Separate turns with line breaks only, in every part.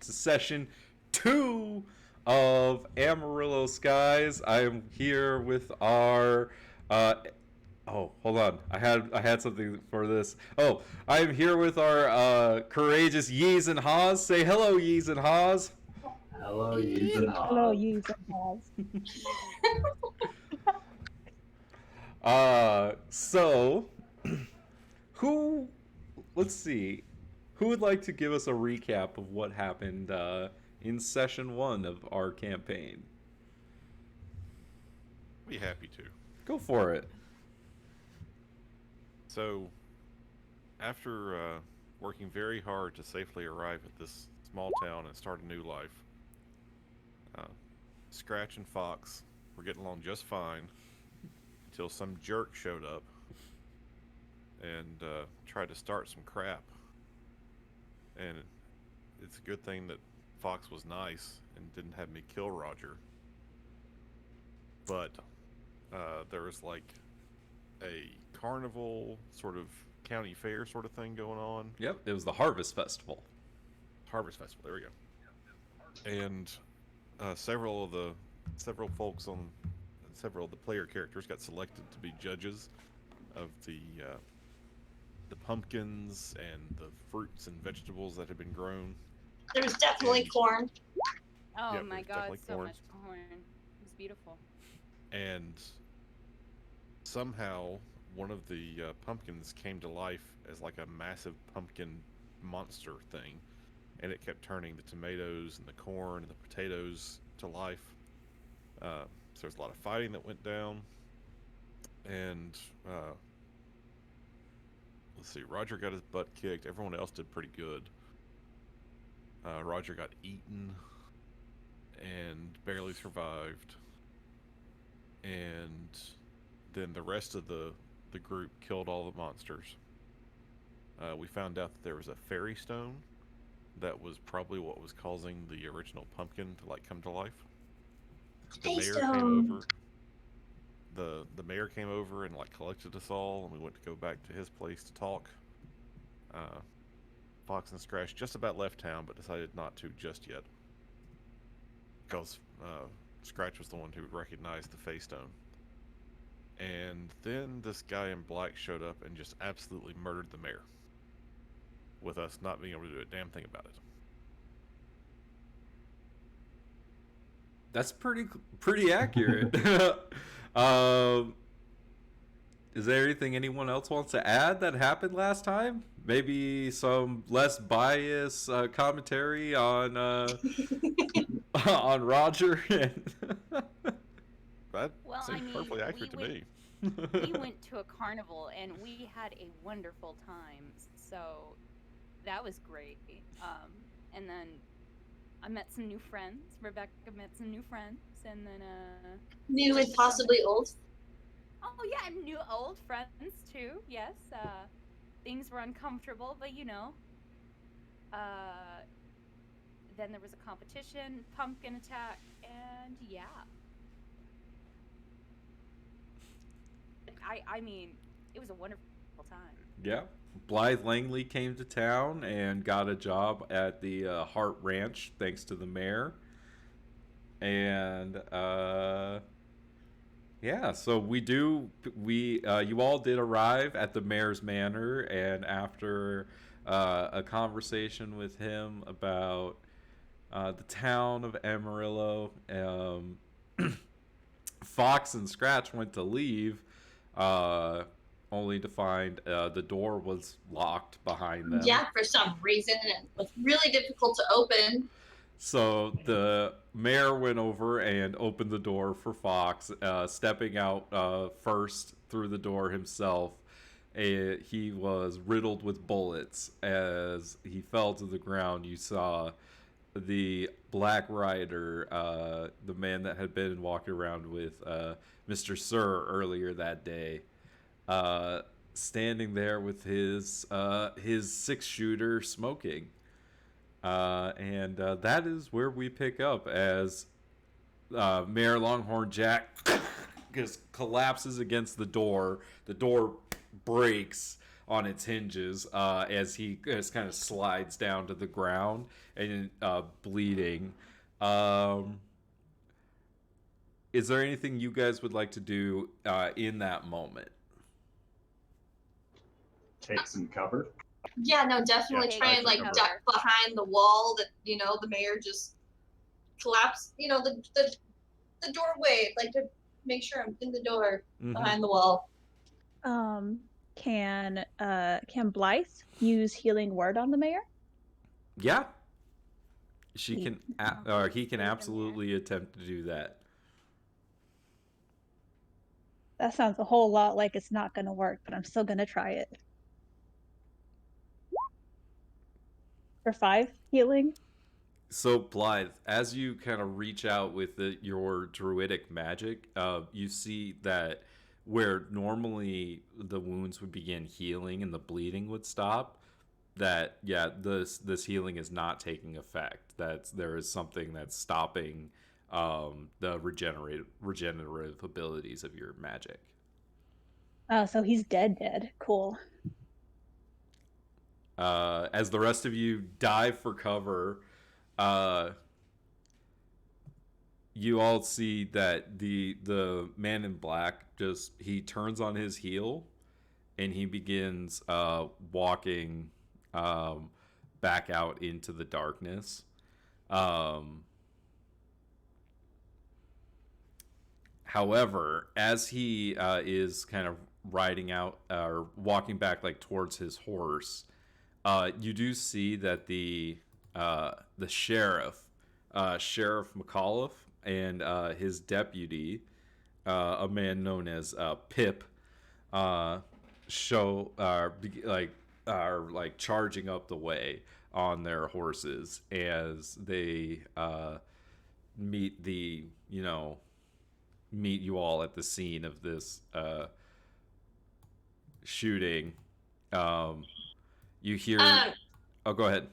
to session 2 of Amarillo Skies. I am here with our oh, hold on. I had something for this. Oh, I'm here with our courageous Yeez and Haas. Say hello, Yeez and Haas.
Hello, using
Hello,
Hob.
you pause.
So who let's see. Who would like to give us a recap of what happened in session 1 of our campaign?
Be happy to.
Go for it.
So, after working very hard to safely arrive at this small town and start a new life, Scratch and Fox were getting along just fine until some jerk showed up and tried to start some crap. And it's a good thing that Fox was nice and didn't have me kill Roger. But there was like a carnival sort of county fair sort of thing going on.
Yep, it was the Harvest Festival.
Harvest Festival, there we go. And several of the player characters got selected to be judges of the pumpkins and the fruits and vegetables that had been grown.
There was definitely corn.
Oh
Yep,
my
there's
god,
definitely
so
corn.
much corn. It was beautiful.
And somehow one of the pumpkins came to life as like a massive pumpkin monster thing, and it kept turning the tomatoes and the corn and the potatoes to life. So there's a lot of fighting that went down, and let's see, Roger got his butt kicked. Everyone else did pretty good. Roger got eaten and barely survived, and then the rest of the group killed all the monsters. We found out that there was a fairy stone that was probably what was causing the original pumpkin to like come to life. The
Fairy
mayor
stone.
came over. The mayor came over and like collected us all, and we went to go back to his place to talk. Fox and Scratch just about left town, but decided not to just yet, because Scratch was the one who recognized the Fey Stone. And then this guy in black showed up and just absolutely murdered the mayor, with us not being able to do a damn thing about it.
That's pretty accurate. Is there anything anyone else wants to add that happened last time? Maybe some less biased commentary on on Roger.
That
Well,
seems
I mean,
perfectly accurate to me.
we went to a carnival and we had a wonderful time. So that was great. And then I met some new friends. Rebecca met some new friends, and then
New and possibly old.
oh yeah, and new old friends too. Yes. Things were uncomfortable, but you know. Then there was a competition, pumpkin attack, and yeah. I mean, it was a wonderful time.
Yeah. Blythe Langley came to town and got a job at the Hart Ranch thanks to the mayor. And yeah, so you all did arrive at the mayor's manor, and after a conversation with him about the town of Amarillo, Fox and Scratch went to leave, only to find the door was locked behind them.
Yeah, for some reason, and it was really difficult to open.
So the mayor went over and opened the door for Fox, stepping out first through the door himself. He was riddled with bullets. As he fell to the ground, you saw the Black Rider, the man that had been walking around with Mr. Sir earlier that day, standing there with his 6-shooter smoking. And that is where we pick up as Mayor Longhorn Jack just collapses against the door. The door breaks. on its hinges as he just kind of slides down to the ground and bleeding. Is there anything you guys would like to do in that moment?
Take some cover.
Yeah, no, definitely
Yeah,
try and
take
like
cover.
duck behind the wall that the mayor just collapsed. The doorway, like to make sure I'm in the door behind the wall.
Can Blythe use healing word on the mayor?
Yeah. She can, or he can
Save the mayor.
absolutely attempt to do that.
That sounds a whole lot like it's not going to work, but I'm still going to try it. For 5 healing.
So Blythe, as you kind of reach out with your druidic magic, you see that where normally the wounds would begin healing and the bleeding would stop, that this healing is not taking effect. That there is something that's stopping the regenerative abilities of your magic.
Oh, so he's dead. Cool.
As the rest of you dive for cover, you all see that the man in black he turns on his heel and he begins walking back out into the darkness. However, as he is kind of riding out or walking back like towards his horse, you do see that the sheriff, Sheriff McAuliffe, and his deputy, a man known as Pip, are charging up the way on their horses as they meet you all at the scene of this shooting. You hear. Oh, go ahead.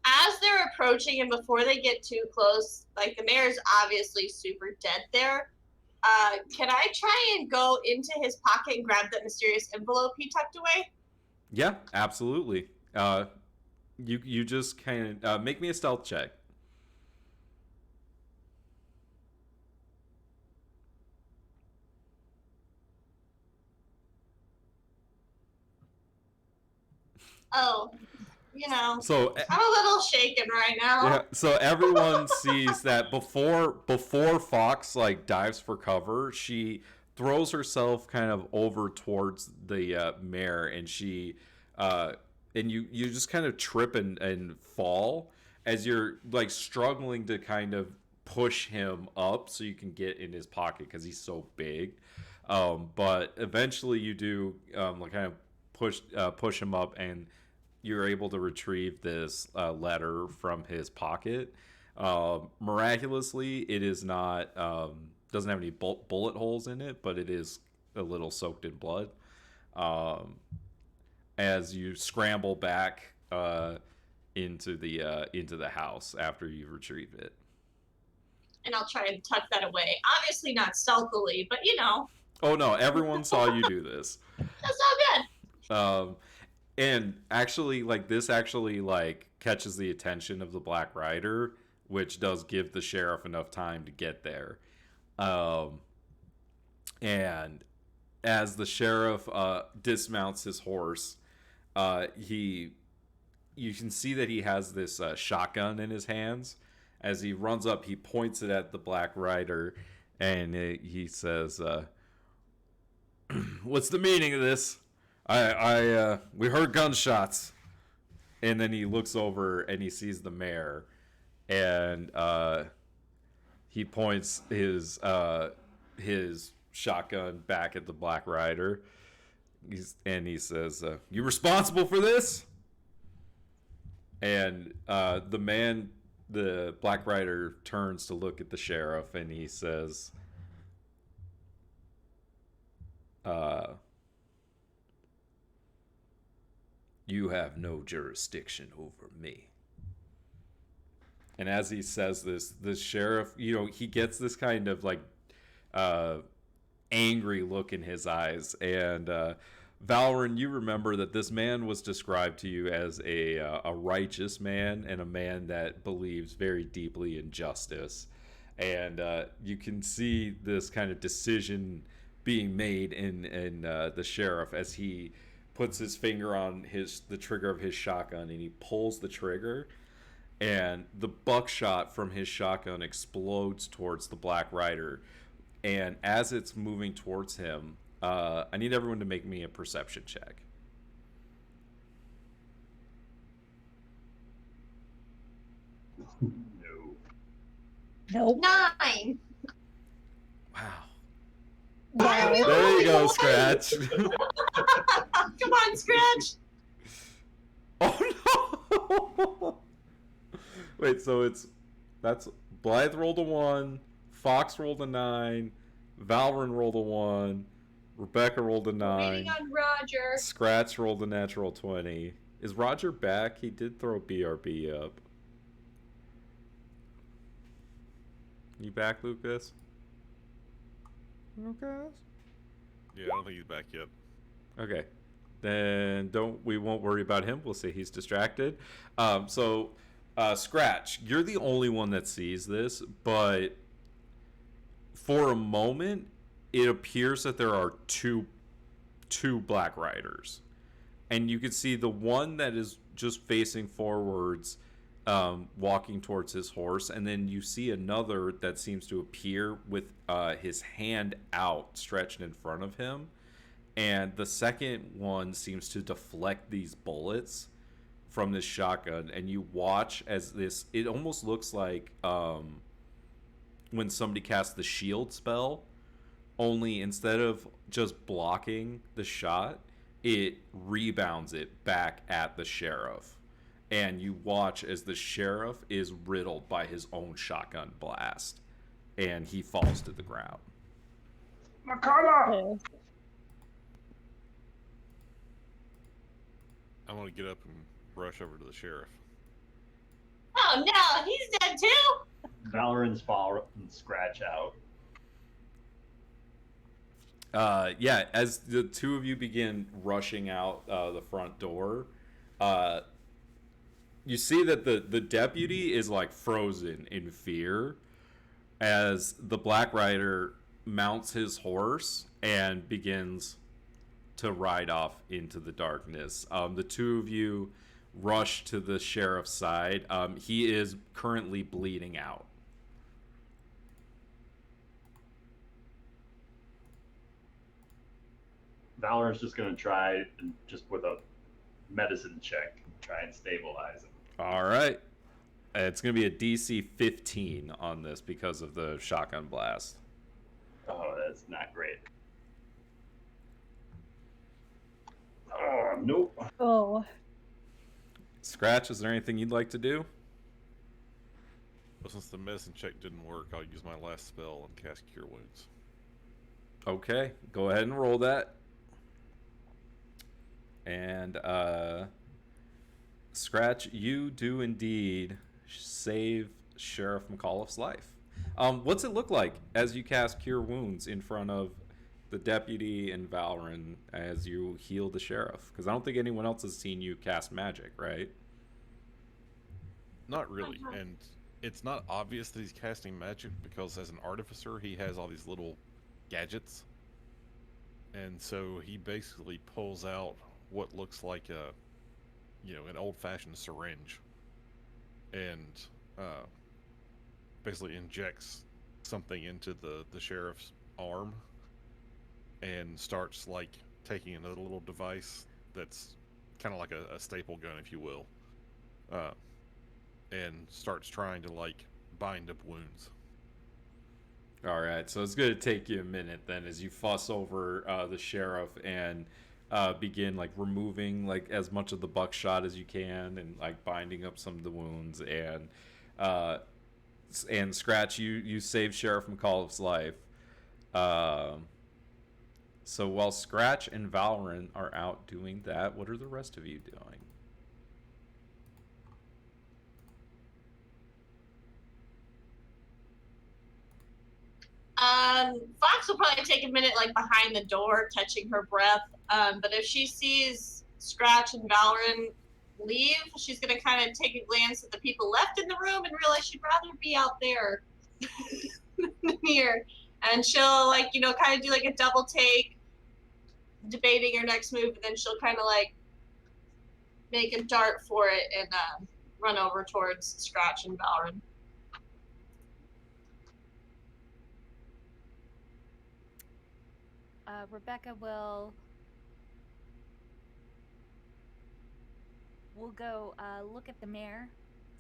As they're approaching and before they get too close, like the mayor's obviously super dead there. Can I try and go into his pocket and grab that mysterious envelope he tucked away?
Yeah, absolutely. You just kind of make me a stealth check.
Oh,
So
I'm a little shaken right now.
yeah, so everyone sees that before Fox like dives for cover, she throws herself kind of over towards the mayor, and she and you just kind of trip and fall as you're like struggling to kind of push him up so you can get in his pocket because he's so big. But eventually you do like kind of push him up, and you're able to retrieve this letter from his pocket. Miraculously, it is not doesn't have any bullet holes in it, but it is a little soaked in blood. As you scramble back into the house after you retrieve it,
And I'll try and tuck that away. Obviously not stealthily, but
Oh no! Everyone saw you do this.
that's all good.
And actually, this actually catches the attention of the Black Rider, which does give the sheriff enough time to get there. And as the sheriff dismounts his horse, you can see that he has this shotgun in his hands. As he runs up, he points it at the Black Rider, and he says, "What's the meaning of this? We heard gunshots." And then he looks over and he sees the mayor, and he points his shotgun back at the Black Rider. He says, "You responsible for this?" And the Black Rider turns to look at the sheriff, and he says, "You have no jurisdiction over me." And as he says this, the sheriff, he gets this kind of angry look in his eyes, and Valorant, you remember that this man was described to you as a righteous man and a man that believes very deeply in justice. And you can see this kind of decision being made in the sheriff as he puts his finger on the trigger of his shotgun and he pulls the trigger, and the buckshot from his shotgun explodes towards the Black Rider. And as it's moving towards him, I need everyone to make me a perception check.
No.
Nope.
9.
Wow.
Wow.
There you go, Scratch.
Come on, Scratch.
Oh no! Wait, so that's Blythe rolled a 1, Fox rolled a 9, Valorant rolled a 1, Rebecca rolled a 9,
Waiting on Roger.
Scratch rolled a natural 20. Is Roger back? He did throw BRB up. You back, Lucas? Lucas?
Yeah, I don't think he's back yet.
Okay. Then we won't worry about him. We'll say he's distracted. Scratch, you're the only one that sees this, but for a moment, it appears that there are two Black Riders. And you can see the one that is just facing forwards, walking towards his horse, and then you see another that seems to appear with his hand out, stretched in front of him. And the second one seems to deflect these bullets from this shotgun, and you watch as it almost looks like when somebody casts the shield spell, only instead of just blocking the shot, it rebounds it back at the sheriff. And you watch as the sheriff is riddled by his own shotgun blast, and he falls to the ground.
Makana!
I want to get up and rush over to the sheriff.
Oh no, he's dead too.
Valorant's fall and Scratch out.
Yeah, as the two of you begin rushing out the front door, you see that the deputy is like frozen in fear as the Black Rider mounts his horse and begins to ride off into the darkness. The two of you rush to the sheriff's side. He is currently bleeding out.
Valorant's just gonna try and just with a medicine check, try and stabilize him.
All right. It's going to be a DC 15 on this because of the shotgun blast.
Oh, that's not great. Oh, nope.
Oh.
Scratch, is there anything you'd like to do?
Well, since the medicine check didn't work, I'll use my last spell and cast Cure Wounds.
Okay, go ahead and roll that. And Scratch, you do indeed save Sheriff McAuliffe's life. What's it look like as you cast Cure Wounds in front of the deputy and Valorant as you heal the sheriff? Because I don't think anyone else has seen you cast magic, right?
Not really, and it's not obvious that he's casting magic because as an artificer, he has all these little gadgets. And so he basically pulls out what looks like an old-fashioned syringe and basically injects something into the sheriff's arm and starts like taking another little device that's kind of like a staple gun, if you will, and starts trying to like bind up wounds.
All right, so it's going to take you a minute then as you fuss over the sheriff and begin like removing like as much of the buckshot as you can and like binding up some of the wounds, and Scratch, you save Sheriff McAuliffe's life. So while Scratch and Valorant are out doing that, what are the rest of you doing?
Fox will probably take a minute, like behind the door, catching her breath, But if she sees Scratch and Valorant leave, she's gonna kind of take a glance at the people left in the room and realize she'd rather be out there than here. And she'll like, kind of do like a double take, debating her next move, and then she'll kind of like make a dart for it and run over towards Scratch and Valorant.
Rebecca will go look at the mayor,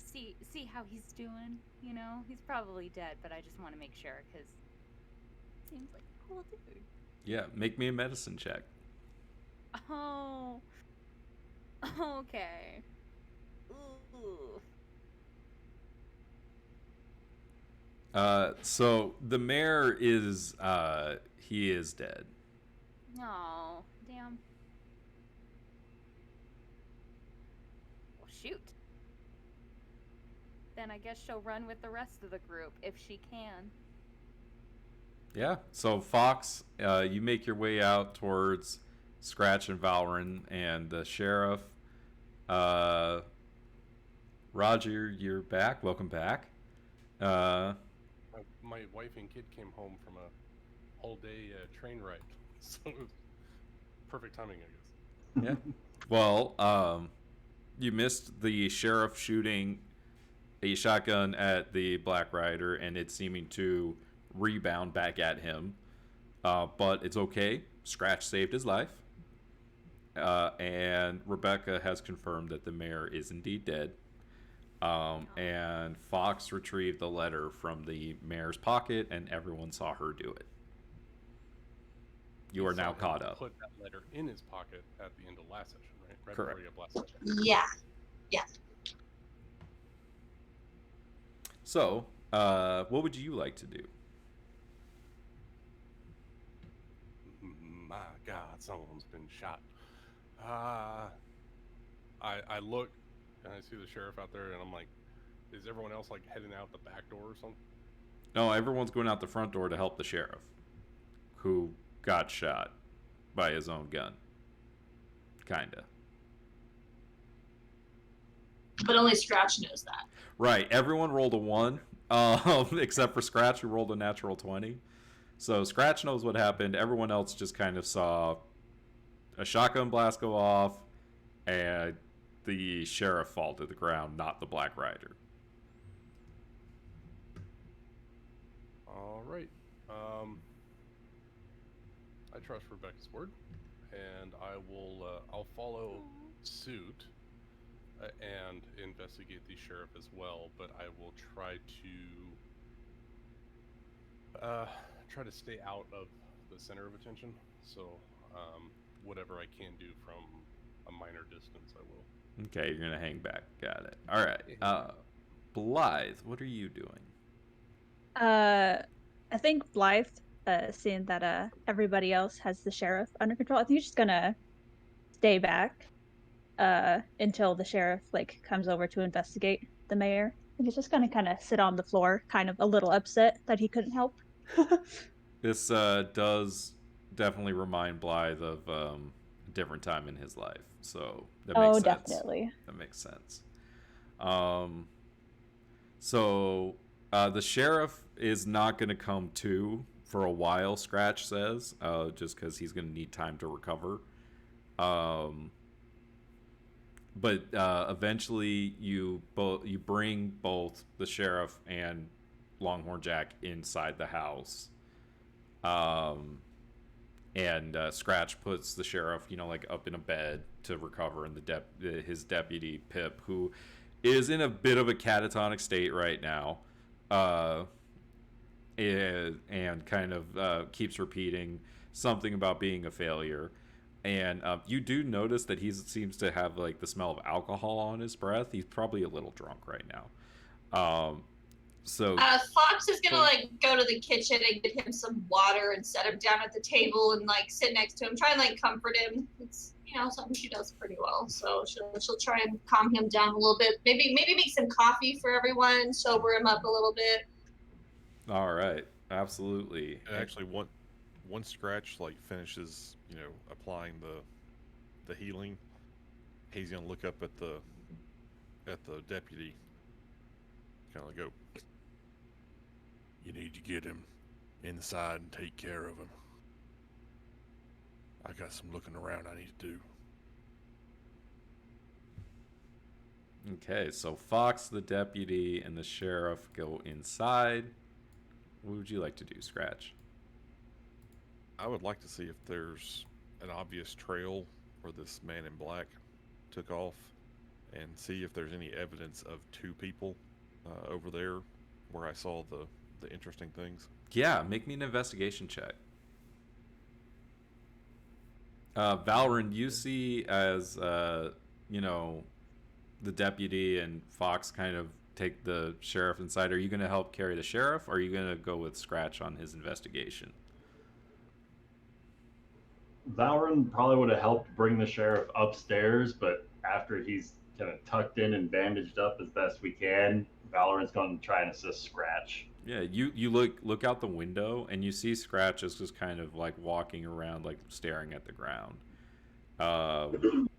see how he's doing. He's probably dead, but I just want to make sure because seems like a cool dude.
Yeah, make me a medicine check.
Oh. Okay. Ooh.
So the mayor is he is dead.
Oh, damn. Well, shoot. Then I guess she'll run with the rest of the group if she can.
Yeah. So Fox, you make your way out towards Scratch and Valorant and the sheriff. Roger, you're back. Welcome back.
My wife and kid came home from a all-day train ride, so it was perfect timing, I guess.
Yeah. Well, you missed the sheriff shooting a shotgun at the Black Rider and it seeming to rebound back at him. But it's okay. Scratch saved his life. And Rebecca has confirmed that the mayor is indeed dead. And Fox retrieved the letter from the mayor's pocket, and everyone saw her do it. You are now caught up.
Put that letter in his pocket at the end of last session, right?
Correct.
Before you have last session.
Yeah.
So, what would you like to do?
My God, someone's been shot. I look and I see the sheriff out there, and I'm like, is everyone else like heading out the back door or something?
No, everyone's going out the front door to help the sheriff, who got shot by his own gun. Kinda.
But only Scratch knows that.
Right. Everyone rolled a 1, except for Scratch, who rolled a natural 20. So Scratch knows what happened. Everyone else just kind of saw a shotgun blast go off and the sheriff fall to the ground, not the Black Rider.
All right. I trust Rebecca's word, and I will. I'll follow suit and investigate the sheriff as well. But I will try to stay out of the center of attention. So whatever I can do from a minor distance, I will.
Okay, you're gonna hang back. Got it. All right. Blythe, what are you doing?
I think Blythe, seeing that everybody else has the sheriff under control, I think he's just gonna stay back until the sheriff comes over to investigate the mayor. I think he's just gonna kind of sit on the floor, kind of a little upset that he couldn't help.
This does definitely remind Blythe of a different time in his life, so that makes sense.
Definitely.
That makes sense. So the sheriff is not going to come to for a while, Scratch says, just because he's going to need time to recover. But eventually you bring both the sheriff and Longhorn Jack inside the house. And Scratch puts the sheriff, up in a bed to recover, and his deputy Pip, who is in a bit of a catatonic state right now, and kind of keeps repeating something about being a failure. And you do notice that he seems to have the smell of alcohol on his breath. He's probably a little drunk right now. So
Fox is gonna go to the kitchen and get him some water and set him down at the table and sit next to him, try and comfort him. It's something she does pretty well. So she'll try and calm him down a little bit. Maybe make some coffee for everyone, sober him up a little bit.
All right, absolutely.
And actually, once Scratch like finishes, applying the healing, he's gonna look up at the deputy, kind of go, "You need to get him inside and take care of him. I got some looking around I need to do."
Okay, so Fox, the deputy, and the sheriff go inside. What would you like to do, Scratch?
I would like to see if there's an obvious trail where this man in black took off, and see if there's any evidence of two people over there where I saw the interesting things.
Yeah, make me an investigation check. Valorant, you see as, the deputy and Fox kind of take the sheriff inside. Are you going to help carry the sheriff, or are you going to go with Scratch on his investigation?
Valrin probably would have helped bring the sheriff upstairs, but after he's kind of tucked in and bandaged up as best we can, Valoran's going to try and assist Scratch.
Yeah, you look out the window and you see Scratch is just kind of like walking around, like staring at the ground.
On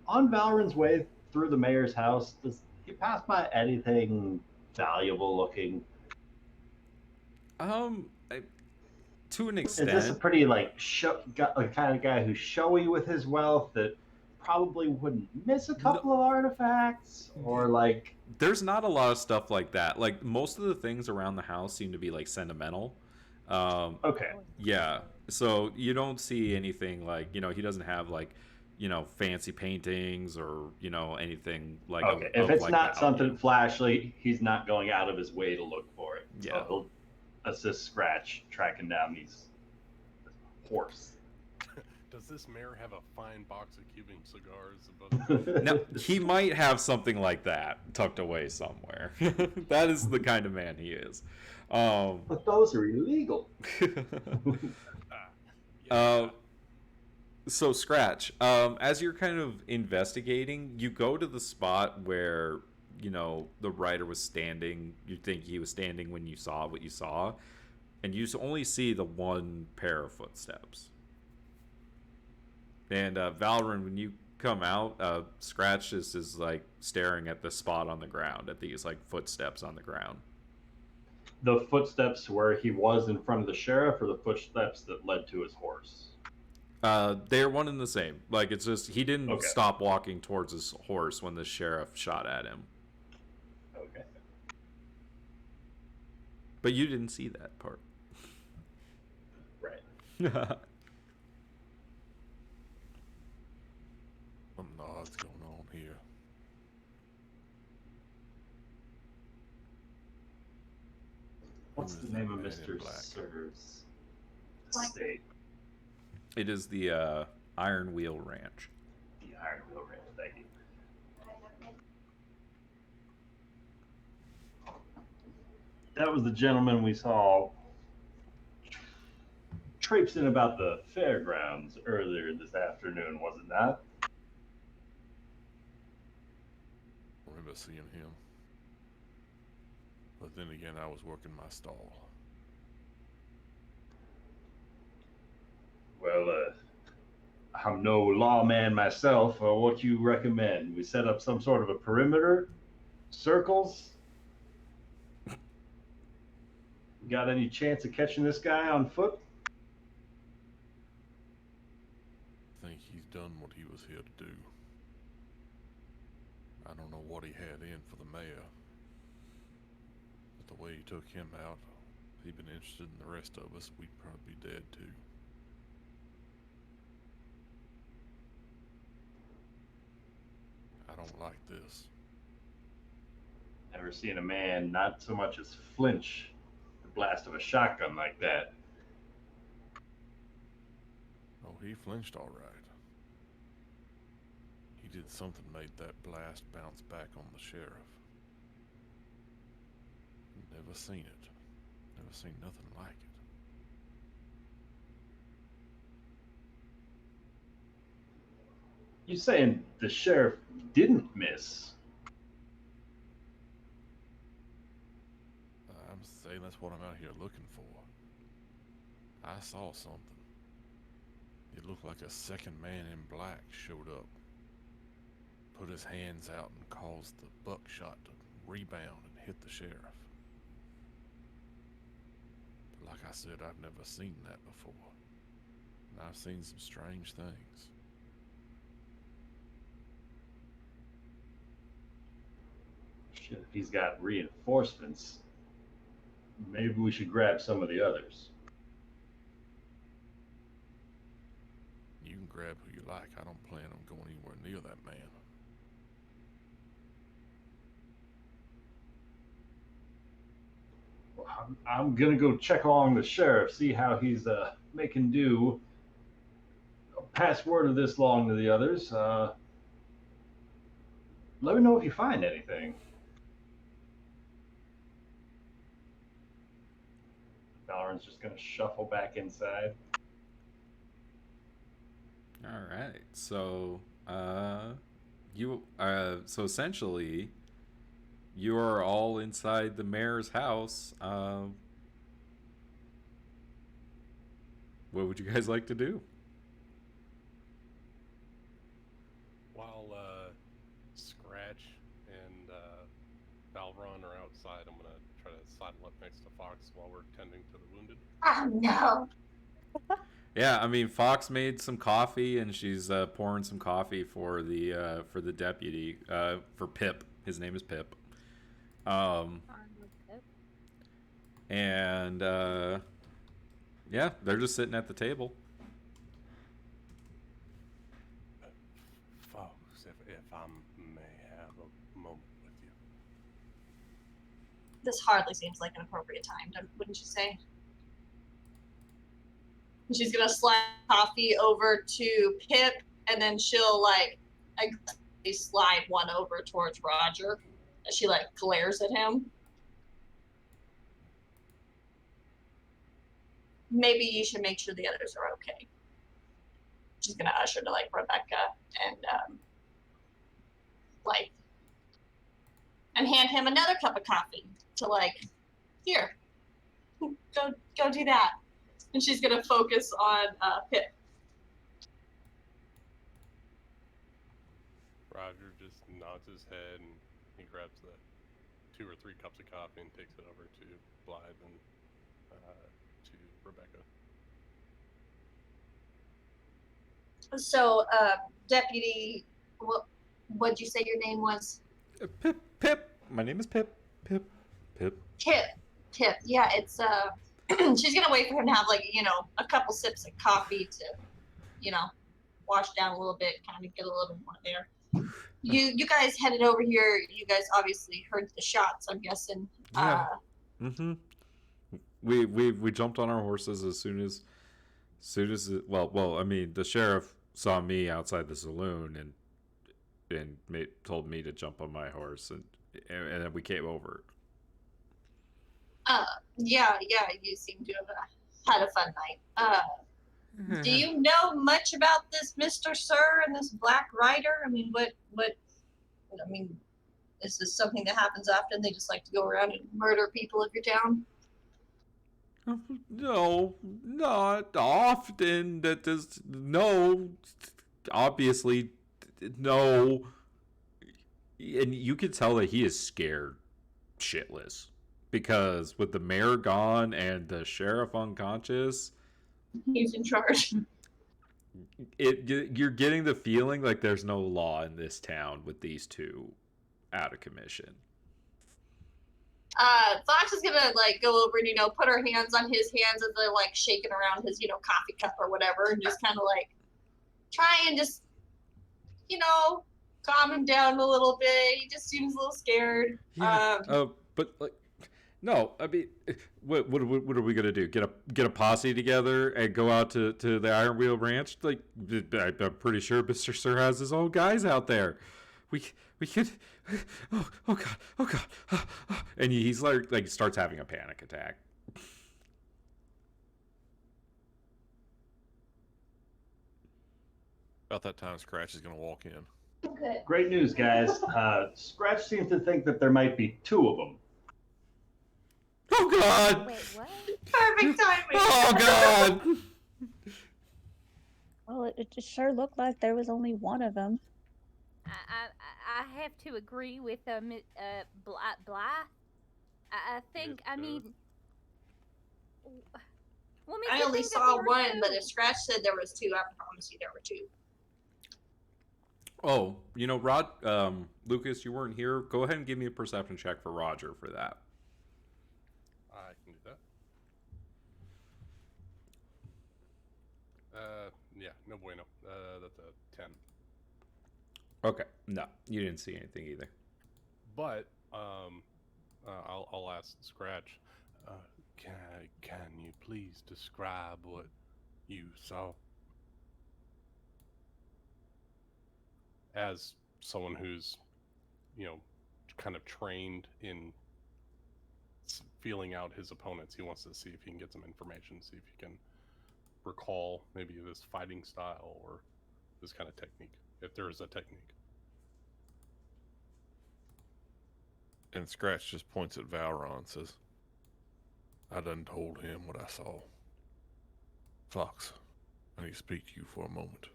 Valoran's way through the mayor's house, does he pass by anything valuable looking?
To an
Is
extent.
this a pretty kind of guy who's showy with his wealth that probably wouldn't miss a couple of artifacts, or like?
There's not a lot of stuff like that. Like most of the things around the house seem to be like sentimental.
Okay.
Yeah. So you don't see anything like, he doesn't have like, fancy paintings or, anything like.
Okay. If it's
like
not
value.
something flashy, he's not going out of his way to look for it.
Yeah.
So he'll assist Scratch tracking down this horse.
Does this mayor have a fine box of Cuban cigars above?
Now, he might have something like that tucked away somewhere. That is the kind of man he is.
But those are illegal.
So Scratch, as you're kind of investigating, you go to the spot where, the writer was standing. You think he was standing when you saw what you saw, and you only see the one pair of footsteps. And Valorant, when you come out, Scratch is like staring at the spot on the ground, at these like footsteps on the ground.
The footsteps where he was in front of the sheriff, or the footsteps that led to his horse?
They're one and the same. Like, it's just he didn't
Okay.
stop walking towards his horse when the sheriff shot at him.
Okay.
But you didn't see that part.
Right.
Something odd's going on here.
What's the
Who is
name
that
of
man in
Mr.
black?
Sir's
Like-
estate?
It is the Iron Wheel Ranch.
The Iron Wheel Ranch. Thank you. That was the gentleman we saw traipsing about the fairgrounds earlier this afternoon, was it not?
I remember seeing him. But then again, I was working my stall.
Well, I'm no lawman myself. What you recommend? We set up some sort of a perimeter? Circles? Got any chance of catching this guy on foot?
I think he's done what he was here to do. I don't know what he had in for the mayor. But the way he took him out, if he'd been interested in the rest of us, we'd probably be dead too. I don't like this.
Never seen a man not so much as flinch the blast of a shotgun like that.
Oh, he flinched all right. He did something made that blast bounce back on the sheriff. Never seen it. Never seen nothing like it.
You saying the sheriff didn't miss?
I'm saying that's what I'm out here looking for. I saw something. It looked like a second man in black showed up, put his hands out and caused the buckshot to rebound and hit the sheriff. But like I said, I've never seen that before. And I've seen some strange things.
Shit, if he's got reinforcements, maybe we should grab some of the others.
You can grab who you like. I don't plan on going anywhere near that man.
Well, I'm gonna go check along the sheriff, see how he's making do. I'll pass word of this along to the others. Let me know if you find anything. Valorant's just gonna shuffle back inside.
All right. So, so essentially, you are all inside the mayor's house. What would you guys like to do?
While Scratch and Valron are outside, I'm gonna try to sidle up next to Fox while we're tending to the wounded.
Oh no.
Yeah, I mean, Fox made some coffee, and she's pouring some coffee for the deputy, for Pip. His name is Pip. And yeah, they're just sitting at the table.
Folks, if I may have a moment with you.
This hardly seems like an appropriate time, wouldn't you say? She's gonna slide coffee over to Pip, and then she'll like aggressively slide one over towards Roger. As she like glares at him. Maybe you should make sure the others are okay. She's gonna usher to like Rebecca and like and hand him another cup of coffee to like, here, go do that. And she's gonna focus on Pip.
Roger just nods his head and he grabs the 2 or 3 cups of coffee and takes it over to Blythe and to Rebecca.
So, Deputy, what'd you say your name was?
Pip. My name is Pip. Pip.
Tip. Yeah, it's she's gonna wait for him to have like, a couple sips of coffee to, wash down a little bit, kind of get a little bit more there. You guys headed over here. You guys obviously heard the shots, I'm guessing.
Yeah. We jumped on our horses as soon as the sheriff saw me outside the saloon and told me to jump on my horse and then we came over.
Yeah, you seem to have had a fun night. Do you know much about this Mr. Sir and this Black Rider? I mean, is this something that happens often? They just like to go around and murder people of your town?
No, not often. Obviously, no. And you can tell that he is scared shitless. Because with the mayor gone and the sheriff unconscious,
he's in charge.
You're getting the feeling like there's no law in this town with these two out of commission.
Fox is gonna like go over and put her hands on his hands as they're like shaking around his coffee cup or whatever, and just kind of like try and just calm him down a little bit. He just seems a little scared.
Yeah. But like. No, I mean, what are we gonna do? Get a posse together and go out to the Iron Wheel Ranch? Like, I'm pretty sure Mr. Sir has his own guys out there. We could. Oh god. And he's like starts having a panic attack.
About that time, Scratch is gonna walk in.
Okay.
Great news, guys. Scratch seems to think that there might be 2 of them.
Oh god!
Wait, what?
Perfect timing.
Oh God!
Well, it just sure looked like there was only one of them.
I have to agree with Blythe. I think, I mean, what makes
I
you
only
think that
saw
there were
one, but
two?
if Scratch said there was two, I promise you there were two.
Oh, you know, Lucas, you weren't here. Go ahead and give me a perception check for Roger for that.
I can do that. Yeah, no bueno. That's a 10.
Okay, no, you didn't see anything either.
But I'll ask Scratch. Can you please describe what you saw? As someone who's, kind of trained in feeling out his opponents, he wants to see if he can get some information, see if he can recall maybe this fighting style or this kind of technique, if there is a technique.
And Scratch just points at Valron and says, I done told him what I saw. Fox, I need to speak to you for a moment.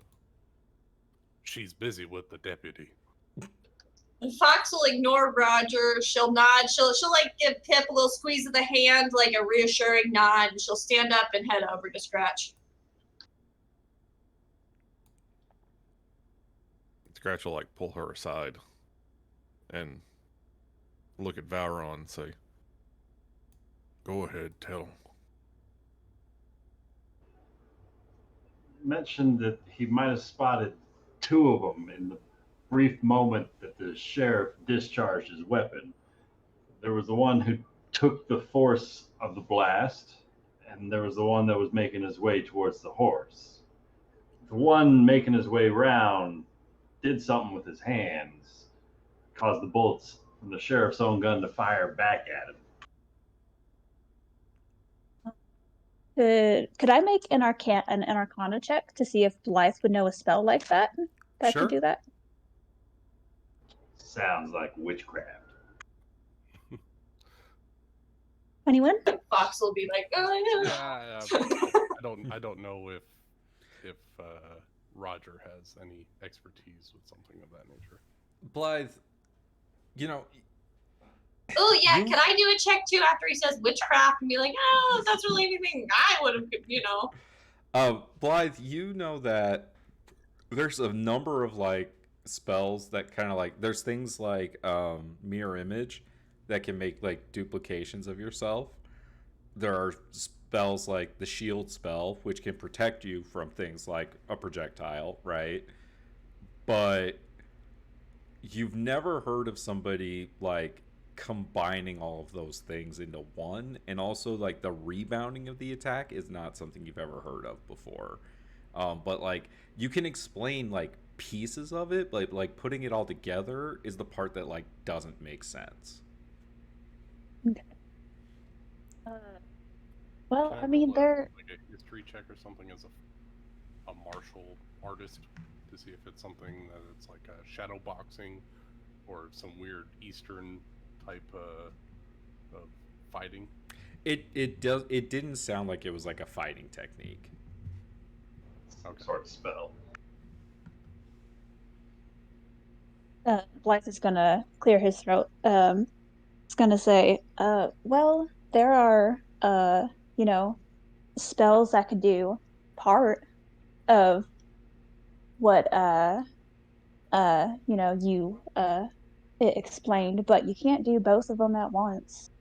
She's busy with the deputy.
And Fox will ignore Roger. She'll nod. She'll like give Pip a little squeeze of the hand, like a reassuring nod, and she'll stand up and head over to Scratch.
Scratch will pull her aside and look at Valron and say, go ahead, tell him.
Mentioned that he might have spotted two of them in the brief moment that the sheriff discharged his weapon. There was the one who took the force of the blast, and there was the one that was making his way towards the horse. The one making his way round did something with his hands, caused the bullets from the sheriff's own gun to fire back at him.
Could I make an Arcana check to see if Blythe would know a spell like that? That
Sure.
could do that.
Sounds like witchcraft.
Anyone?
Fox will be like, oh
Yeah, I don't know if Roger has any expertise with something of that nature.
Blythe, you know.
Oh yeah, can I do a check too after he says witchcraft and be like, oh, if that's really anything I would have,
Blythe, you know that there's a number of spells that kind of there's things like mirror image that can make duplications of yourself. There are spells like the shield spell, which can protect you from things like a projectile, right? But you've never heard of somebody combining all of those things into one, and also the rebounding of the attack is not something you've ever heard of before. But you can explain pieces of it, but putting it all together is the part that doesn't make sense.
Okay. Well,
Can
I mean,
roll
they're
a history check or something as a martial artist to see if it's something that it's like a shadow boxing or some weird Eastern type of fighting.
It didn't sound like it was a fighting technique.
Okay. Sort of spell.
Blythe is gonna clear his throat. It's gonna say, well, there are spells that could do part of what you explained, but you can't do both of them at once.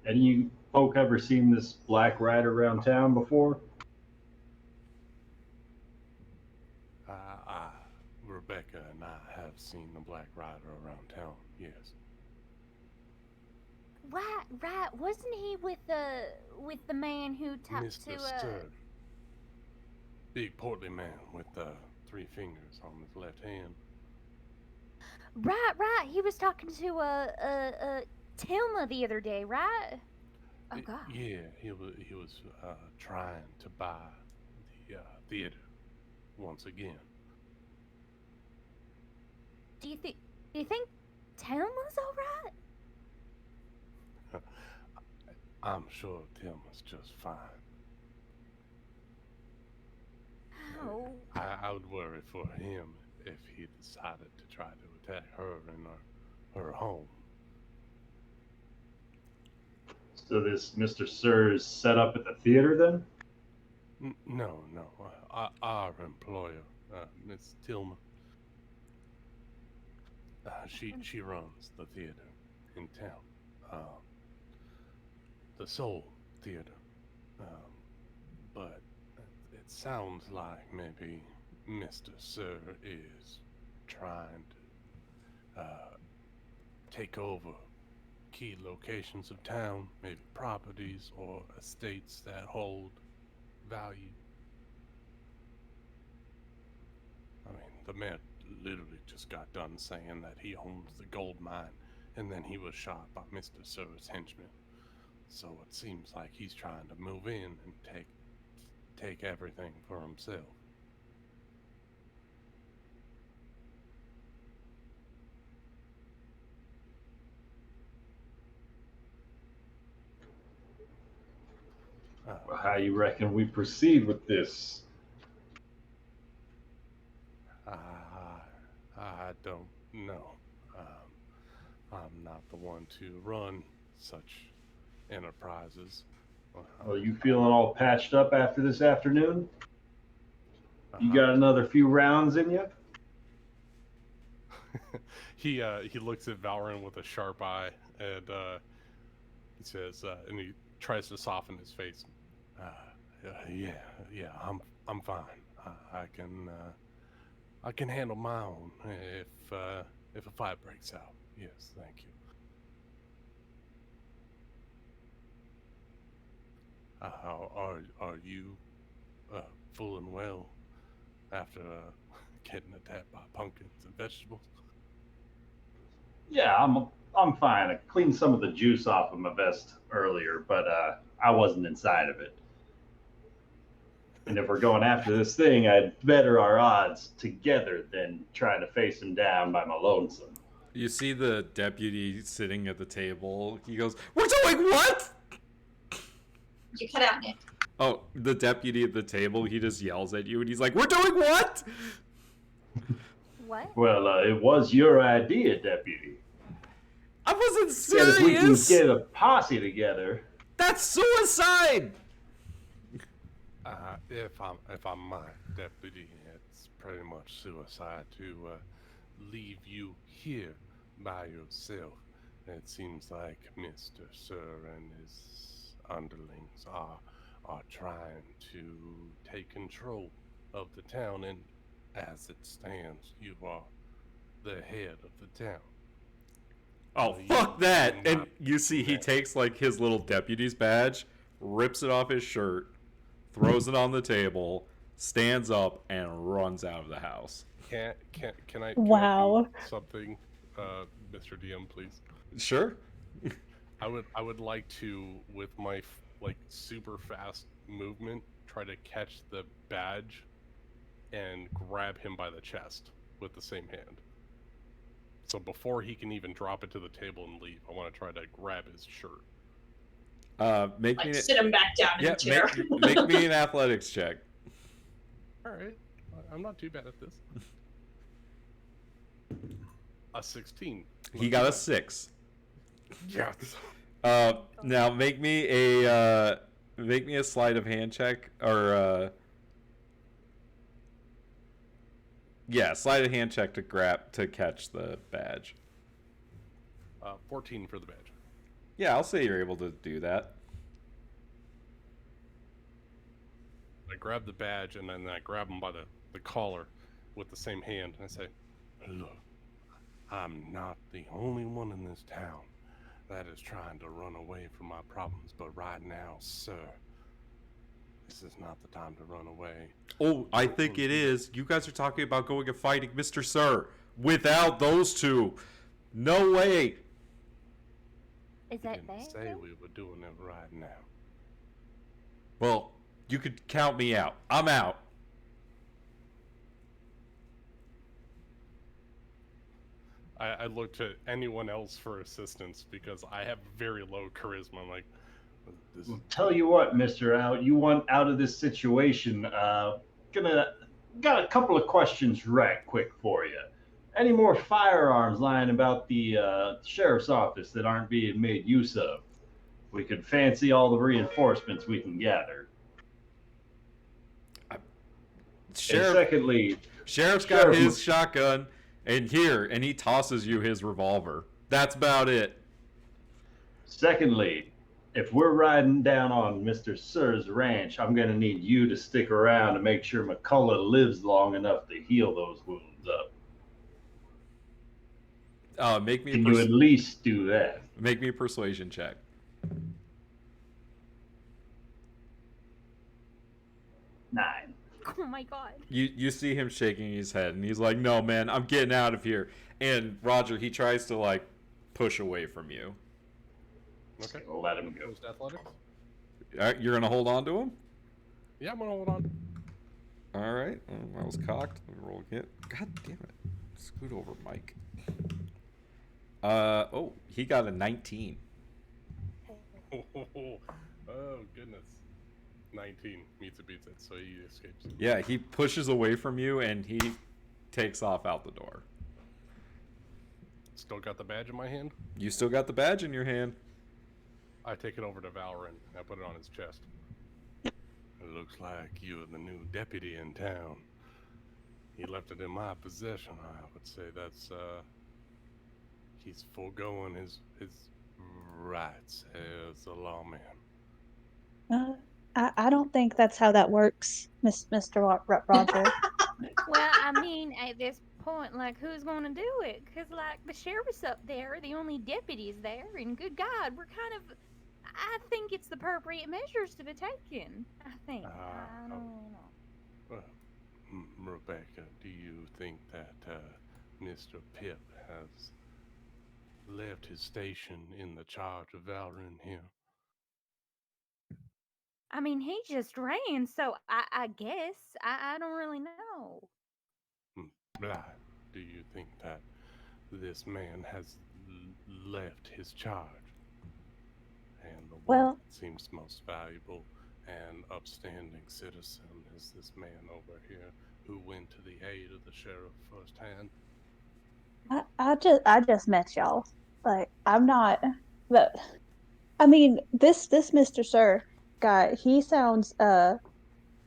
Any you folk ever seen this black rider around town before?
Rebecca and I have seen the Black Rider around town, yes.
Right. Wasn't he with the man who talked
Mr. Stern. Big portly man with 3 fingers on his left hand.
Right. He was talking to Tilma the other day, right? Oh God.
Yeah, he was trying to buy the theater once again.
Do you think Tim was alright?
I'm sure Tim was just fine.
How?
I would worry for him if he decided to try to attack her in her home.
So this Mr. Sir is set up at the theater then?
No. Our employer, Miss Tillman, she runs the theater in town, the Soul Theater. But it sounds like maybe Mr. Sir is trying to take over key locations of town, maybe properties or estates that hold value. I mean, the mayor literally just got done saying that he owns the gold mine, and then he was shot by Mr. Sir's henchmen. So it seems like he's trying to move in and take everything for himself.
Well, how you reckon we proceed with this?
I don't know. I'm not the one to run such enterprises.
Well, you feeling all patched up after this afternoon? You got another few rounds in you?
He looks at Valorant with a sharp eye, and he says, and he tries to soften his face.
Yeah, I'm fine. I can handle my own if a fight breaks out. Yes, thank you. Are you full and well after getting attacked by pumpkins and vegetables?
Yeah, I'm fine. I cleaned some of the juice off of my vest earlier, but I wasn't inside of it. And if we're going after this thing, I'd better our odds together than trying to face him down by my lonesome.
You see the deputy sitting at the table. He goes, "We're doing what?"
You cut out, Nick.
Oh, the deputy at the table, he just yells at you and he's like, "We're doing what?"
What?
Well, it was your idea, deputy.
I wasn't
Said if we can
serious.
get a posse together.
That's suicide.
If I'm my deputy, it's pretty much suicide to leave you here by yourself. It seems like Mr. Sir and his underlings are trying to take control of the town, and as it stands, you are the head of the town.
Oh, fuck that. And you see he takes like his little deputy's badge, rips it off his shirt, throws it on the table, stands up, and runs out of the house.
Can I
Wow.
do something, Mr. DM, please?
Sure.
I would like to, with my super fast movement, try to catch the badge and grab him by the chest with the same hand. So before he can even drop it to the table and leave, I want to try to grab his shirt.
Make
Like
me
sit him back down in the chair.
make me an athletics check.
All right, I'm not too bad at this. A 16.
He got a 6.
Yes.
Now make me a sleight of hand check, or sleight of hand check to catch the badge.
14 for the badge.
Yeah, I'll say you're able to do that.
I grab the badge and then I grab him by the collar with the same hand and I say,
Look, I'm not the only one in this town that is trying to run away from my problems, but right now, sir, this is not the time to run away.
Oh, I think it is. You guys are talking about going and fighting Mr. Sir. Without those two, no way.
Is
We
that
didn't say we were doing it right now.
Well, you could count me out. I'm out.
I look to anyone else for assistance because I have very low charisma. I'm like, this.
Well, tell you what, Mister Out, you want out of this situation. Got a couple of questions right quick for you. Any more firearms lying about the sheriff's office that aren't being made use of? We could fancy all the reinforcements we can gather. And secondly,
Sheriff's got his shotgun, and he tosses you his revolver. That's about it.
Secondly, if we're riding down on Mr. Sir's ranch, I'm going to need you to stick around to make sure McCullough lives long enough to heal those wounds up.
Make me.
Can you at least do that?
Make me a persuasion check.
9.
Oh my god.
You see him shaking his head, and he's like, "No, man, I'm getting out of here." And Roger, he tries to like push away from you.
Okay.
We'll let him go.
Post athletics?
You're gonna hold on to him?
Yeah, I'm gonna hold on.
All right. I was cocked. Let me roll again. God damn it! Scoot over, Mike. He got a 19.
Oh goodness. 19 meets it, beats it, so he escapes.
Yeah, he pushes away from you, and he takes off out the door.
Still got the badge in my hand.
You still got the badge in your hand.
I take it over to Valorant and I put it on his chest.
It looks like you're the new deputy in town. He left it in my possession. I would say that's he's foregoing his rights as a lawman.
I don't think that's how that works, Mr. Roger.
Well, I mean, at this point, like, who's going to do it? Because, like, the sheriff's up there, the only deputies there, and good God, we're kind of... I think it's the appropriate measures to be taken. I think. I don't know.
Well, Rebecca, do you think that Mr. Pip has left his station in the charge of Valorant here?
I mean, he just ran, so I guess. I don't really know.
Blythe, do you think that this man has left his charge? And the one that seems most valuable and upstanding citizen is this man over here who went to the aid of the sheriff firsthand.
I just met y'all. Like, I'm not, but I mean, this Mr. Sir guy, he sounds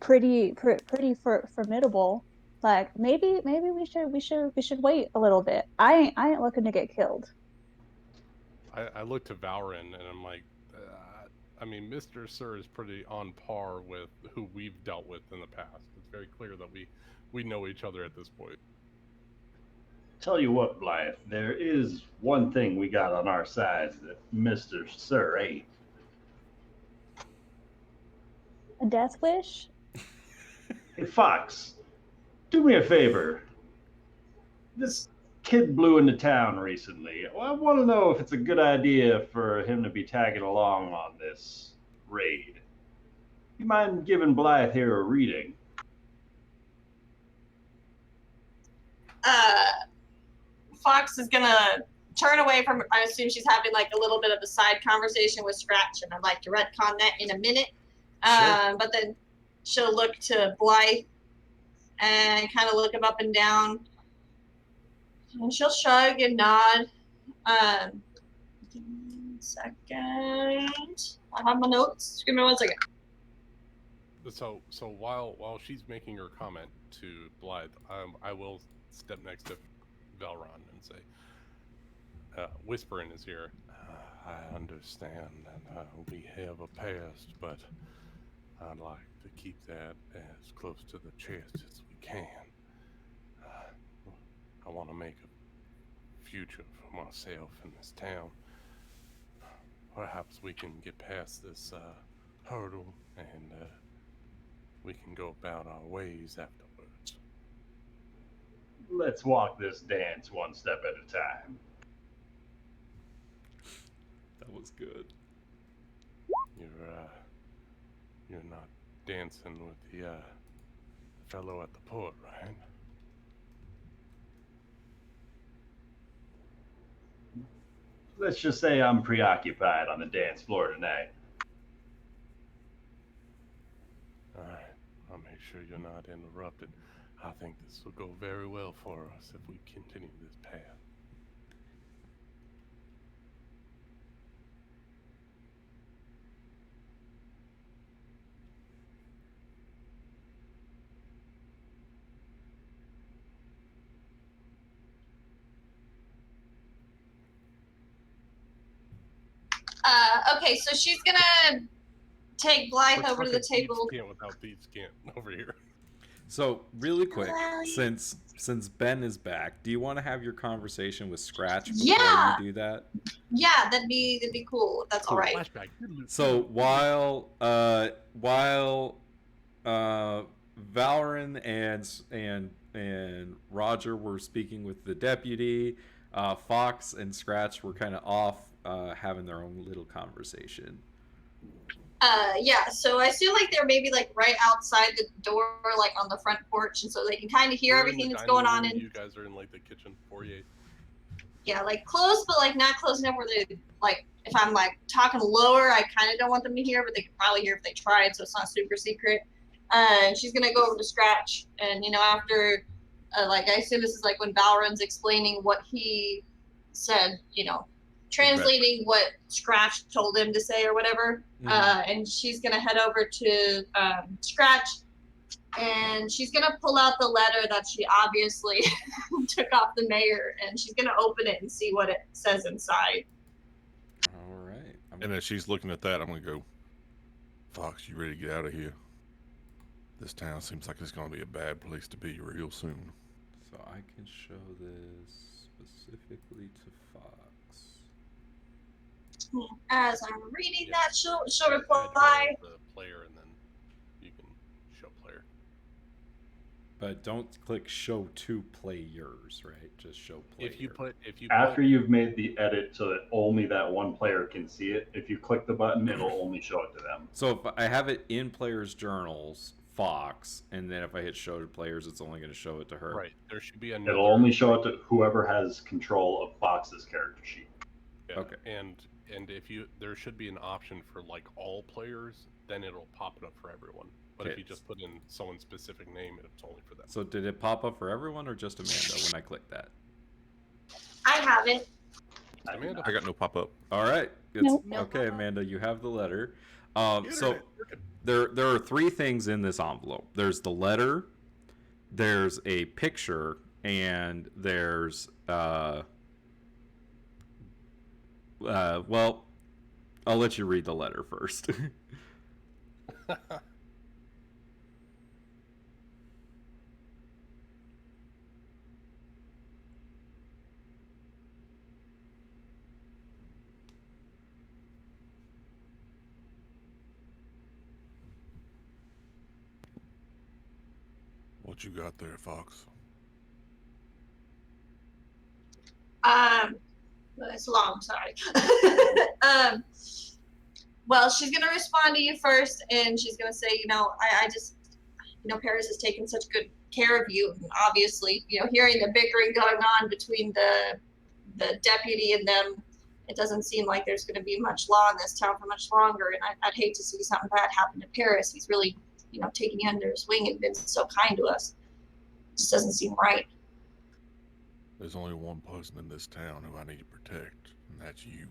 pretty formidable. Like, maybe we should wait a little bit. I ain't looking to get killed.
I look to Valorant and I'm like, I mean, Mr. Sir is pretty on par with who we've dealt with in the past. It's very clear that we know each other at this point.
Tell you what, Blythe, there is one thing we got on our side that Mr. Sir ain't.
A death wish?
Hey, Fox, do me a favor. This kid blew into town recently. Well, I want to know if it's a good idea for him to be tagging along on this raid. You mind giving Blythe here a reading?
Fox is gonna turn away from. I assume she's having like a little bit of a side conversation with Scratch, and I'd like to retcon that in a minute.
Sure.
But then she'll look to Blythe and kind of look him up and down. And she'll shrug and nod. Give me 1 second. I have my notes. Give me 1 second.
So while she's making her comment to Blythe, I will step next to Valron and say, whisper in his ear.
I understand that we have a past, but I'd like to keep that as close to the chest as we can. I want to make a future for myself in this town. Perhaps we can get past this hurdle and we can go about our ways afterwards.
Let's walk this dance one step at a time.
That was good.
You're not dancing with the fellow at the port, right?
let's just say I'm preoccupied on the dance floor tonight.
Alright, I'll make sure you're not interrupted. I think this will go very well for us if we continue this path.
Okay, so she's gonna take Blythe
Let's
over to the
fucking
table.
Thieves' Cant without Thieves' Cant over here.
So really quick,
Well,
since Ben is back, do you want to have your conversation with Scratch before
Yeah.
you do that?
Yeah, that'd be cool. If that's all right.
Flashback.
So while Valorant and Roger were speaking with the deputy, Fox and Scratch were kind of off having their own little conversation.
Yeah, so I feel like they're maybe like right outside the door, like on the front porch, and so they can kind of hear
We're in
everything
the
that's
dining
going on.
room,
And
you guys are in like the kitchen foyer.
yeah, like close, but like not close enough where they like. If I'm like talking lower, I kind of don't want them to hear, but they could probably hear if they tried, so it's not super secret. And she's gonna go over to Scratch, and after, like I assume this is like when Valorant's explaining what he said, translating what Scratch told him to say or whatever. And she's gonna head over to Scratch, and she's gonna pull out the letter that she obviously took off the mayor, and she's gonna open it and see what it says inside.
All right.
And as she's looking at that, I'm gonna go, Fox, you ready to get out of here? This town seems like it's gonna be a bad place to be real soon.
So I can show this specifically to Fox.
As I'm reading
Yeah.
that, she'll
Add
reply.
the player, and then you can show player.
But don't click show to players, right? Just show player.
After you've made the edit so that only that one player can see it, if you click the button, it'll only show it to them.
So if I have it in players' journals, Fox, and then if I hit show to players, it's only going to show it to her.
Right. There should be another.
It'll only show it to whoever has control of Fox's character sheet.
Yeah.
Okay.
And if there should be an option for like all players, then it'll pop it up for everyone. But if
Okay.
you just put in someone's specific name, it's only for them.
So did it pop up for everyone or just Amanda when I clicked that?
I have it.
Amanda,
I got no pop up.
All right.
Nope.
No
Okay,
pop-up.
Amanda, you have the letter. So
Internet, frickin'.
there are three things in this envelope. There's the letter, there's a picture, and there's well, I'll let you read the letter first.
What you got there, Fox?
It's long, sorry. Well, she's gonna respond to you first, and she's gonna say, I just, Paris has taken such good care of you. And obviously, hearing the bickering going on between the deputy and them, it doesn't seem like there's gonna be much law in this town for much longer. And I'd hate to see something bad happen to Paris. He's really, taking you under his wing and been so kind to us. It just doesn't seem right.
There's only one person in this town who I need to protect, and that's you.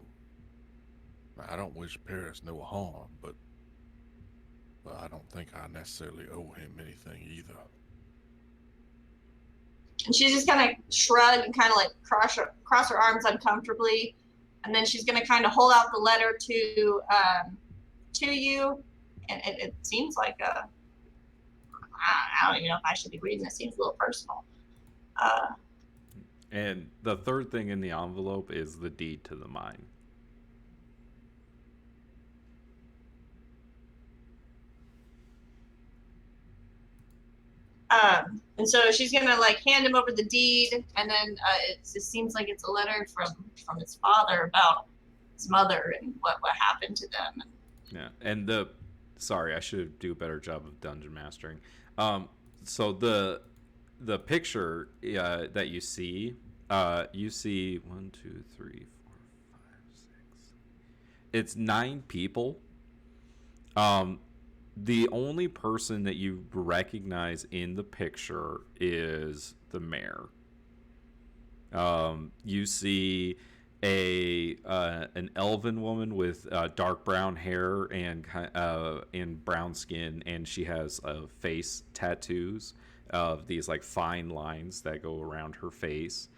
Now, I don't wish Paris no harm, but I don't think I necessarily owe him anything either.
And she's just gonna shrug and kind of like cross her arms uncomfortably, and then she's gonna kind of hold out the letter to you, and it seems like I don't even know if I should be reading. It seems a little personal.
And the third thing in the envelope is the deed to the mine.
And so she's gonna like hand him over the deed, and then it seems like it's a letter from his father about his mother and what happened to them.
Yeah, and sorry, I should do a better job of dungeon mastering. So the picture that you see 1, 2, 3, 4, 5, it's 9 people. The only person that you recognize in the picture is the mayor. You see an elven woman with dark brown hair and brown skin, and she has face tattoos of these like fine lines that go around her face.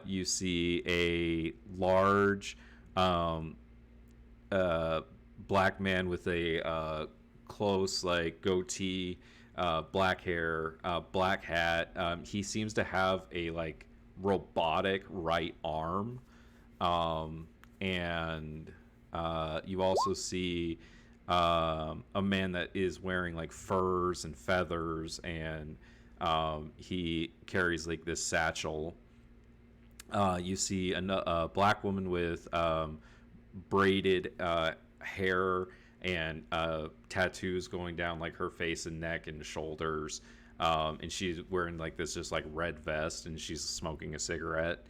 You see a large black man with a close like goatee, black hair, black hat. He seems to have a like robotic right arm, and you also see a man that is wearing like furs and feathers, and he carries like this satchel. You see a black woman with braided hair and tattoos going down like her face and neck and shoulders, and she's wearing like this just like red vest, and she's smoking a cigarette.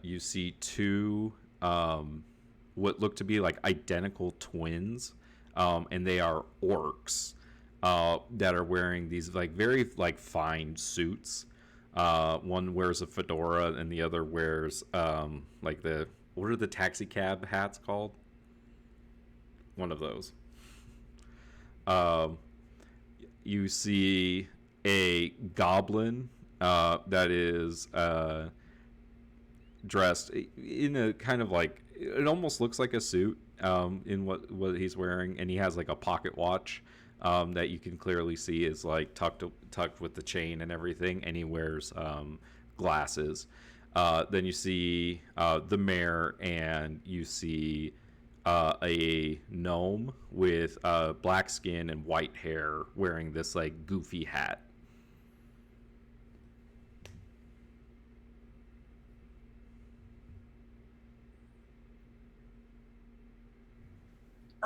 You see 2 what look to be like identical twins, and they are orcs that are wearing these like very like fine suits. One wears a fedora and the other wears like what are the taxi cab hats called? One of those. You see a goblin that is dressed in a kind of like, it almost looks like a suit in what he's wearing, and he has like a pocket watch that you can clearly see is like tucked with the chain and everything, and he wears glasses. Then you see the mayor, and you see a gnome with black skin and white hair wearing this like goofy hat.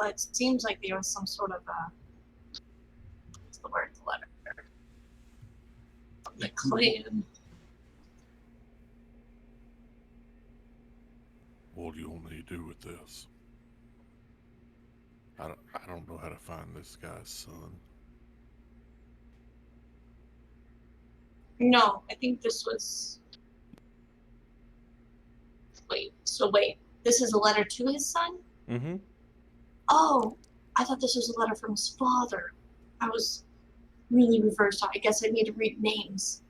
It seems like there was some sort of what's the word? The letter. The clan.
What do you want me to do with this? I don't know how to find this guy's son.
No, I think this was. Wait. This is a letter to his son?
Mm-hmm.
Oh, I thought this was a letter from his father. I was really reversed. I guess I need to read names.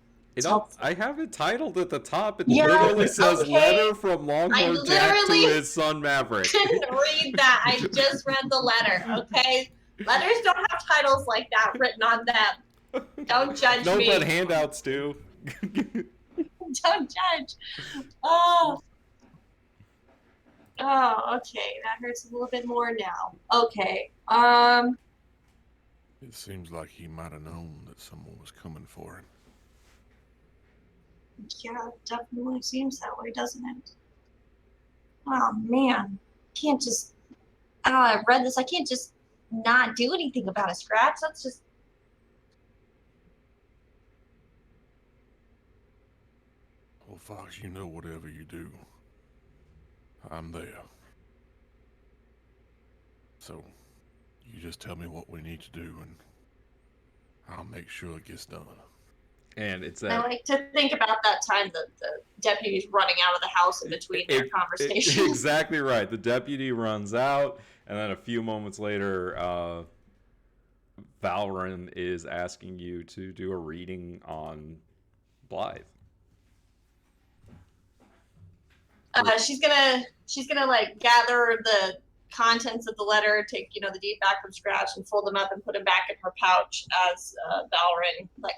I have it titled at the top. It
Yeah,
literally says
okay.
"Letter from Longhorn Jack to
literally
his son Maverick."
Didn't read that. I just read the letter. Okay, letters don't have titles like that written on them. Don't judge
No,
me.
but handouts do.
Don't judge. Oh, okay. That hurts a little bit more now. Okay.
It seems like he might have known that someone was coming for him.
Yeah, it definitely seems that way, doesn't it? Oh man, can't just. I've read this. I can't just not do anything about a scratch. That's just.
Well, Fox, you know whatever you do, I'm there. So, you just tell me what we need to do, and I'll make sure it gets done.
And it's
I like to think about that time that the deputy's running out of the house in between their conversation.
Exactly right. The deputy runs out, and then a few moments later, Valrin is asking you to do a reading on Blythe.
She's gonna like gather the contents of the letter, take the deed back from scratch, and fold them up and put them back in her pouch as Valrin. Like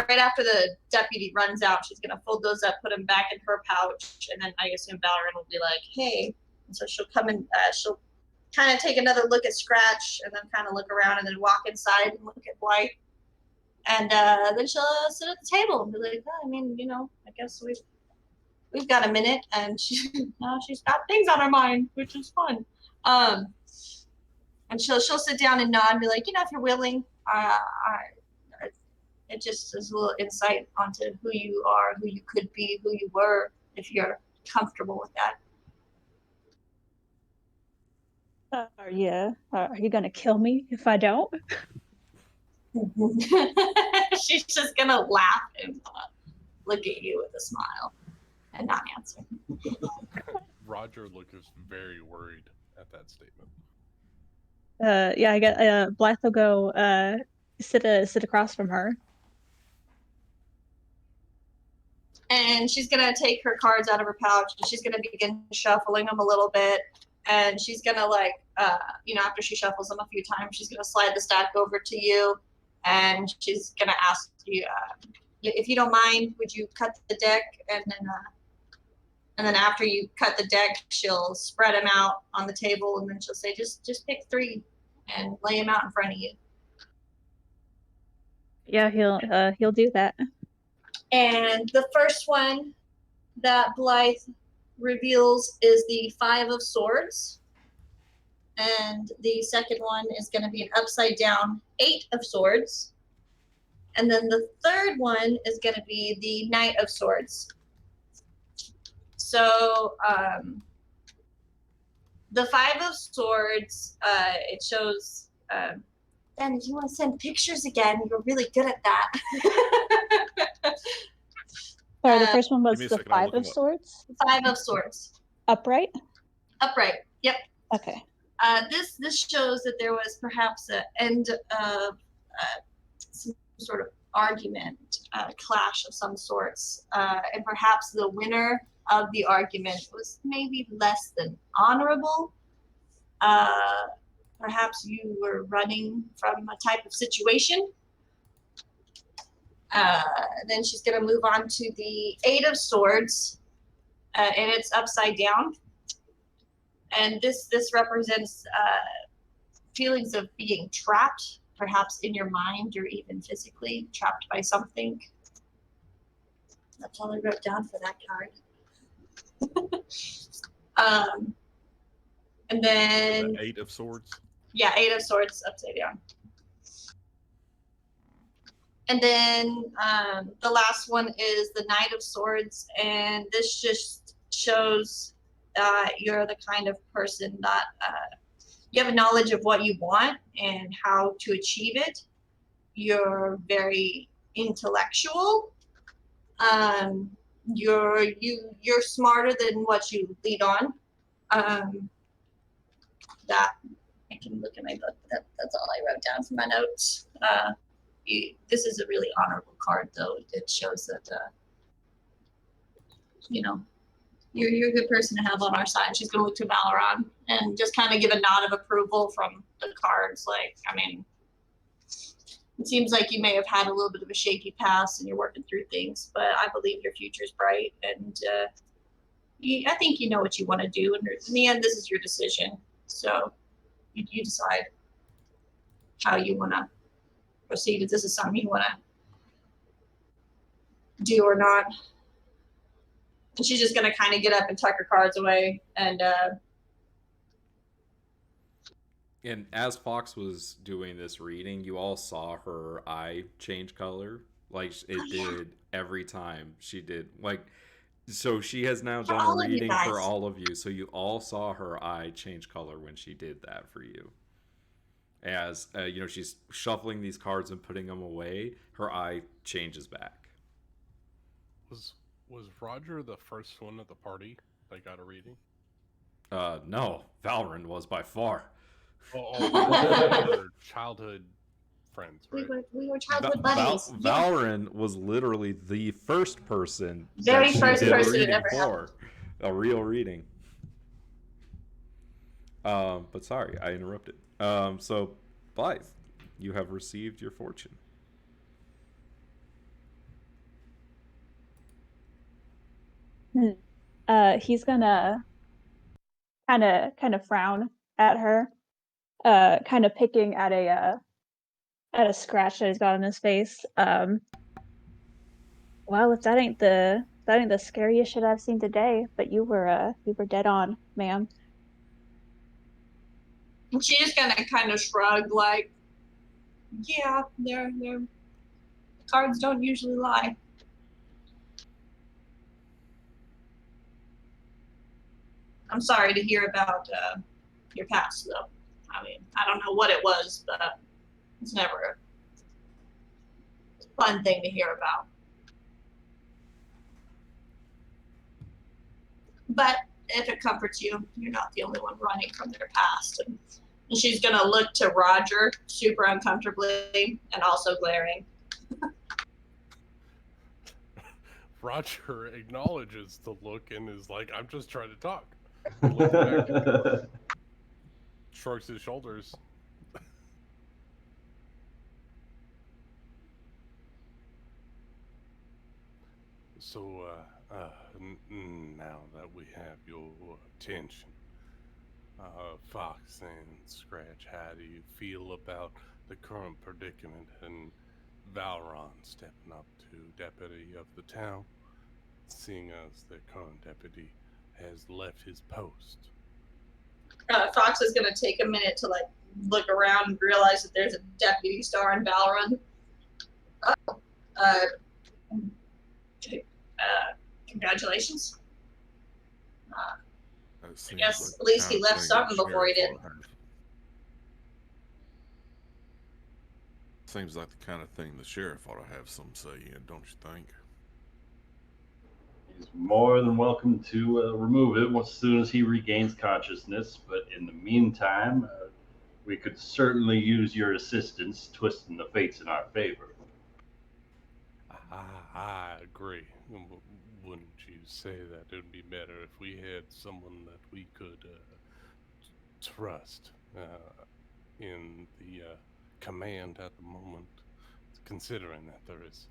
right after the deputy runs out, she's gonna fold those up, put them back in her pouch, and then I assume Valrin will be like, "Hey," and so she'll come in. She'll kind of take another look at Scratch, and then kind of look around, and then walk inside and look at Blythe, and then she'll sit at the table and be like, "Oh, I mean, I guess we've got a minute," and she's got things on her mind, which is fun. And she'll sit down and nod and be like, if you're willing, it just is a little insight onto who you are, who you could be, who you were, if you're comfortable with that.
Are you gonna kill me if I don't?
She's just gonna laugh and look at you with a smile and not answer.
Roger looks very worried at that statement.
Yeah, I get Blythe will go sit across from her.
And she's gonna take her cards out of her pouch and she's gonna begin shuffling them a little bit. And she's gonna after she shuffles them a few times, she's gonna slide the stack over to you, and she's gonna ask you, if you don't mind, would you cut the deck? And then after you cut the deck, she'll spread them out on the table, and then she'll say, just pick 3 and lay them out in front of you.
Yeah, he'll do that.
And the first one that Blythe reveals is the 5 of Swords. And the second one is going to be an upside down 8 of Swords. And then the third one is going to be the Knight of Swords. So the 5 of Swords, it shows. Ben, if you want to send pictures again, you're really good at that.
Sorry, the first one was
give me a
the
second, I'll
5
look 'em
of
up.
Swords.
5 of Swords.
Upright?
Upright. Yep.
Okay.
This shows that there was perhaps an end of some sort of argument, clash of some sorts, and perhaps the winner of the argument was maybe less than honorable. Perhaps you were running from a type of situation. Then she's going to move on to the 8 of Swords, and it's upside down. And this represents feelings of being trapped, perhaps in your mind or even physically trapped by something. That's all I wrote down for that card. And then
The 8 of Swords.
Yeah, 8 of Swords upside down. And then the last one is the Knight of Swords, and this just shows you're the kind of person that you have a knowledge of what you want and how to achieve it. You're very intellectual. You're smarter than what you lead on. That I can look at my book. That's all I wrote down for my notes. This is a really honorable card, though. It shows that you're a good person to have on our side. She's going to look to Valoran and just kind of give a nod of approval from the cards. It seems like you may have had a little bit of a shaky past and you're working through things, but I believe your future's bright, and I think you know what you want to do. And in the end, this is your decision. So you decide how you want to proceed, if this is something you want to do or not. And she's just going to kind of get up and tuck her cards away. And
as Fox was doing this reading, you all saw her eye change color. Like it did every time she did. So she has now done a reading for all of you. So you all saw her eye change color when she did that for you. As she's shuffling these cards and putting them away, her eye changes back.
Was Roger the first one at the party that got a reading?
No, Valrin was by far.
Our childhood friends, right?
We were childhood buddies.
Valrin was literally the first person.
Very first person it ever
happened. A real reading. But sorry, I interrupted. So, Blythe, you have received your fortune.
He's gonna kind of frown at her, kind of picking at a scratch that he's got on his face. Well, if that ain't the scariest shit I've seen today, but you were dead on, ma'am.
She's just gonna kind of shrug, like, yeah, their cards don't usually lie. I'm sorry to hear about your past, though. I mean, I don't know what it was, but it's never a fun thing to hear about. But if it comforts you, you're not the only one running from their past. And she's going to look to Roger super uncomfortably and also glaring.
Roger acknowledges the look and is like, I'm just trying to talk. He looks back at me, shrugs his shoulders. So, now that we have your attention, Fox and Scratch, how do you feel about the current predicament and Valron stepping up to deputy of the town, seeing as the current deputy has left his post?
Fox is going to take a minute to like look around and realize that there's a deputy star in Valron. Congratulations. I guess at least he left something before he did.
Seems like the kind of thing the sheriff ought to have some say in, don't you think?
He's more than welcome to remove it as soon as he regains consciousness, but in the meantime, we could certainly use your assistance twisting the fates in our favor.
I agree. Wouldn't you say that it would be better if we had someone that we could trust in the command at the moment, considering that there is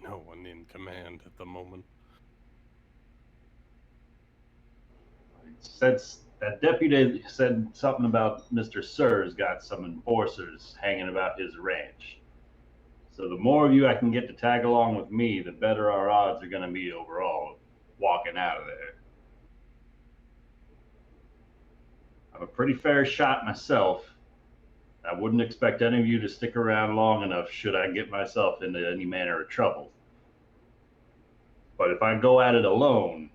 no one in command at the moment?
That deputy said something about Mr. Sir's got some enforcers hanging about his ranch. So the more of you I can get to tag along with me, the better our odds are going to be overall walking out of there. I'm a pretty fair shot myself. I wouldn't expect any of you to stick around long enough should I get myself into any manner of trouble. But if I go at it alone,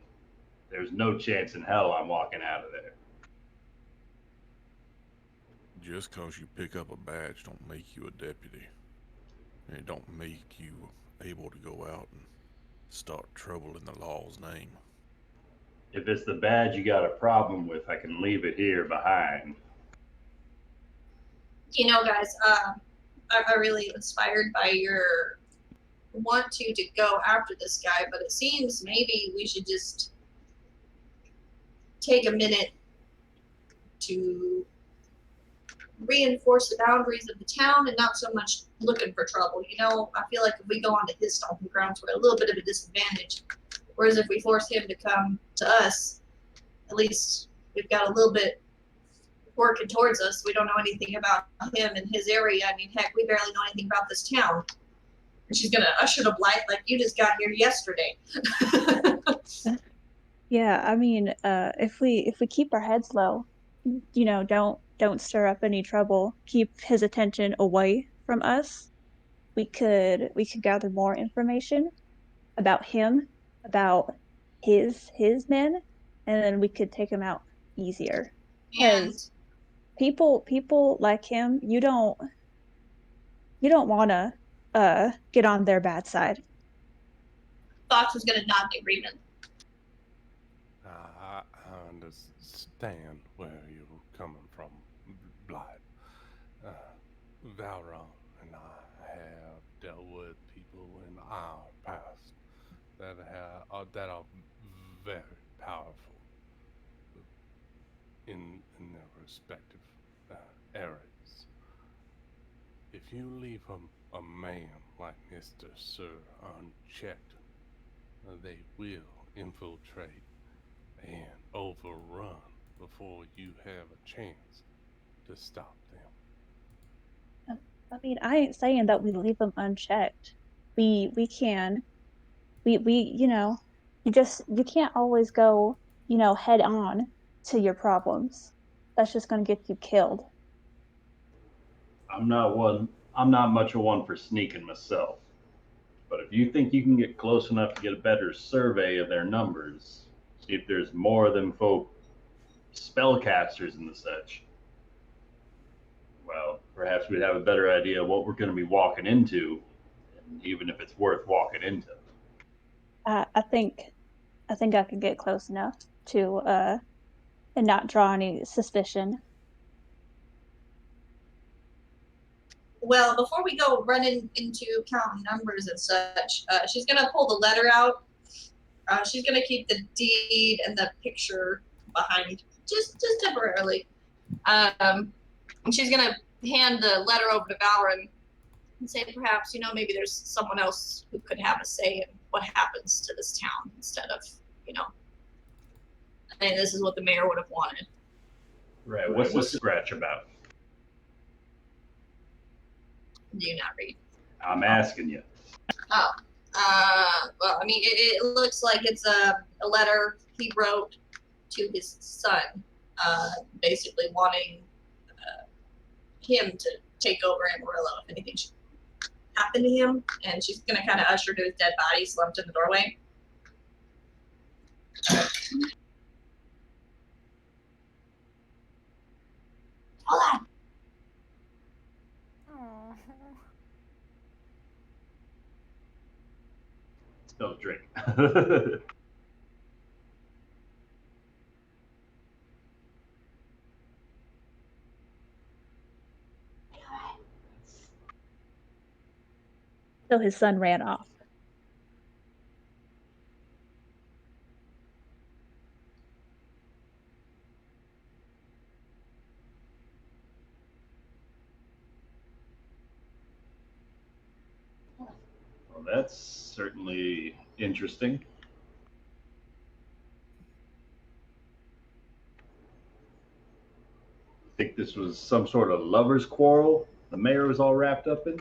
there's no chance in hell I'm walking out of there.
Just cause you pick up a badge don't make you a deputy. And it don't make you able to go out and start trouble in the law's name.
If it's the badge you got a problem with, I can leave it here behind.
You know, guys, I'm really inspired by your want to go after this guy, but it seems maybe we should just take a minute to reinforce the boundaries of the town and not so much looking for trouble. You know, I feel like if we go onto his stomping grounds, we're at a little bit of a disadvantage. Whereas if we force him to come to us, at least we've got a little bit working towards us. We don't know anything about him and his area. I mean, heck, we barely know anything about this town. And she's going to usher the blight like you just got here yesterday.
Yeah, I mean, if we keep our heads low, you know, don't stir up any trouble, keep his attention away from us, we could gather more information about him, about his men, and then we could take him out easier.
And
People like him, you don't want to get on their bad side.
Fox was going to nod in agreement.
I understand where you're coming from, Blight. Valron and I have dealt with people in our past that are very powerful in their respective areas. If you leave a man like Mr. Sir unchecked, they will infiltrate and overrun before you have a chance to stop them.
I mean, I ain't saying that we leave them unchecked. We can, you know, you can't always go, you know, head on to your problems. That's just gonna get you killed.
I'm not much of one for sneaking myself. But if you think you can get close enough to get a better survey of their numbers, see if there's more of them folk spellcasters and the such, well, perhaps we'd have a better idea of what we're going to be walking into, and even if it's worth walking into.
I think I could get close enough to and not draw any suspicion.
Well, before we go running into counting numbers and such, she's gonna pull the letter out. She's gonna keep the deed and the picture behind, just temporarily. And she's gonna hand the letter over to Valorant and say, perhaps, maybe there's someone else who could have a say in what happens to this town instead of, I think this is what the mayor would have wanted.
Right. What's the scratch about?
Do you not read?
I'm asking you.
Oh. Well, I mean, it looks like it's a letter he wrote to his son, basically wanting him to take over Amarillo if anything should happen to him. And she's going to kind of usher to his dead body slumped in the doorway. Hold on.
Aww.
Spill a drink.
So his son ran off.
Well, that's certainly interesting. Think this was some sort of lover's quarrel the mayor was all wrapped up in?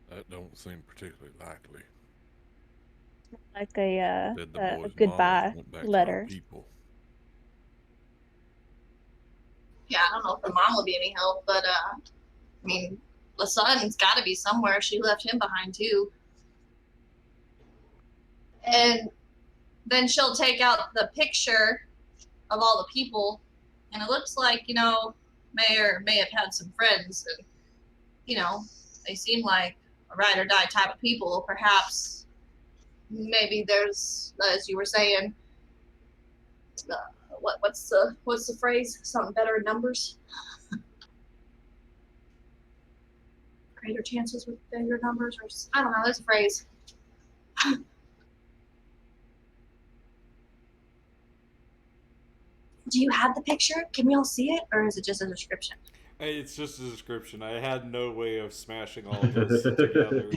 That don't seem particularly likely.
Like a
Said the boy's
goodbye
mom went back to
letter.
our people.
Yeah, I don't know if the mom will be any help, but I mean, the son's got to be somewhere. She left him behind too. And then she'll take out the picture of all the people, and it looks like, Mayor may have had some friends, and, they seem like a ride or die type of people. Perhaps, maybe there's, as you were saying, what's the phrase? Something better in numbers? Greater chances with bigger numbers, or I don't know. There's a phrase. Do you have the picture? Can we all see it, or is it just a description?
Hey, it's just a description. I had no way of smashing all of this together.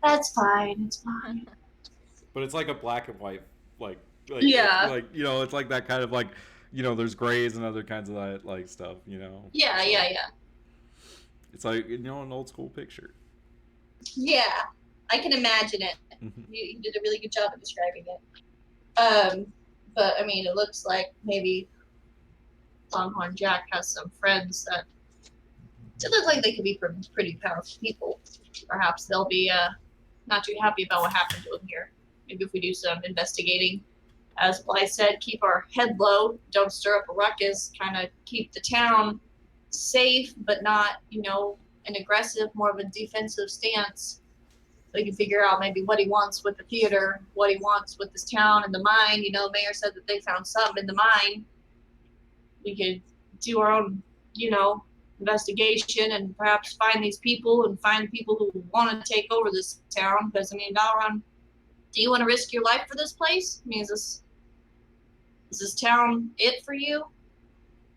That's fine. It's fine.
But it's like a black and white,
Yeah.
it's like that kind of there's grays and other kinds of that stuff,
Yeah.
It's like an old school picture.
Yeah, I can imagine it.
Mhm.
You did a really good job of describing it. But I mean, it looks like maybe Longhorn Jack has some friends that look like they could be pretty powerful people. Perhaps they'll be not too happy about what happened to him here. Maybe if we do some investigating, as Blythe said, keep our head low, don't stir up a ruckus, kind of keep the town safe, but not, an aggressive, more of a defensive stance. So you can figure out maybe what he wants with the theater, what he wants with this town and the mine. Mayor said that they found something in the mine. We could do our own, investigation and perhaps find these people and find people who want to take over this town. Because, Valron, do you want to risk your life for this place? Is this town it for you?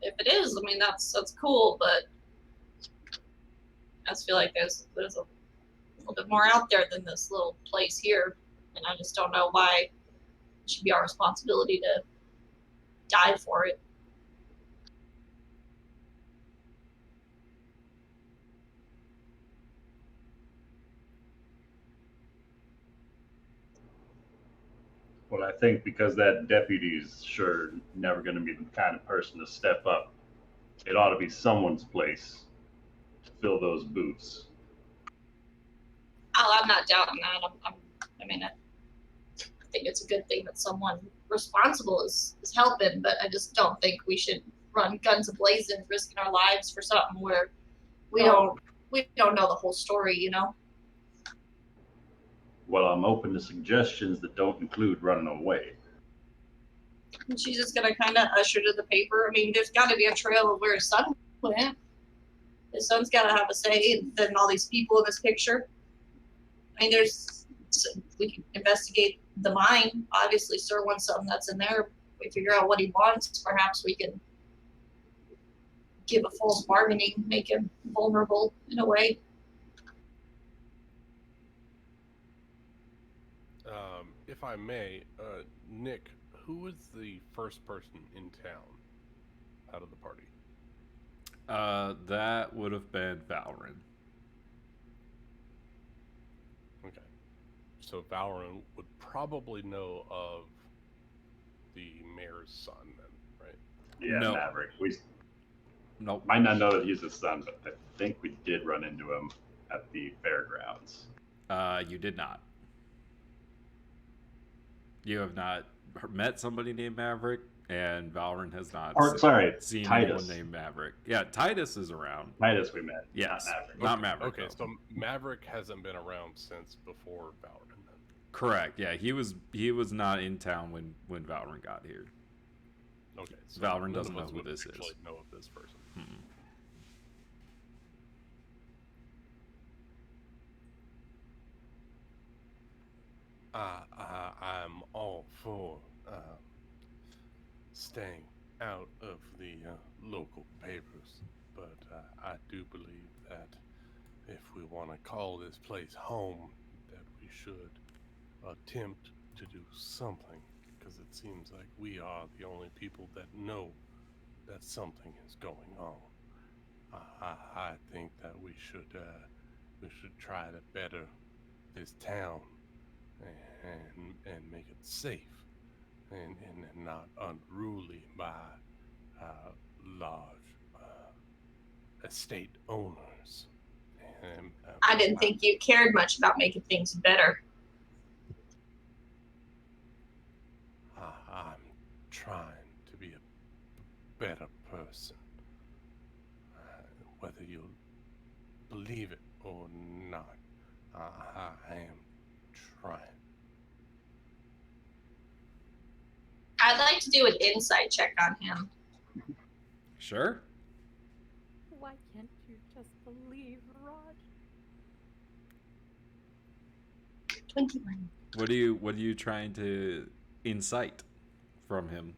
If it is, that's cool, but I just feel like there's a little bit more out there than this little place here, and I just don't know why it should be our responsibility to die for it.
Well, I think because that deputy's sure never going to be the kind of person to step up, it ought to be someone's place to fill those boots.
Oh, I'm not doubting that. I mean, I think it's a good thing that someone responsible is helping, but I just don't think we should run guns a-blazing, risking our lives for something where we don't know the whole story, you know?
Well, I'm open to suggestions that don't include running away.
And she's just gonna kind of usher to the paper. I mean, there's got to be a trail of where his son went. His son's got to have a say in all these people in this picture. I mean, we can investigate the mine. Obviously, Sir wants something that's in there. We figure out what he wants. Perhaps we can give a false bargaining, make him vulnerable in a way.
If I may, Nick, who was the first person in town out of the party?
That would have been Valrin.
Okay. So Valrin would probably know of the mayor's son then, right?
Yeah,
No.
Maverick. We
Nope.
might not know that he's his son, but I think we did run into him at the fairgrounds.
You did not. You have not met somebody named Maverick, and Valrin has not seen
Titus.
anyone named Maverick. Yeah, Titus is around.
Titus we met.
Yes,
Not Maverick.
not Maverick.
Okay,
though.
so Maverick hasn't been around since before Valrin then.
Correct. Yeah, he was not in town when Valrin got here.
Okay, so
Valrin
none
doesn't
of
know
us
who
would
this is.
actually know of this person.
Mm-mm.
I'm all for staying out of the local papers, but I do believe that if we want to call this place home, that we should attempt to do something, because it seems like we are the only people that know that something is going on. I think that we should try to better this town and make it safe and not unruly by large estate owners. And,
I didn't think you cared much about making things better.
I'm trying to be a better person. Whether you'll believe it or not, I am trying.
I'd like to do an insight check on him.
Sure.
Why can't you just believe, Raj?
21.
What are you trying to incite from him?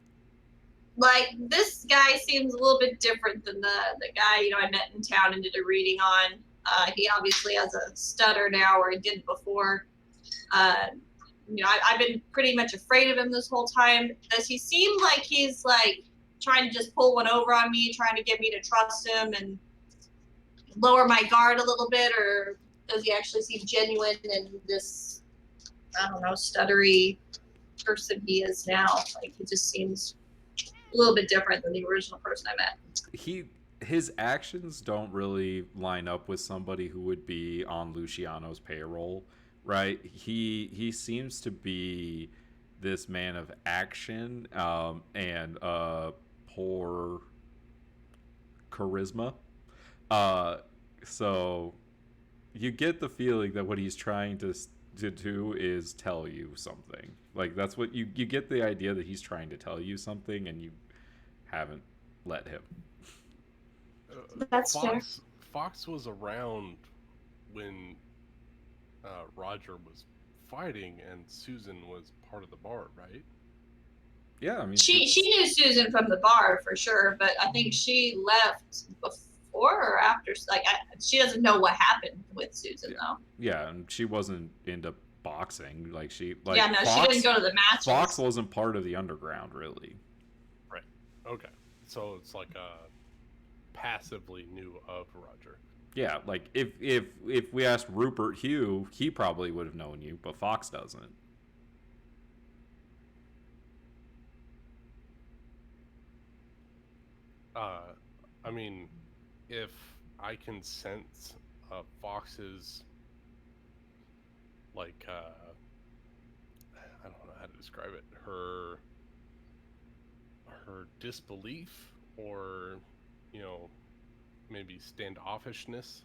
Like, this guy seems a little bit different than the guy, I met in town and did a reading on. He obviously has a stutter now, or he didn't before. I've been pretty much afraid of him this whole time. Does he seem like he's, trying to just pull one over on me, trying to get me to trust him and lower my guard a little bit, or does he actually seem genuine in this, I don't know, stuttery person he is now? Like, he just seems a little bit different than the original person I met.
His actions don't really line up with somebody who would be on Luciano's payroll, right? He seems to be this man of action and poor charisma. So you get the feeling that what he's trying to do is tell you something. Like, that's what you get, the idea that he's trying to tell you something, and you haven't let him.
That's fair.
Fox was around when Roger was fighting, and Susan was part of the bar, right?
Yeah, I mean,
She knew Susan from the bar for sure, but I think she left before or after. She doesn't know what happened with Susan though.
Yeah, and she wasn't into boxing.
She
Fox,
didn't go to the matches.
Fox wasn't part of the underground, really.
Right. Okay. So it's like passively knew of Roger.
Yeah, like if we asked Rupert Hugh, he probably would have known you, but Fox doesn't.
I mean, if I can sense Fox's
like I don't know how to describe it. Her disbelief, or maybe standoffishness.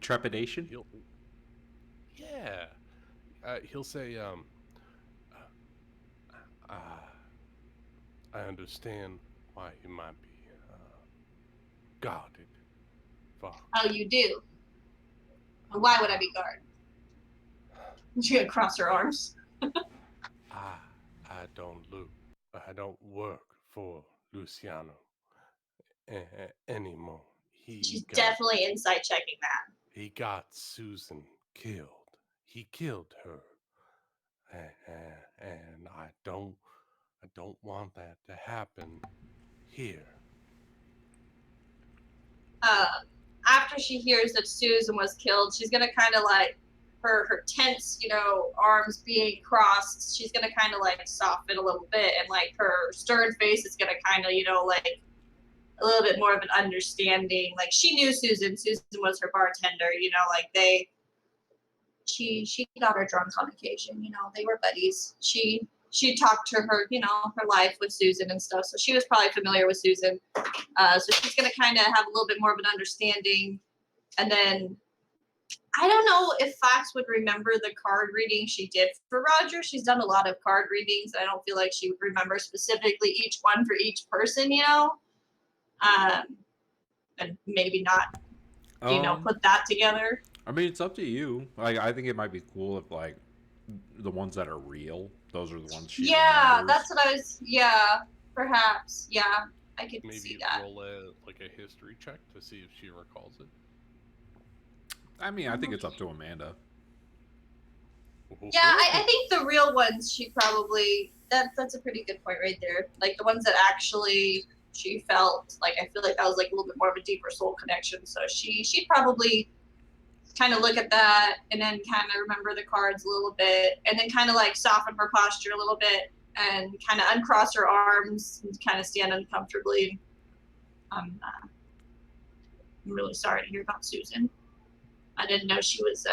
Trepidation.
He'll say, I understand why you might be guarded, Fox.
Oh, you do? Why would I be guarded? She's gonna cross her arms.
I don't work for Luciano anymore.
She's definitely inside checking that.
He got Susan killed. He killed her, and I don't want that to happen here.
After she hears that Susan was killed, she's gonna kind of like her tense, arms being crossed. She's gonna kind of like soften a little bit, and like her stern face is gonna kind of, like a little bit more of an understanding. Like she knew Susan. Susan was her bartender. Like she got her drunk on occasion. They were buddies. She talked to her, her life with Susan and stuff. So she was probably familiar with Susan. So she's gonna kind of have a little bit more of an understanding. And then I don't know if Fox would remember the card reading she did for Roger. She's done a lot of card readings. I don't feel like she would remember specifically each one for each person, and maybe not, put that together.
I mean, it's up to you. Like, I think it might be cool if, like, the ones that are real, those are the ones she remembers.
That's what I was. Yeah, perhaps. Yeah, I could
Maybe
see that.
roll a history check to see if she recalls it.
I mean, I think it's up to Amanda.
Yeah, I think the real ones she probably that's a pretty good point right there. Like the ones that actually she felt, like I feel like that was like a little bit more of a deeper soul connection. So she'd probably kind of look at that and then kind of remember the cards a little bit, and then kind of like soften her posture a little bit and kind of uncross her arms and kind of stand uncomfortably. I'm really sorry to hear about Susan. I didn't know she was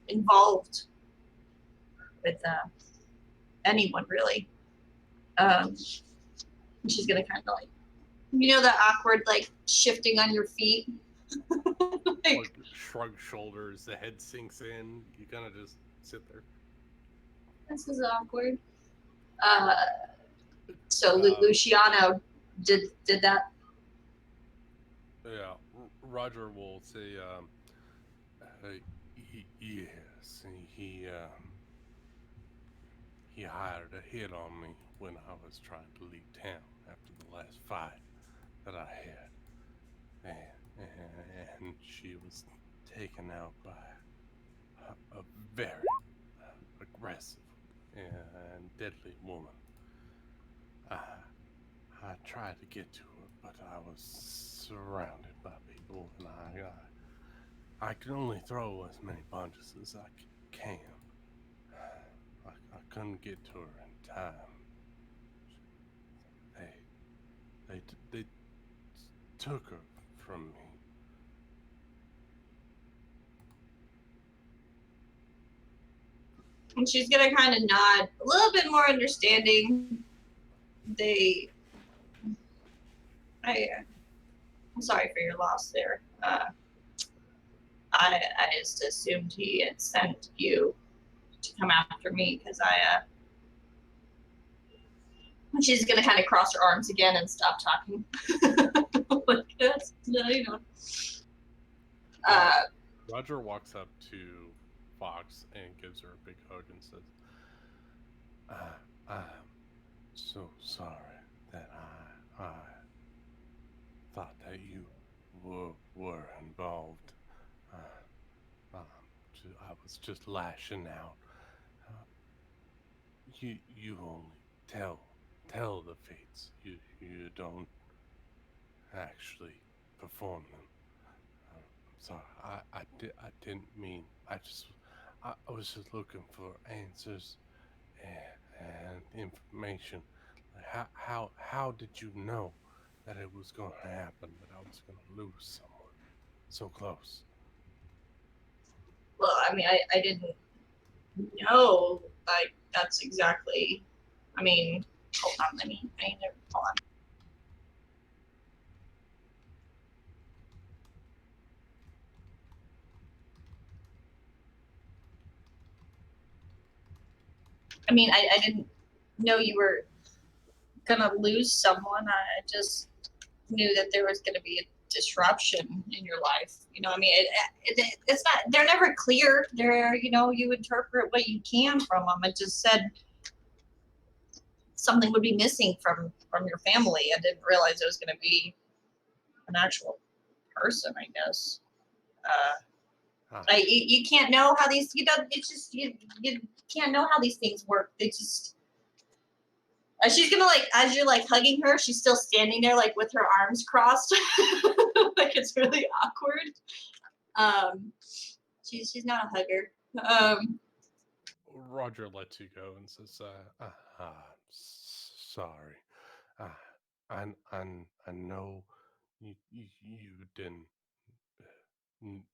involved with anyone really. She's gonna kind of like, that awkward like shifting on your feet.
like shrug shoulders, the head sinks in. You kind of just sit there.
This is awkward. So Luciano did that.
Yeah, Roger will say, yes, and he hired a hit on me when I was trying to leave town after the last fight that I had, and she was taken out by a very aggressive and deadly woman. I tried to get to her, but I was surrounded by people, and I can only throw as many punches as I can. I couldn't get to her in time. They took her from me.
And she's gonna kind of nod, a little bit more understanding. I'm sorry for your loss there. I just assumed he had sent you to come after me because she's gonna kind of cross her arms again and stop talking. Like, yes, no,
Roger walks up to Fox and gives her a big hug and says, I'm so sorry that I thought that you were involved. I was just lashing out. You only tell the fates. You don't actually perform them. Sorry, I didn't mean. I was just looking for answers and information. Like how did you know that it was going to happen, that I was going to lose someone so close?
well, I mean, I didn't No, like that's exactly. I mean, hold on. I need to hold on. I mean, I didn't know you were gonna lose someone. I just knew that there was gonna be a disruption in your life. You know, I mean, it's not. They're never clear. They're, you interpret what you can from them. It just said something would be missing from your family. I didn't realize it was gonna be an actual person. I guess. You can't know how these. It's just you can't know how these things work. They just. She's gonna as you're hugging her, she's still standing there with her arms crossed, it's really awkward. She's not a hugger.
Roger lets you go and says, "Sorry. I know you didn't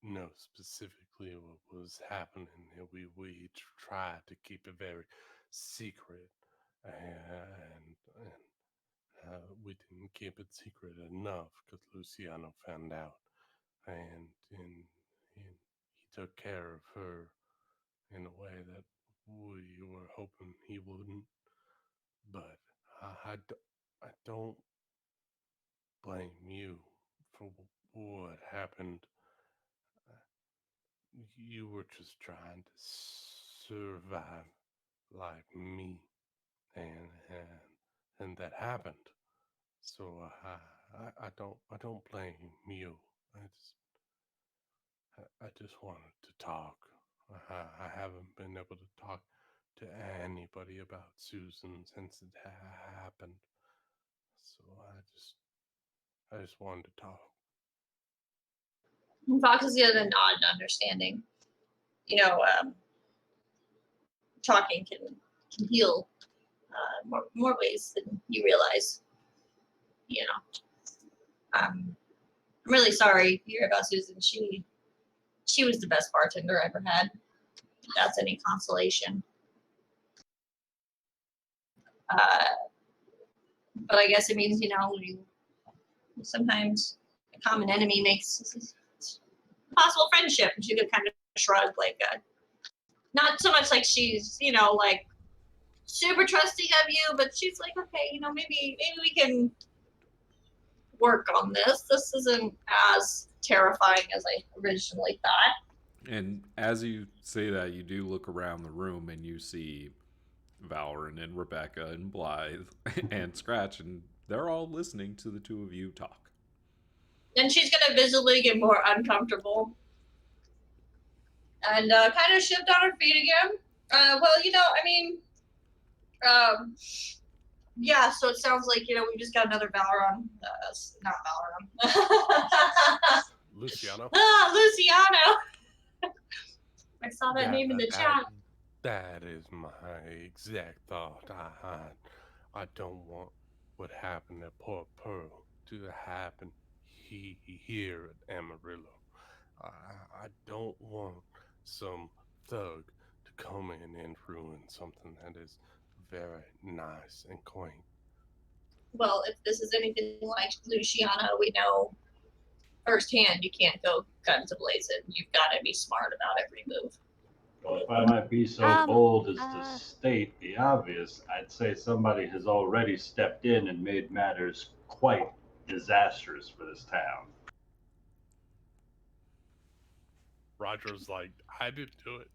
know specifically what was happening. We tried to keep it very secret, and we didn't keep it secret enough because Luciano found out, and he took care of her in a way that we were hoping he wouldn't. But I don't blame you for what happened. You were just trying to survive like me, and that happened. So I don't blame you. I just wanted to talk. I haven't been able to talk to anybody about Susan since it happened. So I just wanted to talk.
Fox is gonna nod in understanding. Talking can heal more ways than you realize. You know, I'm really sorry to hear about Susan. She was the best bartender I ever had. If that's any consolation. But I guess it means sometimes a common enemy makes possible friendship. And she could kind of shrug, not so much like she's super trusting of you, but she's like, okay, maybe we can work on this. This isn't as terrifying as I originally thought.
And as you say that, you do look around the room and you see Valorant and Rebecca and Blythe and Scratch, and they're all listening to the two of you talk.
And she's gonna visibly get more uncomfortable and kind of shift on her feet again. Yeah, so it sounds like, we just got another Valorant. Not Valorant.
Luciano?
Luciano! I saw that name in the chat.
That is my exact thought. I don't want what happened to poor Pearl to happen here at Amarillo. I don't want some thug to come in and ruin something that is very nice and quaint.
Well, if this is anything like Luciano, we know firsthand you can't go guns a-blazing. You've got to be smart about every move.
Well, if I might be so bold as to state the obvious, I'd say somebody has already stepped in and made matters quite disastrous for this town.
Roger's like, I didn't do it.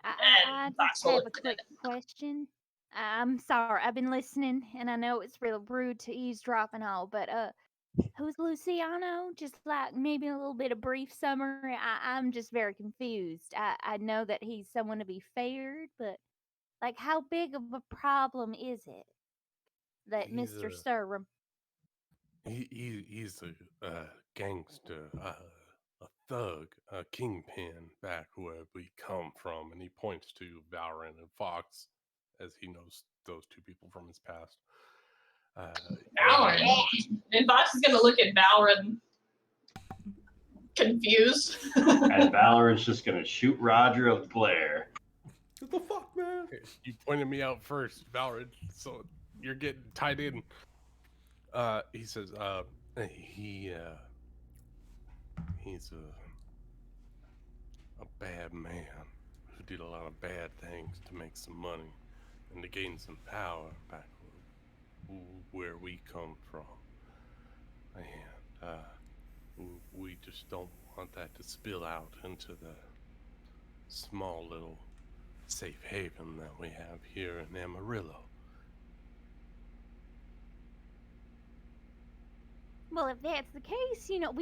I just have a quick question. I'm sorry, I've been listening, and I know it's real rude to eavesdrop and all, but who's Luciano? Just maybe a little bit of brief summary. I'm just very confused. I know that he's someone to be feared, but how big of a problem is it that Mr. Sir?
He's a gangster, a thug, a kingpin back where we come from, and he points to Valorant and Fox, as he knows those two people from his past.
Valorant, and Fox is gonna look at Valorant. confused.
And Valorant's just gonna shoot Roger a glare.
What the fuck, man?
You pointed me out first, Valorant, so you're getting tied in. He says, he's a bad man who did a lot of bad things to make some money and to gain some power back where we come from. And we just don't want that to spill out into the small little safe haven that we have here in Amarillo.
Well, if that's the case, you know,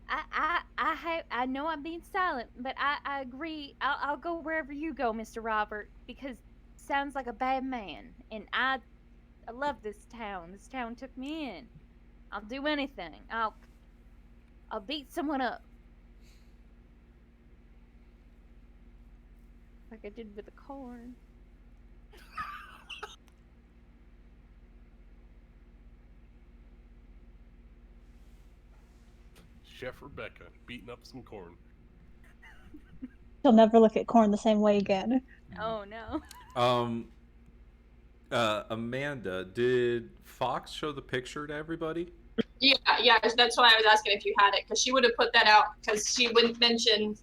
I know I'm being silent, but I agree. I'll go wherever you go, Mr. Robert, because sounds like a bad man, and I love this town. This town took me in. I'll do anything. I'll beat someone up, like I did with the corn.
Chef Rebecca beating up some corn.
He'll never look at corn the same way again.
Oh no.
Amanda, did Fox show the picture to everybody?
Yeah, that's why I was asking if you had it, because she would have put that out, because she wouldn't mention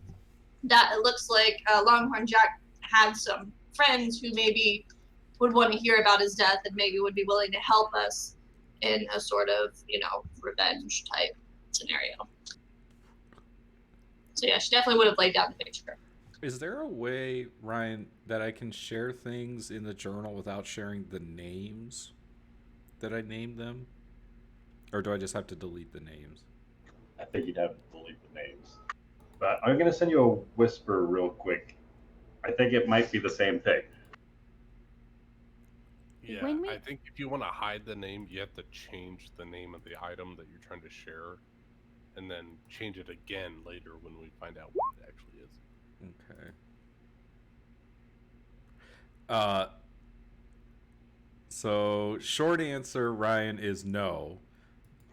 that it looks like Longhorn Jack had some friends who maybe would want to hear about his death and maybe would be willing to help us in a sort of, revenge type scenario. So yeah, she definitely would have laid down the picture.
Is there a way, Ryan, that I can share things in the journal without sharing the names that I named them? Or do I just have to delete the names?
I think you'd have to delete the names. But I'm going to send you a whisper real quick. I think it might be the same thing.
Yeah, I think if you want to hide the name, you have to change the name of the item that you're trying to share, and then change it again later when we find out what it actually is.
Okay. So short answer, Ryan, is no.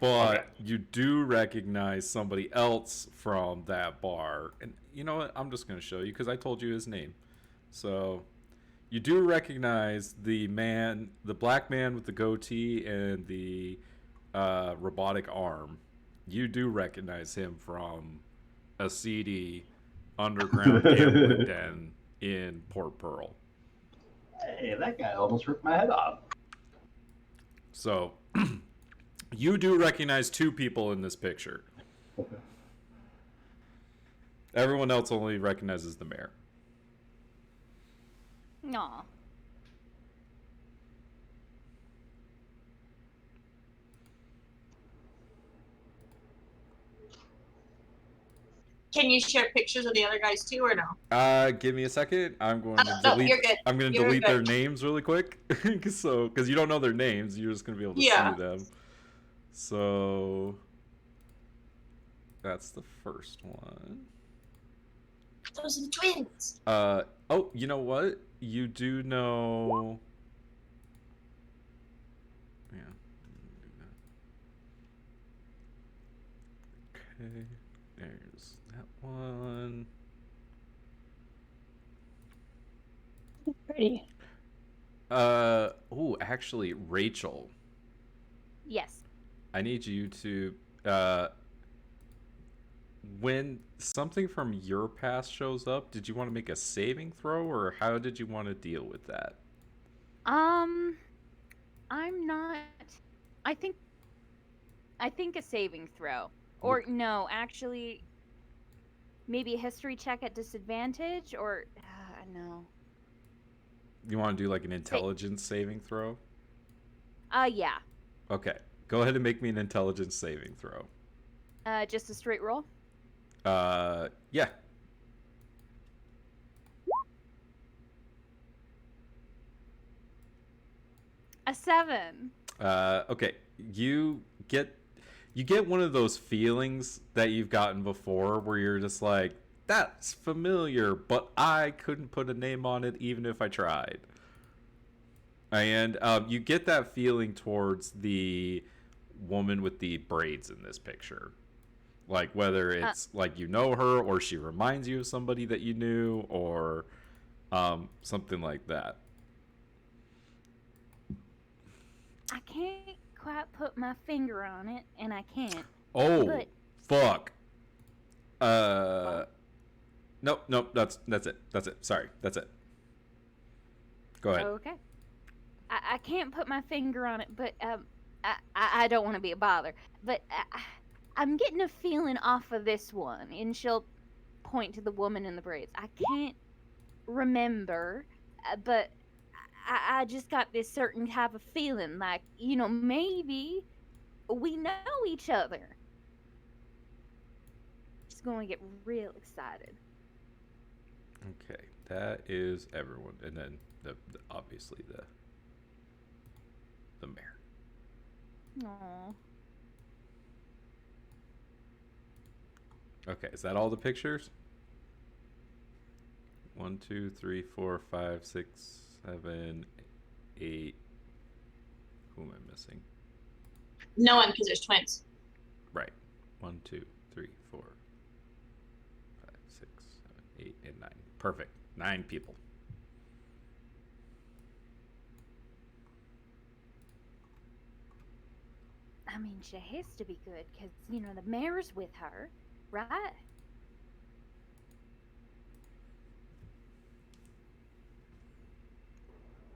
But okay, you do recognize somebody else from that bar. And you know what? I'm just going to show you because I told you his name. So you do recognize the black man with the goatee and the robotic arm. You do recognize him from a seedy underground gambling den in Port Pearl.
Hey, that guy almost ripped my head off.
So you do recognize two people in this picture.
Okay.
Everyone else only recognizes the mayor.
Aw.
Can you share pictures of the other guys too, or no?
Give me a second. I'm going to delete.
No, you're good.
I'm going to delete their names really quick, because you don't know their names, you're just going to be able to see them. So that's the first one.
Those are the twins.
Oh, you know what? You do know. Yeah. Okay. There's that one.
Pretty.
Oh, actually, Rachel.
Yes.
I need you to, when something from your past shows up, did you want to make a saving throw, or how did you want to deal with that?
I'm not. I think a saving throw. Or no, actually, maybe a history check at disadvantage, or no.
You want to do like an intelligence saving throw?
Yeah.
Okay. Go ahead and make me an intelligence saving throw.
Just a straight roll?
Yeah.
A 7.
Okay. You get one of those feelings that you've gotten before where you're just like, that's familiar, but I couldn't put a name on it even if I tried. And you get that feeling towards the woman with the braids in this picture. Like whether it's like you know her or she reminds you of somebody that you knew or something like that.
I can't quite put my finger on it, and I can't.
Oh,
But
fuck. Nope. That's it. That's it. Sorry, that's it. Go ahead.
okay, I can't put my finger on it, but I don't want to be a bother. But I'm getting a feeling off of this one, and she'll point to the woman in the braids. I can't remember, but I just got this certain type of feeling, like maybe we know each other. Just going to get real excited.
Okay, that is everyone, and then obviously the mayor.
Aww.
Okay, is that all the pictures? 1, 2, 3, 4, 5, 6, 7, 8. Who am I missing?
No one, because there's twins.
Right. 1, 2, 3, 4, 5, 6, 7, 8, and 9. Perfect. 9 people.
I mean, she has to be good because, the mayor's with her, right?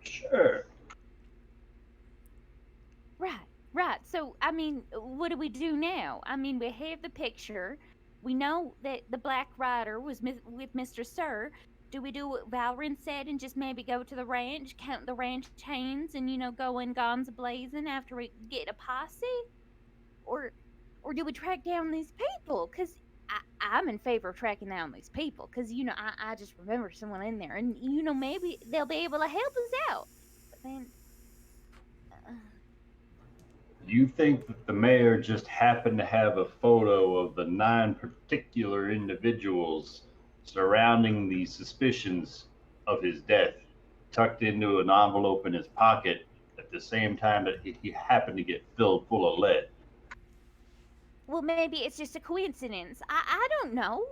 Sure.
Right. So, I mean, what do we do now? I mean, we have the picture. We know that the Black Rider was with Mr. Sir. Do we do what Valrin said and just maybe go to the ranch, count the ranch hands, and, go in guns blazing after we get a posse? Or do we track down these people? Because I'm in favor of tracking down these people. Because, I just remember someone in there. And, maybe they'll be able to help us out. But then...
You think that the mayor just happened to have a photo of the 9 particular individuals surrounding the suspicions of his death tucked into an envelope in his pocket at the same time that he happened to get filled full of lead?
Well, maybe it's just a coincidence. I don't know.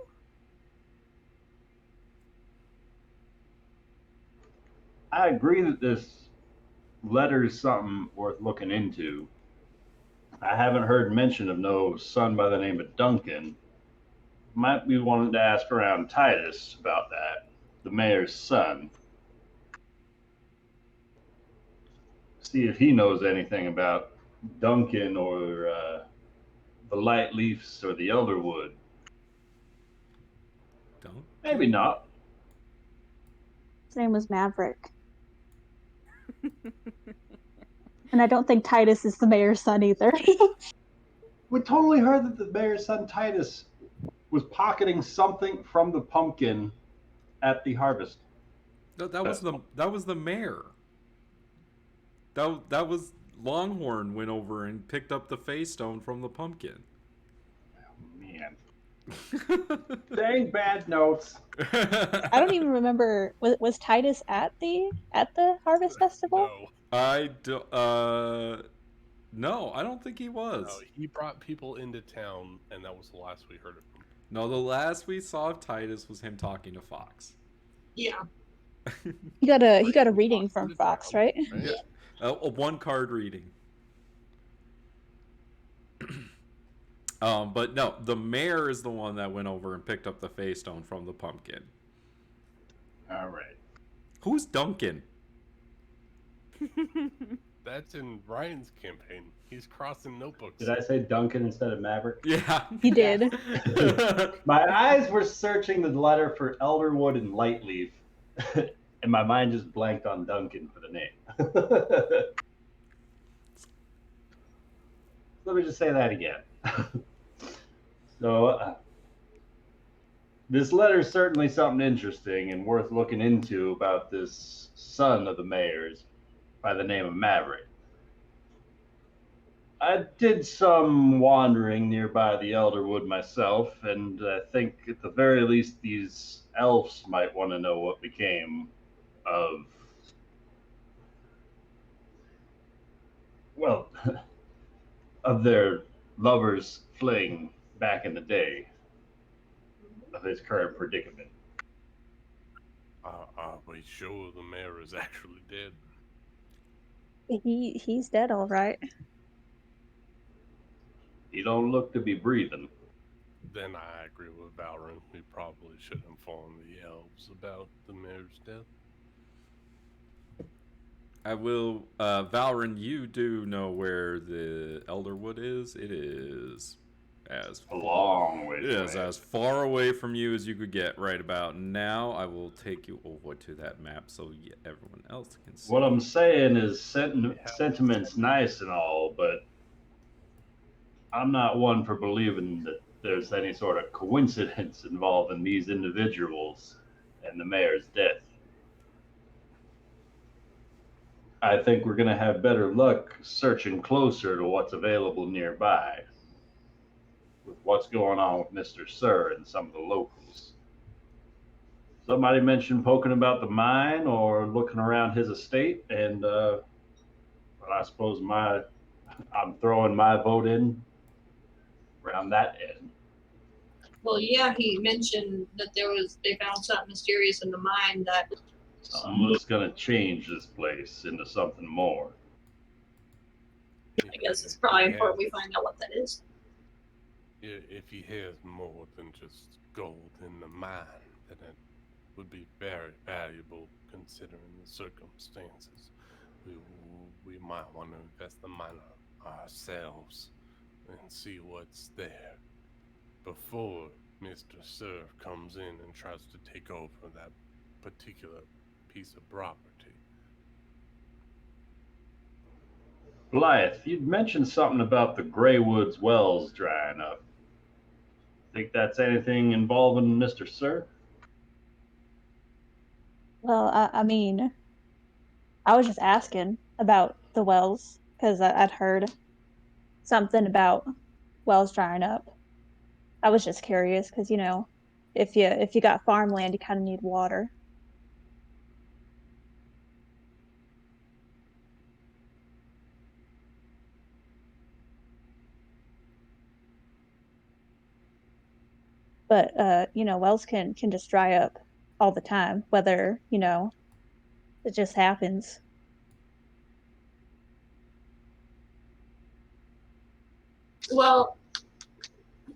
I agree that this letter is something worth looking into. I haven't heard mention of no son by the name of Duncan. Might be wanting to ask around Titus about that, the mayor's son. See if he knows anything about Duncan or the Light Leafs or the Elderwood.
Don't.
Maybe not.
His name was Maverick. And I don't think Titus is the mayor's son either.
We totally heard that the mayor's son Titus was pocketing something from the pumpkin at the harvest.
No, that was the mayor. That was Longhorn went over and picked up the face stone from the pumpkin.
Oh, man. Dang bad notes.
I don't even remember. Was Titus at the Harvest Festival?
No.
I do. No, I don't think he was.
No, he brought people into town, and that was the last we heard of him.
No, the last we saw of Titus was him talking to Fox.
Yeah.
He got a reading from Fox, right?
Yeah. A 1-card reading. But no, the mayor is the one that went over and picked up the face stone from the pumpkin.
All right.
Who's Duncan?
That's in Ryan's campaign. He's crossing notebooks.
Did I say Duncan instead of Maverick?
Yeah.
He did.
My eyes were searching the letter for Elderwood and Lightleaf, and my mind just blanked on Duncan for the name. Let me just say that again. So, this letter is certainly something interesting and worth looking into about this son of the mayor's by the name of Maverick. I did some wandering nearby the Elderwood myself, and I think at the very least these elves might want to know what became of, well, of their lover's fling back in the day of his current predicament.
Are we sure the mayor is actually dead?
He's dead, all right.
He don't look to be breathing.
Then I agree with Valorant. We probably should inform the elves about the mayor's death.
I will. Valrin, you do know where the Elderwood is. It is as
A long way
It is
away.
as far away from you as you could get right about now. I will take you over to that map so everyone else can see.
What I'm saying is sentiment's nice and all, but I'm not one for believing that there's any sort of coincidence involved in these individuals and the mayor's death. I think we're going to have better luck searching closer to what's available nearby with what's going on with Mr. Sir and some of the locals. Somebody mentioned poking about the mine or looking around his estate, and but I suppose I'm throwing my vote in around that end.
Well, yeah, he mentioned that they found something mysterious in the mine that.
I'm just going to change this place into something more.
I guess it's probably important we find out what that is.
If he has more than just gold in the mine, then it would be very valuable considering the circumstances. We might want to invest the mine ourselves and see what's there before Mr. Sir comes in and tries to take over that particular piece of property.
Blythe, you'd mentioned something about the Greywoods wells drying up. Think that's anything involving Mr. Sir?
Well, I mean, I was just asking about the wells because I'd heard something about wells drying up. I was just curious because if you got farmland, you kind of need water. But wells can just dry up all the time, whether it just happens.
Well,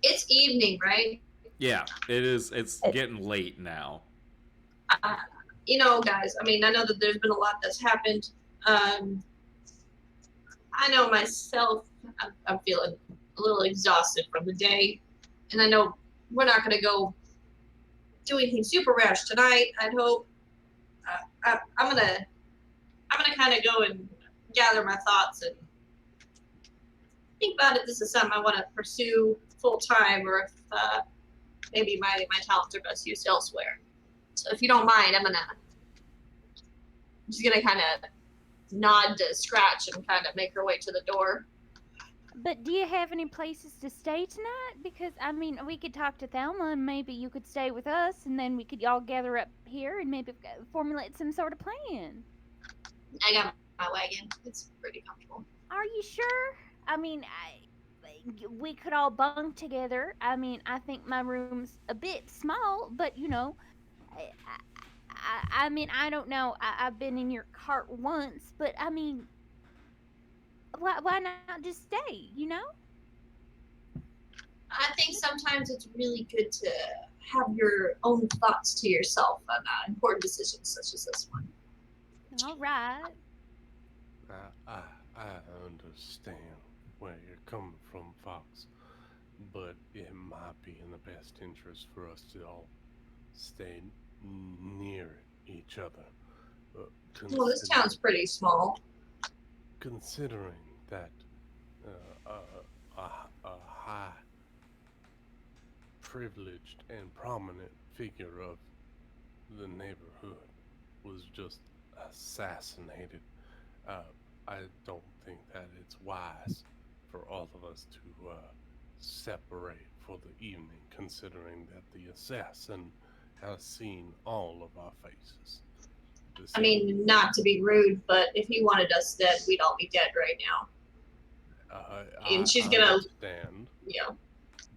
it's evening, right?
Yeah, it is. It's getting late now.
Guys, I mean, I know that there's been a lot that's happened. I know myself, I'm feeling a little exhausted from the day, and I know we're not going to go do anything super rash tonight. I'd hope. I'm gonna kind of go and gather my thoughts and think about if this is something I want to pursue full time, or if maybe my talents are best used elsewhere. So if you don't mind, I'm just gonna kind of nod to Scratch and kind of make her way to the door.
But do you have any places to stay tonight? Because, I mean, we could talk to Thelma and maybe you could stay with us and then we could all gather up here and maybe formulate some sort of plan.
I got my wagon. It's pretty comfortable.
Are you sure? I mean, we could all bunk together. I mean, I think my room's a bit small, but, I mean, I don't know. I've been in your cart once, but, I mean, why not just stay,
I think sometimes it's really good to have your own thoughts to yourself on important decisions such as this one.
All right.
I understand where you're coming from, Fox, but it might be in the best interest for us to all stay near each other.
Well, this town's pretty small.
Considering that a high privileged and prominent figure of the neighborhood was just assassinated, I don't think that it's wise for all of us to separate for the evening, considering that the assassin has seen all of our faces.
I mean, not to be rude, but if he wanted us dead, we'd all be dead right now. And she's gonna
understand.
Yeah.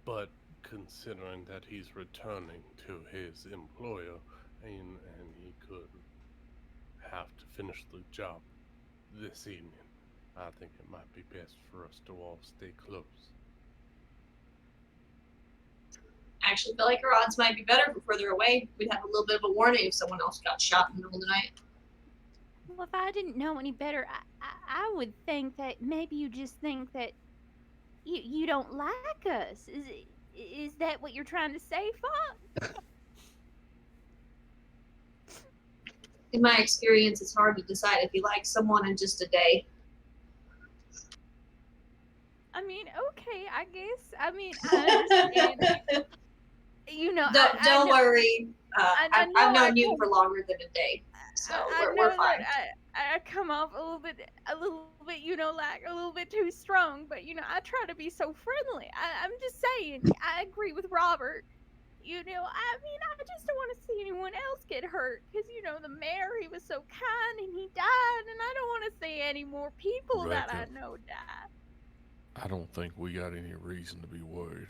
But considering that he's returning to his employer and he could have to finish the job this evening, I think it might be best for us to all stay close.
I actually feel like our odds might be better if we're further away. We'd have a little bit of a warning if someone else got shot in the middle of the night.
Well, if I didn't know any better, I would think that maybe you just think that you don't like us. Is that what you're trying to say, Fox?
In my experience, it's hard to decide if you like someone in just a day.
I mean, okay, I guess. I mean, I understand. You know,
Don't worry. I've known you
come,
for longer than a day, so
I
we're
know
fine.
that I come off a little bit, you know, like a little bit too strong. But you know, I try to be so friendly. I'm just saying. I agree with Robert. You know, I mean, I just don't want to see anyone else get hurt because you know the mayor, he was so kind and he died, and I don't want to see any more people that I
Rebecca.
know die.
I don't think we got any reason to be worried.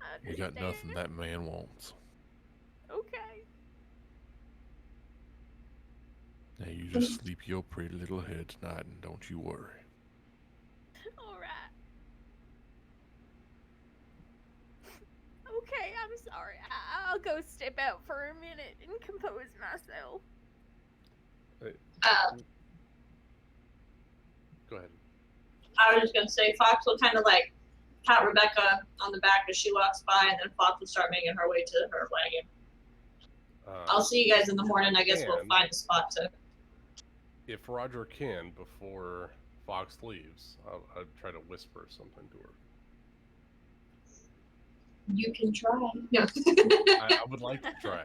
I
We got
understand.
nothing that man wants.
Okay.
Now you just sleep your pretty little head tonight and don't you worry.
All right. Okay, I'm sorry. I'll go step out for a minute and compose myself.
Go ahead.
I was just gonna say, Fox will kind of like pat Rebecca on the back as she walks by, and then Fox will start making her way to her wagon. I'll see you guys in the morning. I guess we'll find a spot to.
If Roger can, before Fox leaves, I'll try to whisper something to her.
You can try. No.
I would like to try.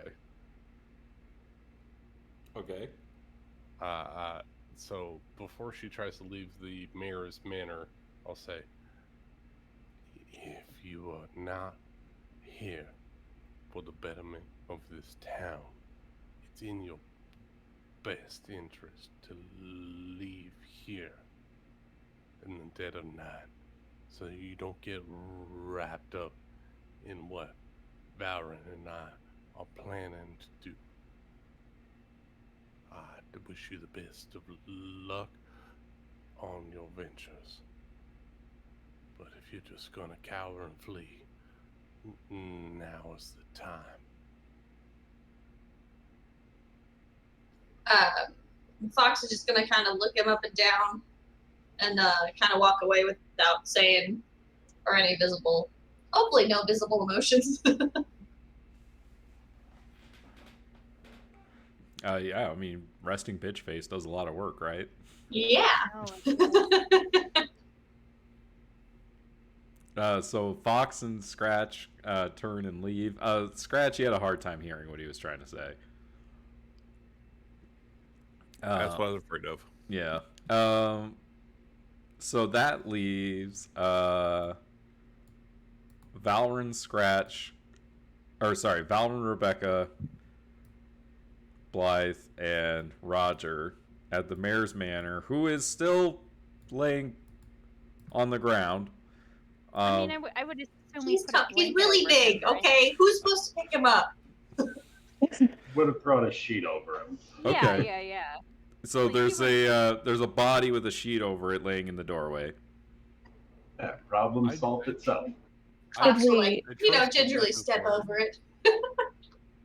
Okay.
So before she tries to leave the mayor's manor, I'll say, if you are not here for the betterment of this town, it's in your best interest to leave here in the dead of night so you don't get wrapped up in what Valorant and I are planning to do. I wish you the best of luck on your ventures. But if you're just gonna cower and flee, now is the time.
Fox is just gonna kind of look him up and down, and kind of walk away without saying or any visible, hopefully no visible emotions.
Yeah, I mean, resting bitch face does a lot of work, right?
Yeah.
So Fox and Scratch turn and leave. Scratch, he had a hard time hearing what he was trying to say.
That's what I was afraid of.
Yeah. So that leaves Valorant, Rebecca, Blythe, and Roger at the mayor's manor, who is still laying on the ground.
I mean, I would assume
He's
we put a
he's
blanket
really
over
big.
him, right?
Okay, who's supposed to pick him up?
Would have thrown a sheet over him.
Yeah,
Okay.
yeah.
So
Like,
there's
he
a body with a sheet over it laying in the doorway.
Yeah, problem solved itself.
Actually,
I trust
gingerly
Rebecca's
step
word.
over it.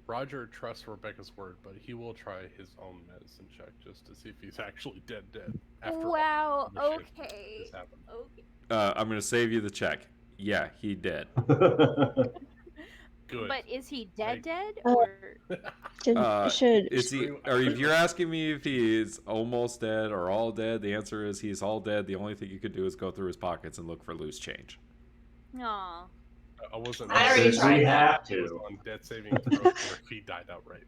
Roger trusts Rebecca's word, but he will try his own medicine check just to see if he's actually dead. After
Wow.
all the shit
Okay.
that's happened.
Okay.
I'm gonna save you the check. Yeah, he did.
Good.
But is he dead?
Oh.
Or
Should
Is he? Or if you're asking me if he is almost dead or all dead, the answer is he's all dead. The only thing you could do is go through his pockets and look for loose change.
Aw.
I wasn't.
I already
Since
tried
we
that.
have
It was
to.
on death saving throws or if he died outright.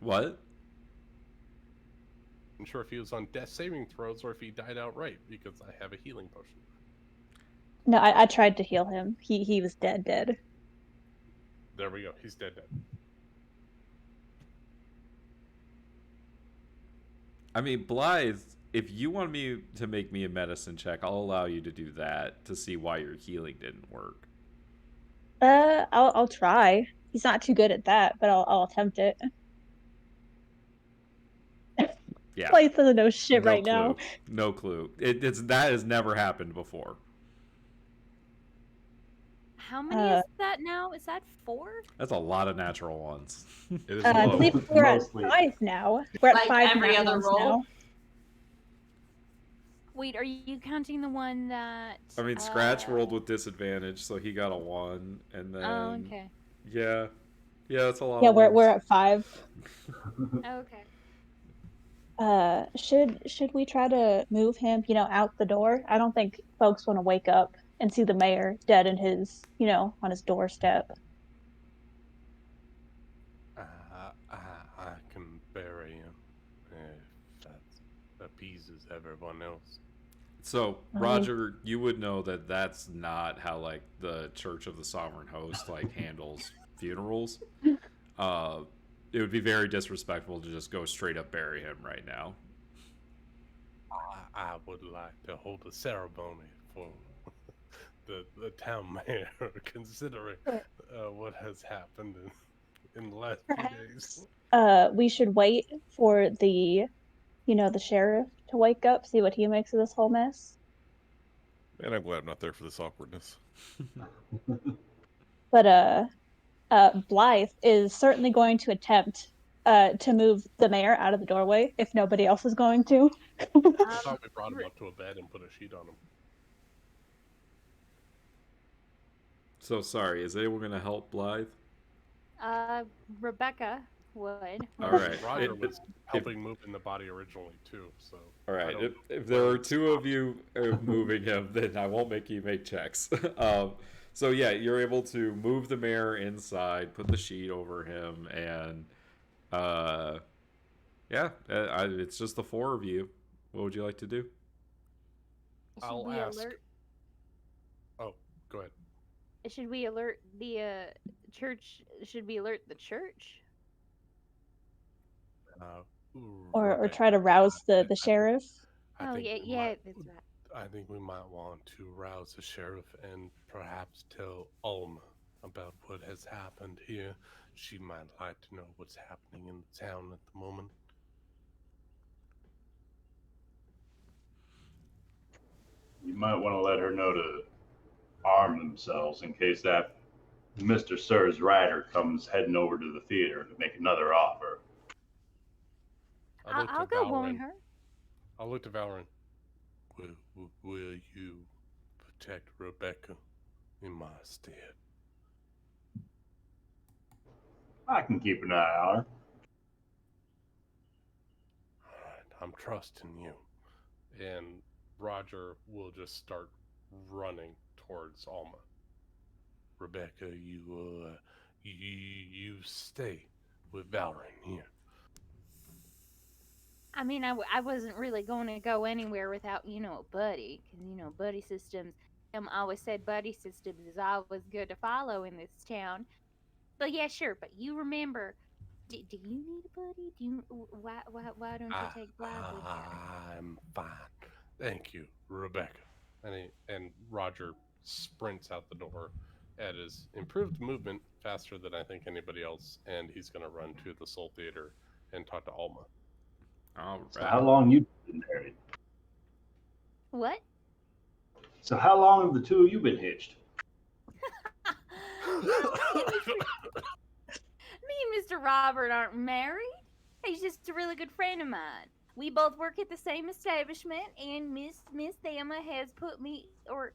What?
I'm sure if he was on death saving throws or if he died outright because I have a healing potion.
no? I tried to heal him. He was dead.
There we go. He's dead.
I mean, Blythe if you want me to make me a medicine check, I'll allow you to do that to see why your healing didn't work.
I'll try. He's not too good at that, but I'll attempt it.
Yeah.
Blythe doesn't know shit
No
right
clue.
now.
No clue. It's that has never happened before.
How many is that now? Is that 4?
That's a lot of natural ones.
It is
I
low.
believe we're
Mostly.
at 5 now. We're at
Like
5
every
nat
other
ones
roll?
now.
Wait, are you counting the one that?
I mean, Scratch rolled with disadvantage, so he got a 1, and then
Oh, okay.
yeah, that's a lot.
Yeah,
of
we're
ones.
at 5.
Okay.
Should we try to move him, out the door? I don't think folks want to wake up and see the mayor dead in his, on his doorstep.
I can bury him if that appeases everyone else.
So,
I mean-
Roger, you would know that that's not how like the Church of the Sovereign Host like handles funerals. It would be very disrespectful to just go straight up bury him right now.
I would like to hold a ceremony for the town mayor, considering what has happened in the last few days.
We should wait for the sheriff to wake up, see what he makes of this whole mess.
Man, I'm glad I'm not there for this awkwardness.
But Blythe is certainly going to attempt to move the mayor out of the doorway if nobody else is going to.
I thought we brought him up to a bed and put a sheet on him.
So sorry, is anyone going to help Blythe?
Rebecca would.
All right.
Roger was helping moving the body originally too, so.
All
I
right.
don't-
If there are 2 of you moving him, then I won't make you make checks. So yeah, you're able to move the mayor inside, put the sheet over him, and it's just the 4 of you. What would you like to do?
Should
I'll
we
ask.
alert?
Oh, go ahead.
Should we alert the church? Should we alert the church?
Or
Rebecca,
try to rouse the sheriff.
Oh
think
yeah,
we
yeah,
might-
that's right.
I think we might want to rouse the sheriff and perhaps tell Alma about what has happened here. She might like to know what's happening in the town at the moment.
You might want to let her know to arm themselves in case that Mr. Sir's rider comes heading over to the theater to make another offer.
I'll go warn her.
I'll look to Valorant. Will you protect Rebecca in my stead?
I can keep an eye on her.
Alright, I'm trusting you. And Roger will just start running towards Alma. Rebecca, you stay with Valorant here.
I mean, I wasn't really going to go anywhere without, a buddy. Because, buddy systems, I always said buddy systems is always good to follow in this town. But yeah, sure. But you remember, do you need a buddy? Why don't you take Blythe with you?
I'm fine. Thank you, Rebecca. And Roger sprints out the door at his improved movement faster than I think anybody else, and he's going to run to the Soul Theater and talk to Alma.
All
So
right.
how long you been married?
What?
So how long have the 2 of you been hitched?
Me and Mr. Robert aren't married. He's just a really good friend of mine. We both work at the same establishment, and Miss Thelma has put me, and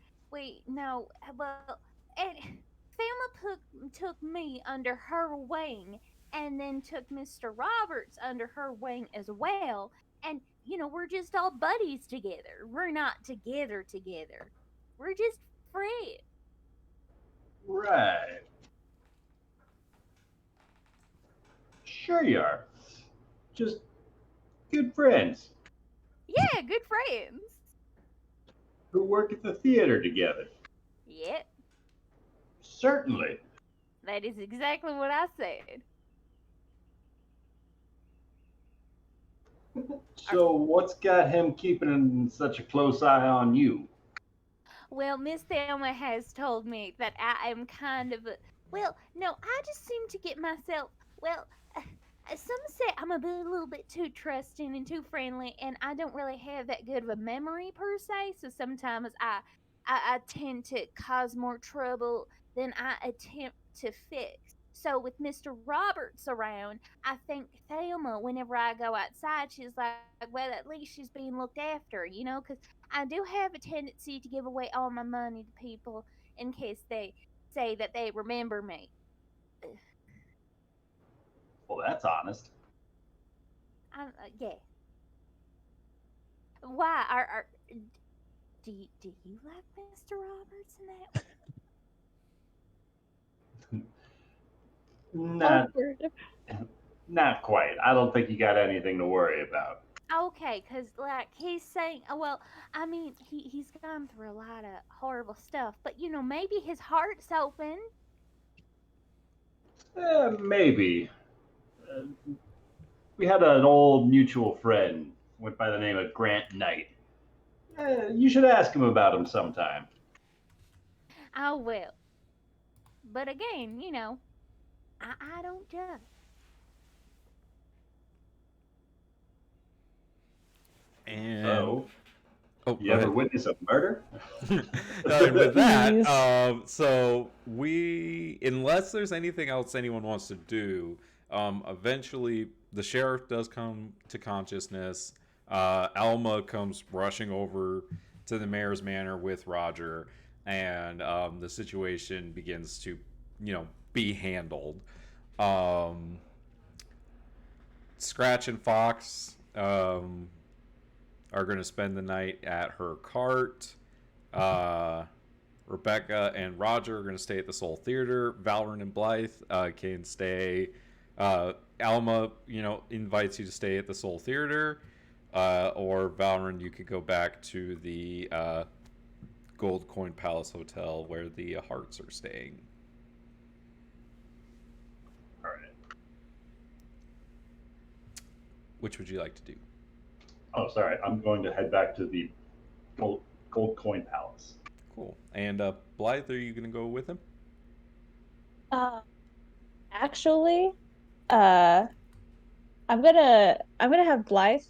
Thelma took me under her wing, and then took Mr. Roberts under her wing as well. And we're just all buddies together. We're not together. We're just friends.
Right. Sure you are. Just good friends
Yeah, good friends.
who work at the theater together.
Yep,
Certainly.
that is exactly what I said.
So what's got him keeping such a close eye on you?
Well, Miss Thelma has told me that I am kind of a. Well, no, I just seem to get myself. Well, some say I'm a little bit too trusting and too friendly, and I don't really have that good of a memory per se. So sometimes I tend to cause more trouble than I attempt to fix. So with Mr. Roberts around, I think Thelma, whenever I go outside, she's like, well, at least she's being looked after, you know, because I do have a tendency to give away all my money to people in case they say that they remember me.
Well, that's honest.
Yeah. Why are do you like Mr. Roberts in that?
Not,
Awkward.
not quite. I don't think you got anything to worry about.
Okay, cause like he's saying, well, I mean, he's gone through a lot of horrible stuff, but you know, maybe his heart's open.
Maybe. Uh, we had an old mutual friend went by the name of Grant Knight. You should ask him about him sometime.
I will. But again, you know, I don't judge.
And
So,
oh,
you
go
ever
ahead.
witness a murder?
And with that,
Jeez.
so we, unless there's anything else anyone wants to do, eventually the sheriff does come to consciousness. Alma comes rushing over to the mayor's manor with Roger, and the situation begins to, be handled. Um, Scratch and Fox are going to spend the night at her cart. Uh, Rebecca and Roger are going to stay at the Soul Theater. Valorant and Blythe can stay. Alma, invites you to stay at the Soul Theater. Or Valorant, you could go back to the Gold Coin Palace Hotel where the Hearts are staying.
All right.
Which would you like to do?
Oh, sorry. I'm going to head back to the Gold Coin Palace.
Cool. And Blythe, are you going to go with him?
Actually, uh, I'm gonna have Blythe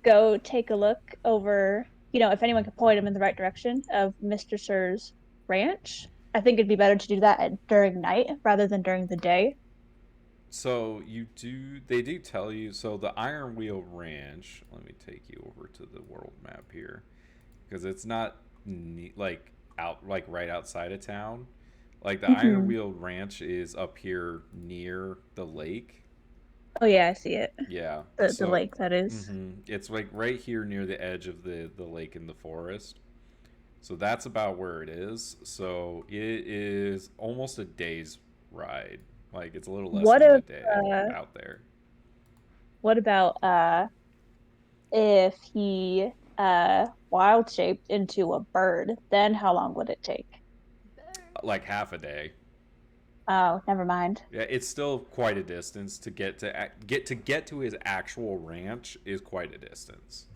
go take a look over, if anyone could point him in the right direction of Mr. Sir's ranch. I think it'd be better to do that during night rather than during the day.
So they do tell you, so the Iron Wheel Ranch, let me take you over to the world map here, because it's not right outside of town. Like the Iron Wheel Ranch is up here near the lake.
Oh yeah, I see it.
Yeah.
The lake, that is.
It's like right here near the edge of the lake in the forest. So that's about where it is. So it is almost a day's ride. Like it's a little less than a day out there.
What about if he wild shaped into a bird? Then how long would it take?
Like half a day.
Oh, never mind.
Yeah, it's still quite a distance to get to his actual ranch is quite a distance.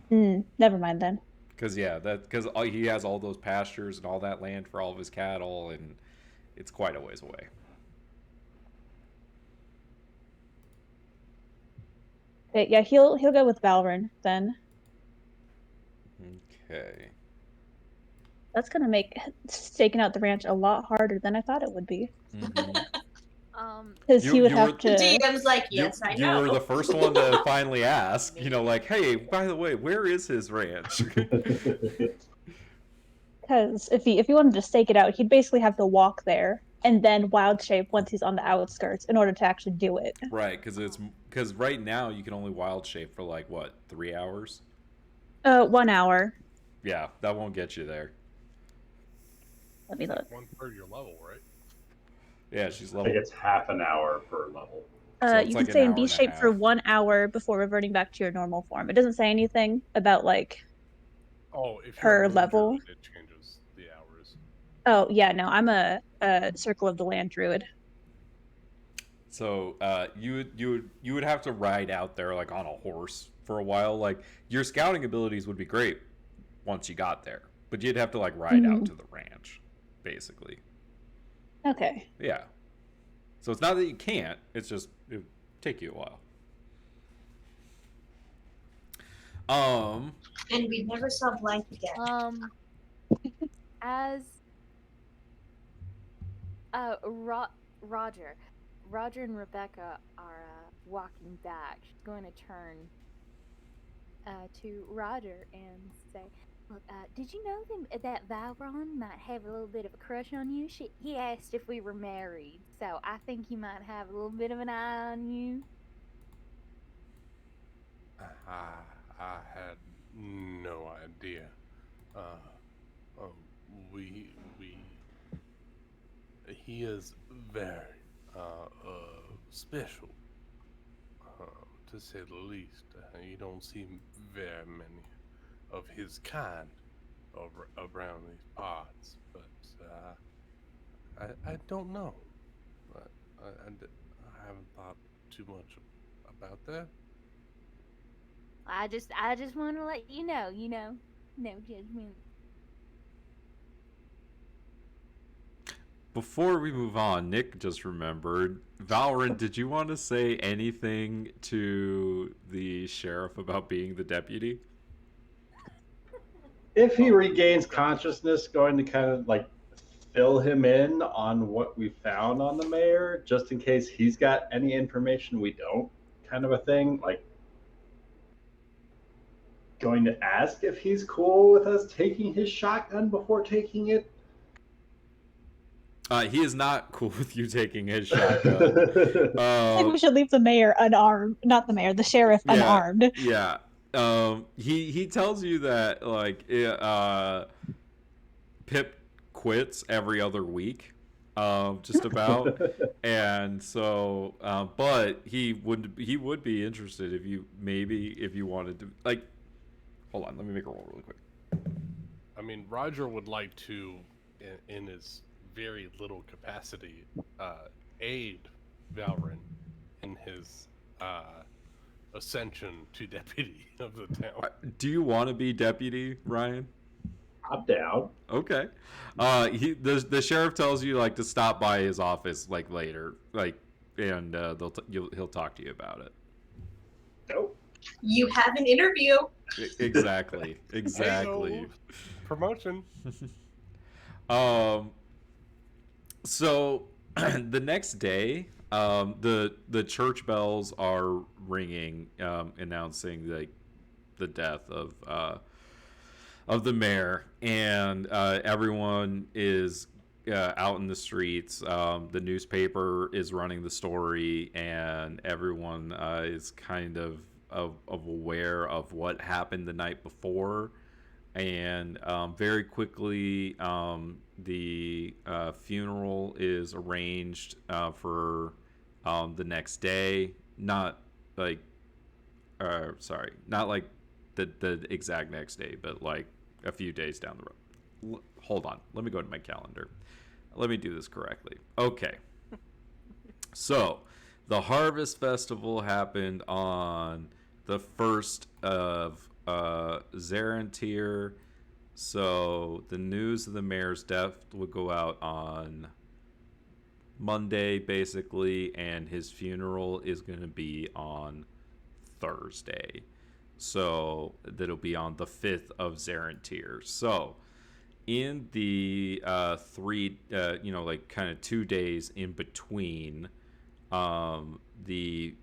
Never mind then.
Because he has all those pastures and all that land for all of his cattle, and it's quite a ways away.
Okay, yeah, he'll go with Valorant then.
Okay.
That's gonna make staking out the ranch a lot harder than I thought it would be. Because he would have to.
The DM's like, yes, I know.
You were the first one to finally ask. Like, hey, by the way, where is his ranch?
Because if he wanted to stake it out, he'd basically have to walk there and then wild shape once he's on the outskirts in order to actually do it.
Right, because right now you can only wild shape for like what, 3 hours?
1 hour.
Yeah, that won't get you there.
Let me look.
1/3 your level, right?
Yeah, she's
I
level.
think it's half an hour per level.
So
You can stay in beast shape for 1 hour before reverting back to your normal form. It doesn't say anything about like
If
per
you're
level.
Druid, it changes the hours.
Oh yeah, no, I'm a Circle of the Land druid.
So you would have to ride out there like on a horse for a while. Like your scouting abilities would be great once you got there, but you'd have to like ride out to the ranch, basically.
Okay.
Yeah. So it's not that you can't. It's just it would take you a while.
And we never saw Blank again.
As Roger and Rebecca are walking back, she's going to turn to Roger and say, "Look, did you know that Valron might have a little bit of a crush on you? He asked if we were married, so I think he might have a little bit of an eye on you."
I had no idea. He is very special, to say the least. You don't see very many of his kind around these parts, but I don't know. I haven't thought too much about that.
I just want to let you know, no judgment.
Before we move on, Nick just remembered. Valorant, did you want to say anything to the sheriff about being the deputy?
If he regains consciousness, going to kind of like fill him in on what we found on the mayor, just in case he's got any information we don't, kind of a thing. Like, going to ask if he's cool with us taking his shotgun before taking it.
He is not cool with you taking his shotgun.
I think we should leave the mayor unarmed. Not the mayor, the sheriff unarmed.
Yeah. He tells you that like Pip quits every other week, just about, and so but he would be interested if you wanted to, like, hold on, let me make a roll really quick.
I mean, Roger would like to, in his very little capacity, aid Valrin in his ascension to deputy of the town.
Do you want to be deputy, Ryan?
I'm down.
Okay. The sheriff tells you like to stop by his office like later, like, and he'll talk to you about it.
Nope.
You have an interview.
Exactly.
Hey-o. Promotion.
So the next day, the church bells are ringing, announcing like the death of the mayor, and everyone is out in the streets. The newspaper is running the story, and everyone is kind of aware of what happened the night before. And very quickly, the funeral is arranged for the next day. Not like the exact next day, but like a few days down the road. Hold on, let me go to my calendar. Let me do this correctly. Okay. So, the Harvest Festival happened on the 1st of Zarentir. So, the news of the mayor's death would go out on Monday, basically, and his funeral is going to be on Thursday. So, that'll be on the 5th of Zarentir. So, in the 2 days in between the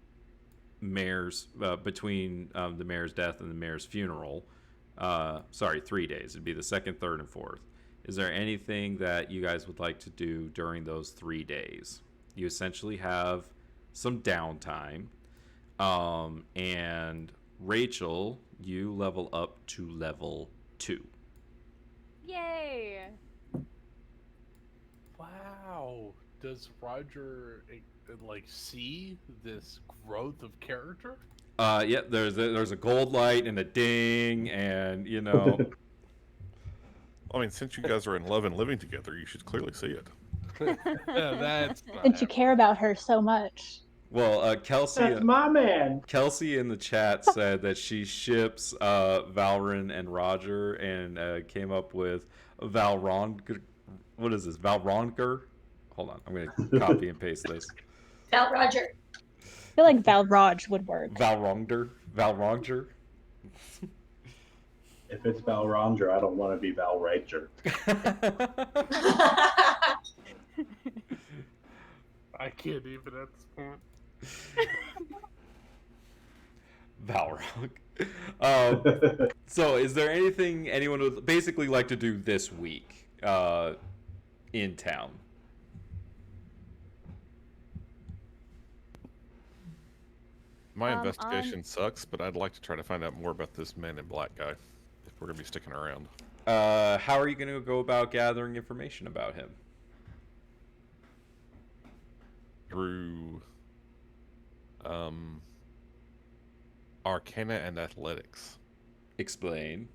mayor's the mayor's death and the mayor's funeral, 3 days, it'd be the 2nd, 3rd, and 4th. Is there anything that you guys would like to do during those 3 days? You essentially have some downtime, and Rachel, you level up to level 2.
Yay!
Wow. Does Roger see this growth of character?
Yeah, there's a gold light and a ding, and
I mean, since you guys are in love and living together, you should clearly see it.
That's not
Since you care about her so much.
Well,
That's my man.
Kelsey in the chat said that she ships Valrin and Roger, and came up with Valron. What is this? Valronger? Hold on, I'm gonna copy and paste this.
Val Roger.
I feel like Valraj would work.
Valronger.
If it's Valrondra, I don't want to be Valrager.
I can't even at this point.
Valrog. So, is there anything anyone would basically like to do this week in town?
My investigation sucks, but I'd like to try to find out more about this man in black guy if we're gonna be sticking around.
How are you going to go about gathering information about him?
Through Arcana and Athletics.
Explain.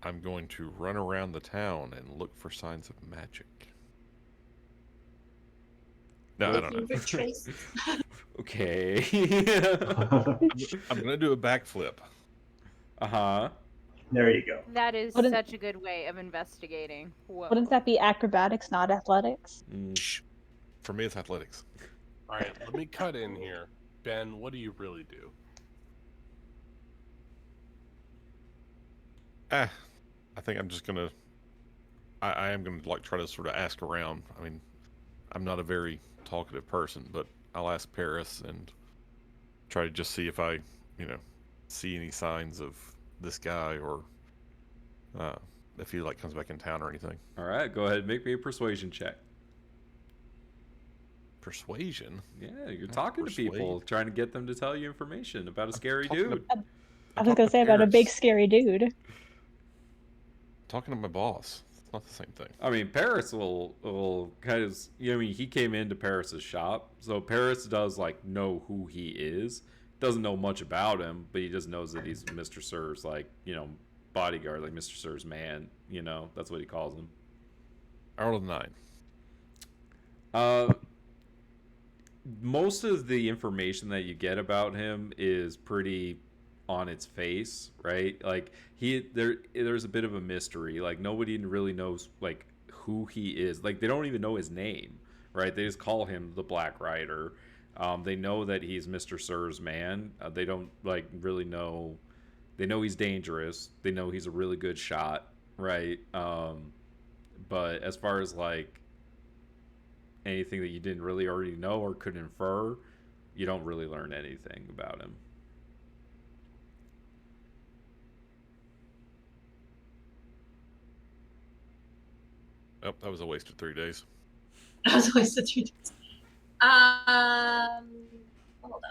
I'm going to run around the town and look for signs of magic. No, I don't know.
Looking for traces.
Okay.
I'm gonna do a backflip.
Uh-huh.
There you go.
That is
Wouldn't-
such a good way of investigating. Whoa.
Wouldn't that be acrobatics, not athletics?
Shh. For me, it's athletics.
All right, let me cut in here. Ben, what do you really do?
I think I'm just gonna. I am gonna like try to sort of ask around. I mean, I'm not a very talkative person, but I'll ask Paris and try to just see if I, see any signs of this guy or if he like comes back in town or anything.
All right, go ahead and make me a persuasion check.
Persuasion?
Yeah, you're talking to people, trying to get them to tell you information about a scary dude.
I was gonna say about a big scary dude.
Talking to my boss. It's not the same thing.
I mean, Paris will kind of, he came into Paris's shop, so Paris does like know who he is. Doesn't know much about him, but he just knows that he's Mr. Sir's bodyguard, like Mr. Sir's man. That's what he calls him.
I rolled a 9.
Most of the information that you get about him is pretty on its face, right? Like there's a bit of a mystery. Like nobody really knows like who he is. Like they don't even know his name, right? They just call him the Black Rider. They know that he's Mr. Sir's man. They don't like really know. They know he's dangerous. They know he's a really good shot, right? But as far as like anything that you didn't really already know or could infer, you don't really learn anything about him.
Oh, that was a waste of 3 days.
That was a waste of 3 days. Hold on.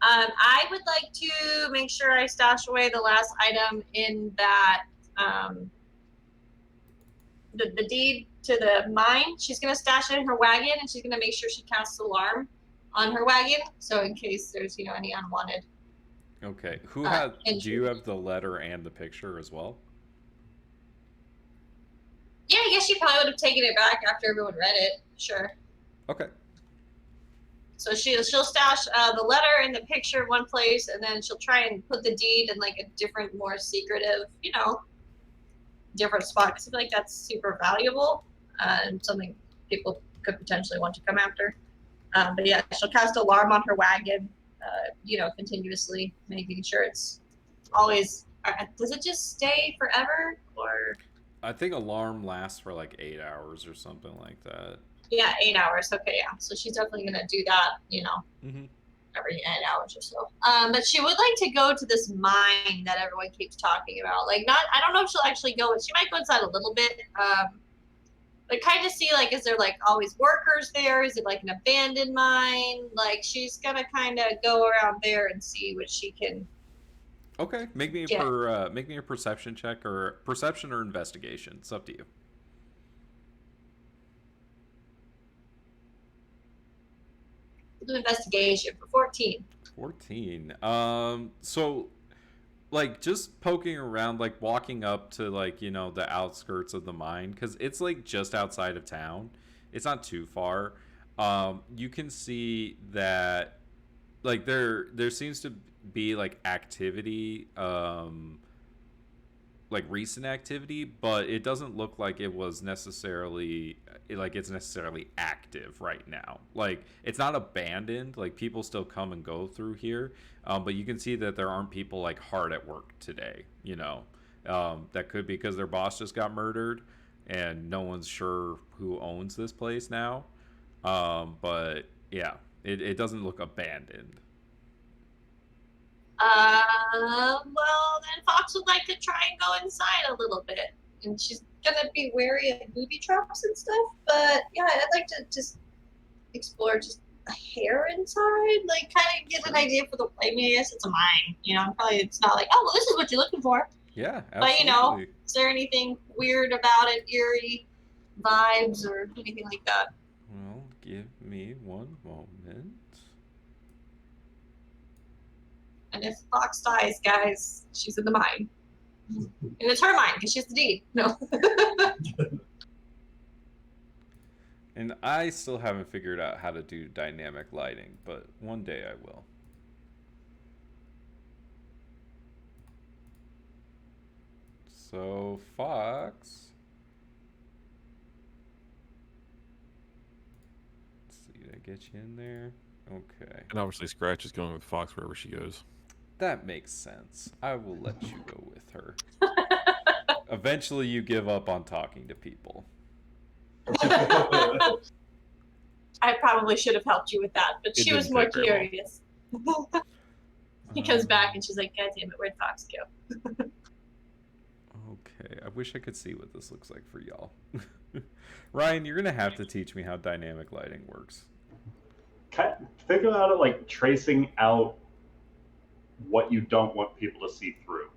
I would like to make sure I stash away the last item in that the deed to the mine. She's gonna stash it in her wagon, and she's gonna make sure she casts alarm on her wagon, so in case there's any unwanted.
Okay. Do you have the letter and the picture as well?
Yeah, I guess she probably would have taken it back after everyone read it. Sure.
Okay.
So she'll stash the letter and the picture in one place, and then she'll try and put the deed in like a different, more secretive, different spot. Because I feel like that's super valuable and something people could potentially want to come after. But yeah, she'll cast alarm on her wagon, continuously, making sure it's always. Does it just stay forever, or?
I think alarm lasts for like 8 hours or something like that.
Yeah, 8 hours. Okay, yeah. So she's definitely gonna do that,
Mm-hmm.
every 8 hours or so. But she would like to go to this mine that everyone keeps talking about. Like, I don't know if she'll actually go. She might go inside a little bit. But kind of see like, is there like always workers there? Is it like an abandoned mine? Like, she's gonna kind of go around there and see what she can.
Okay, make me a perception check or perception or investigation. It's up to you.
Do investigation for 14.
14. So like just poking around, like walking up to like, you know, the outskirts of the mine, because it's like just outside of town. It's not too far. You can see that like there seems to be like activity, like recent activity, but it doesn't look like it was necessarily like it's necessarily active right now. Like it's not abandoned. Like people still come and go through here, but you can see that there aren't people like hard at work today. You know, that could be because their boss just got murdered, and no one's sure who owns this place now. But yeah, it doesn't look abandoned.
Well, then Fox would like to try and go inside a little bit. And she's gonna be wary of booby traps and stuff. But yeah, I'd like to just explore just a hair inside. Like, kind of get an idea for the. I mean, I guess it's a mine. You know, probably it's not like, oh, well, this is what you're looking for.
Yeah, absolutely.
But, you know, is there anything weird about it, eerie vibes or anything like that?
Well, give me one moment.
And if Fox dies, guys, she's in the mine. And it's her mine because she has the deed. No.
And I still haven't figured out how to do dynamic lighting, but one day I will. So, Fox. Let's see, did I get you in there? Okay.
And obviously, Scratch is going with Fox wherever she goes.
That makes sense. I will let you go with her. Eventually, you give up on talking to people.
I probably should have helped you with that, but
It
she was
didn't
more
take very
curious. He comes back and she's like, God damn it, where'd Fox go?
Okay, I wish I could see what this looks like for y'all. Ryan, you're gonna have to teach me how dynamic lighting works.
Think about it like tracing out what you don't want people to see through.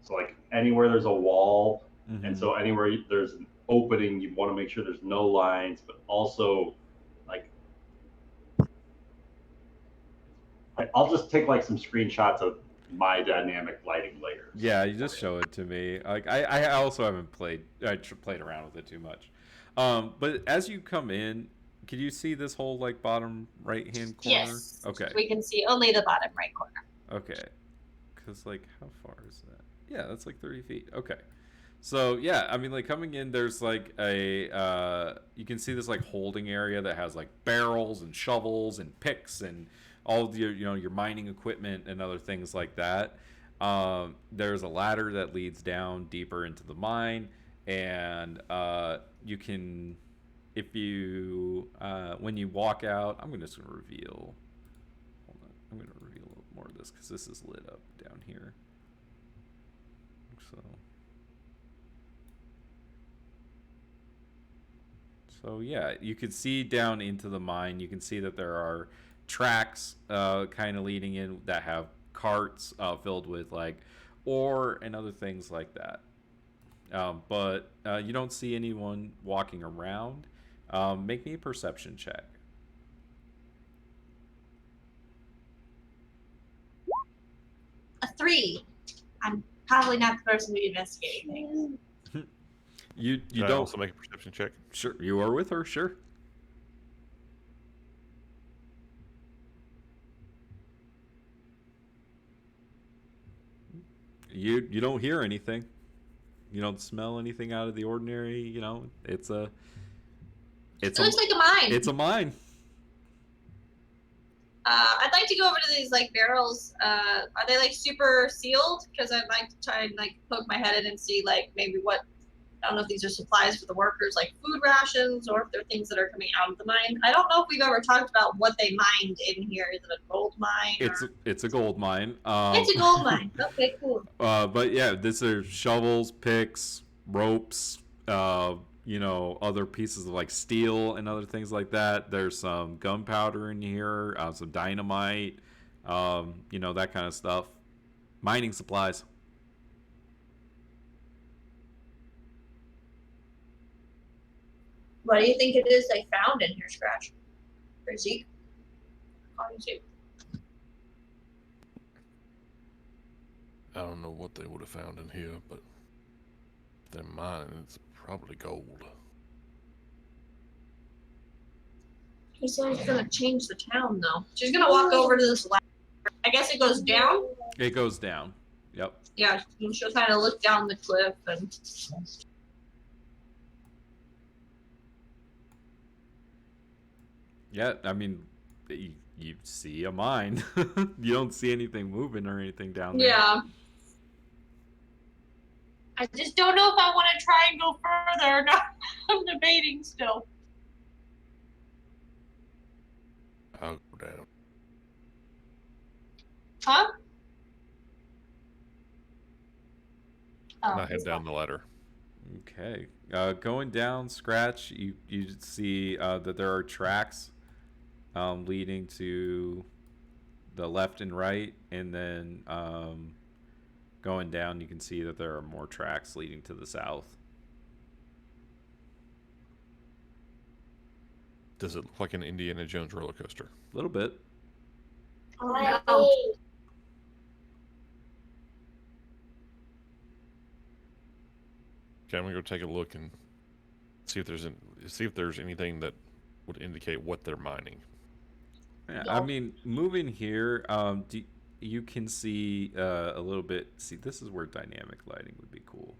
So like anywhere there's a wall, and so anywhere there's an opening, you want to make sure there's no lines, but also like I'll just take like some screenshots of my dynamic lighting layers.
Yeah, you just show it to me. Like I also haven't played around with it too much. But as you come in, can you see this whole like bottom right hand corner?
Yes.
Okay.
We can see only the bottom right corner.
Okay. Because like how far is that? Yeah, that's like 30 feet. Okay. So yeah, I mean like coming in, there's like a you can see this like holding area that has like barrels and shovels and picks and all of your, you know, your mining equipment and other things like that. There's a ladder that leads down deeper into the mine, and you can, if you when you walk out, I'm just gonna reveal. Hold on, I'm gonna reveal a little more of this because this is lit up down here. So yeah, you can see down into the mine. You can see that there are tracks kind of leading in that have carts filled with like ore and other things like that. But you don't see anyone walking around. Make me a perception check.
A 3. I'm probably not the person to be investigating things.
You
Can I
don't
also make a perception check?
Sure, you are with her. Sure. You don't hear anything. You don't smell anything out of the ordinary. You know, it looks
like a mine.
It's a mine.
I'd like to go over to these like barrels. Are they like super sealed? Because I'd like to try and like poke my head in and see like maybe what. I don't know if these are supplies for the workers, like food rations, or if they're things that are coming out of the mine. I don't know if we've ever talked about what they mined in here. Is it a gold mine?
It's a gold mine.
It's a gold mine. Okay, cool.
But yeah, this are shovels, picks, ropes, you know, other pieces of like steel and other things like that. There's some gunpowder in here, some dynamite, you know, that kind of stuff. Mining supplies.
What do you think it is they found in here, Scratch? Or Zeke?
I don't know what they would have found in here, but if they're mining, it's probably gold.
He said he's gonna change the town, though. She's gonna walk over to this ladder. I guess it goes down.
It goes down. Yep.
Yeah, she'll kind of look down the cliff and.
Yeah, I mean, you see a mine. You don't see anything moving or anything down there.
Yeah. I just don't know if I want to try and go further or not. I'm debating still.
I'll go down.
Huh?
And I head down the ladder.
Okay. Going down, Scratch, you see that there are tracks leading to the left and right, and then going down, you can see that there are more tracks leading to the south.
Does it look like an Indiana Jones roller coaster?
A little bit.
Oh, no.
Okay, I'm gonna go take a look and see if there's anything that would indicate what they're mining.
Yeah, I mean, moving here, you can see a little bit. See, this is where dynamic lighting would be cool.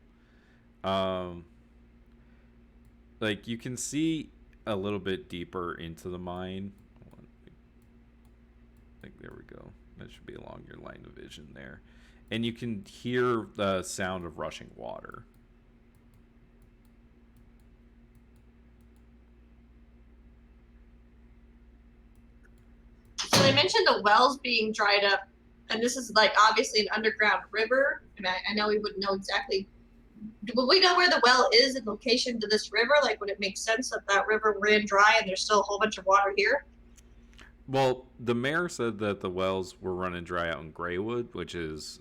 Like you can see a little bit deeper into the mine. Hold on. I think there we go. That should be along your line of vision there, and you can hear the sound of rushing water.
So they mentioned the wells being dried up, and this is like obviously an underground river. And I know we wouldn't know exactly. Would we know where the well is in location to this river? Like, would it make sense that that river ran dry and there's still a whole bunch of water here?
Well, the mayor said that the wells were running dry out in Graywood, which is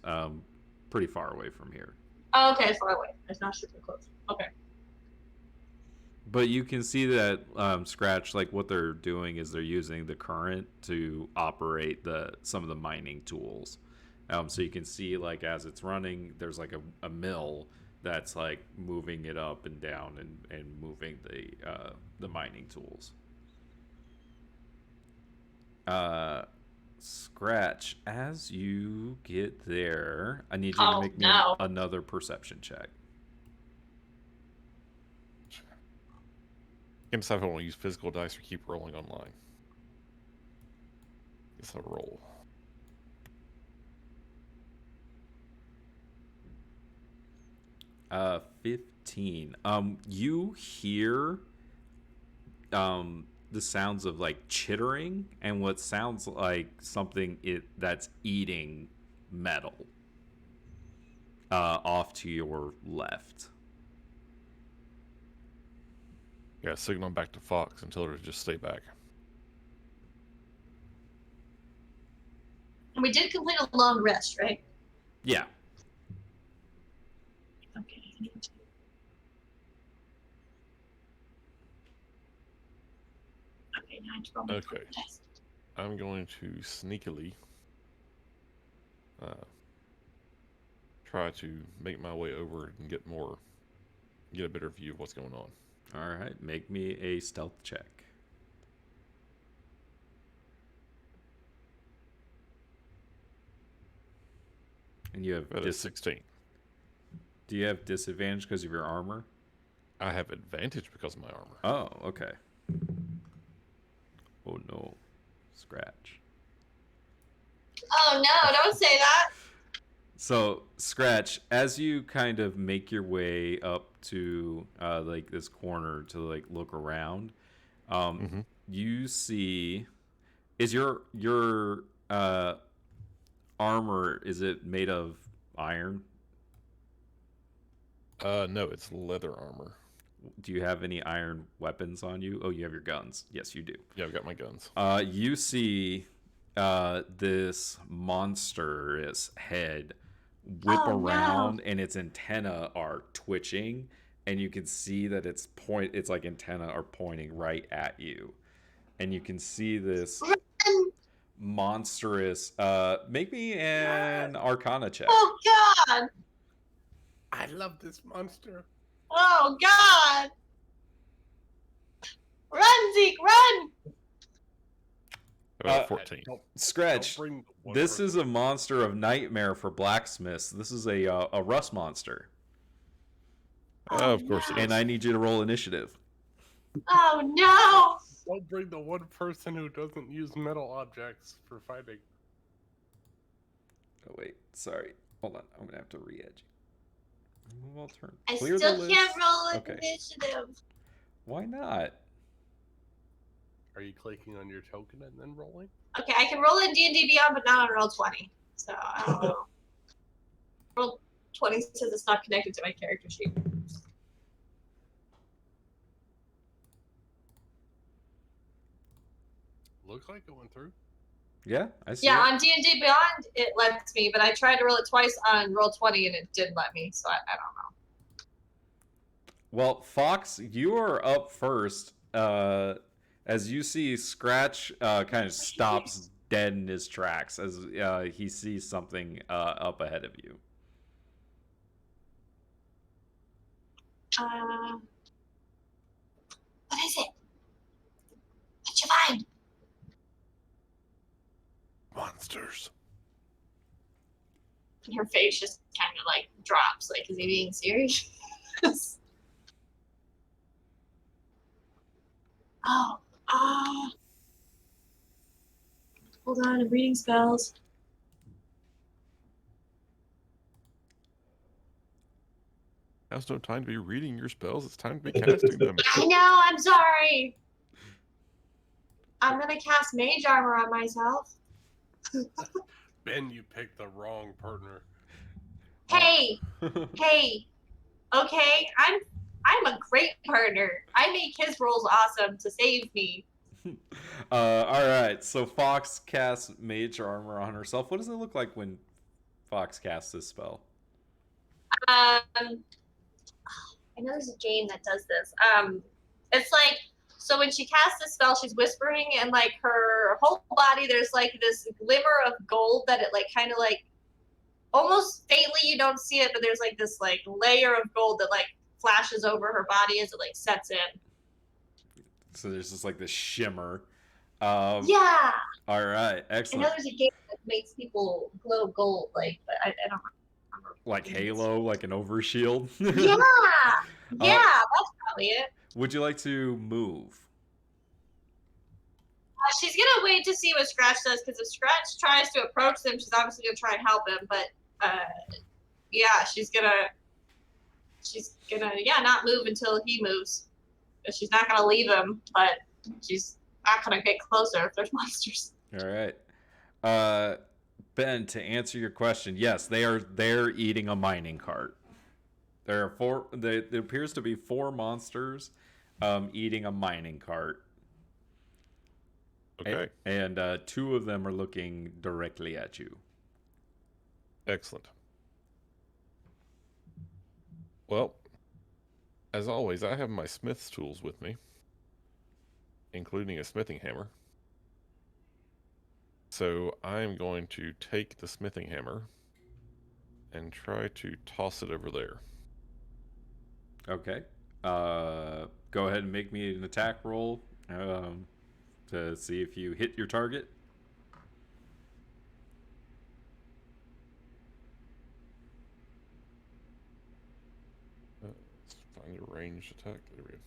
pretty far away from here.
Oh, okay, it's far away. It's not super close. Okay.
But you can see that Scratch, like what they're doing is they're using the current to operate some of the mining tools. So you can see like as it's running, there's like a mill that's like moving it up and down and moving the mining tools. Scratch, as you get there, I need you to make me another perception check.
I can decide if I want to use physical dice or keep rolling online. Guess I'll roll.
Uh, 15. You hear the sounds of like chittering and what sounds like something that's eating metal off to your left.
Yeah, signal back to Fox and tell her to just stay back.
And we did complete a long rest, right?
Yeah.
Okay. Okay, now I have to roll my
Okay.
dice.
I'm going to sneakily try to make my way over and get a better view of what's going on.
All right. Make me a stealth check. And you have
That is 16.
Do you have disadvantage because of your armor?
I have advantage because of my armor.
Oh, okay. Oh no, Scratch.
Oh no, don't say that.
So, Scratch, as you kind of make your way up to like this corner to like look around, you see, is your armor, is it made of iron?
No, it's leather armor.
Do you have any iron weapons on you? Oh, you have your guns. Yes, you do.
Yeah, I've got my guns.
You see this monstrous head whip around, and its antenna are twitching, and you can see that its like antenna are pointing right at you, and you can see this monstrous. Make me an Arcana check.
Oh God!
I love this monster.
Oh God! Run, Zeke, run!
About 14.
Scratch.
Don't bring the one
This
person-
is a monster of nightmare for blacksmiths. This is a rust monster,
Of course it
and
is.
I need you to roll initiative.
Oh no!
Don't bring the one person who doesn't use metal objects for fighting.
Oh wait, sorry. Hold on, I'm gonna have to re-edge. Remove all turn.
I
Clear
still
the
can't
list.
roll
Okay.
initiative.
Why not?
Are you clicking on your token and then rolling?
Okay, I can roll in D&D Beyond, but not on Roll20. So I don't know. Roll20 says it's not connected to my character sheet.
Looks like it went through.
Yeah, I see.
Yeah,
it.
on D&D Beyond it lets me, but I tried to roll it twice on Roll20 and it didn't let me. So I don't know.
Well, Fox, you are up first. As you see, Scratch kind of stops dead in his tracks as he sees something up ahead of you.
What is it? What'd you find?
Monsters.
And her face just kind of like drops. Like, is he being serious? Oh, hold on, I'm reading spells.
Now's no time to be reading your spells. It's time to be casting them.
I know, I'm sorry. I'm gonna cast Mage Armor on myself.
Ben, you picked the wrong partner.
Hey, hey, okay, I'm a great partner. I make his rolls awesome to save me.
All right, so Fox casts Mage Armor on herself. What does it look like when Fox casts this spell?
I know there's a game that does this. It's like, so when she casts this spell, she's whispering, and like her whole body, there's like this glimmer of gold that it like kind of like almost faintly, you don't see it, but there's like this like layer of gold that like flashes over her body as it like sets in.
So there's just like this shimmer.
Yeah.
All right,
I
excellent.
know there's a game that makes people glow gold, like, but I don't remember.
Like Halo, like an overshield.
Yeah. Yeah, that's probably it.
Would you like to move?
She's gonna wait to see what Scratch does, because if Scratch tries to approach them, she's obviously gonna try and help him. But yeah, she's gonna not move until he moves. But she's not gonna leave him, but she's not gonna get closer if there's monsters.
All right. Ben, to answer your question, yes, they're eating a mining cart. There appears to be 4 monsters eating a mining cart.
Okay.
And 2 of them are looking directly at you.
Excellent. Well, as always, I have my smith's tools with me, including a smithing hammer. So I'm going to take the smithing hammer and try to toss it over there.
Okay. Go ahead and make me an attack roll to see if you hit your target.
Let's find a ranged attack. There we go.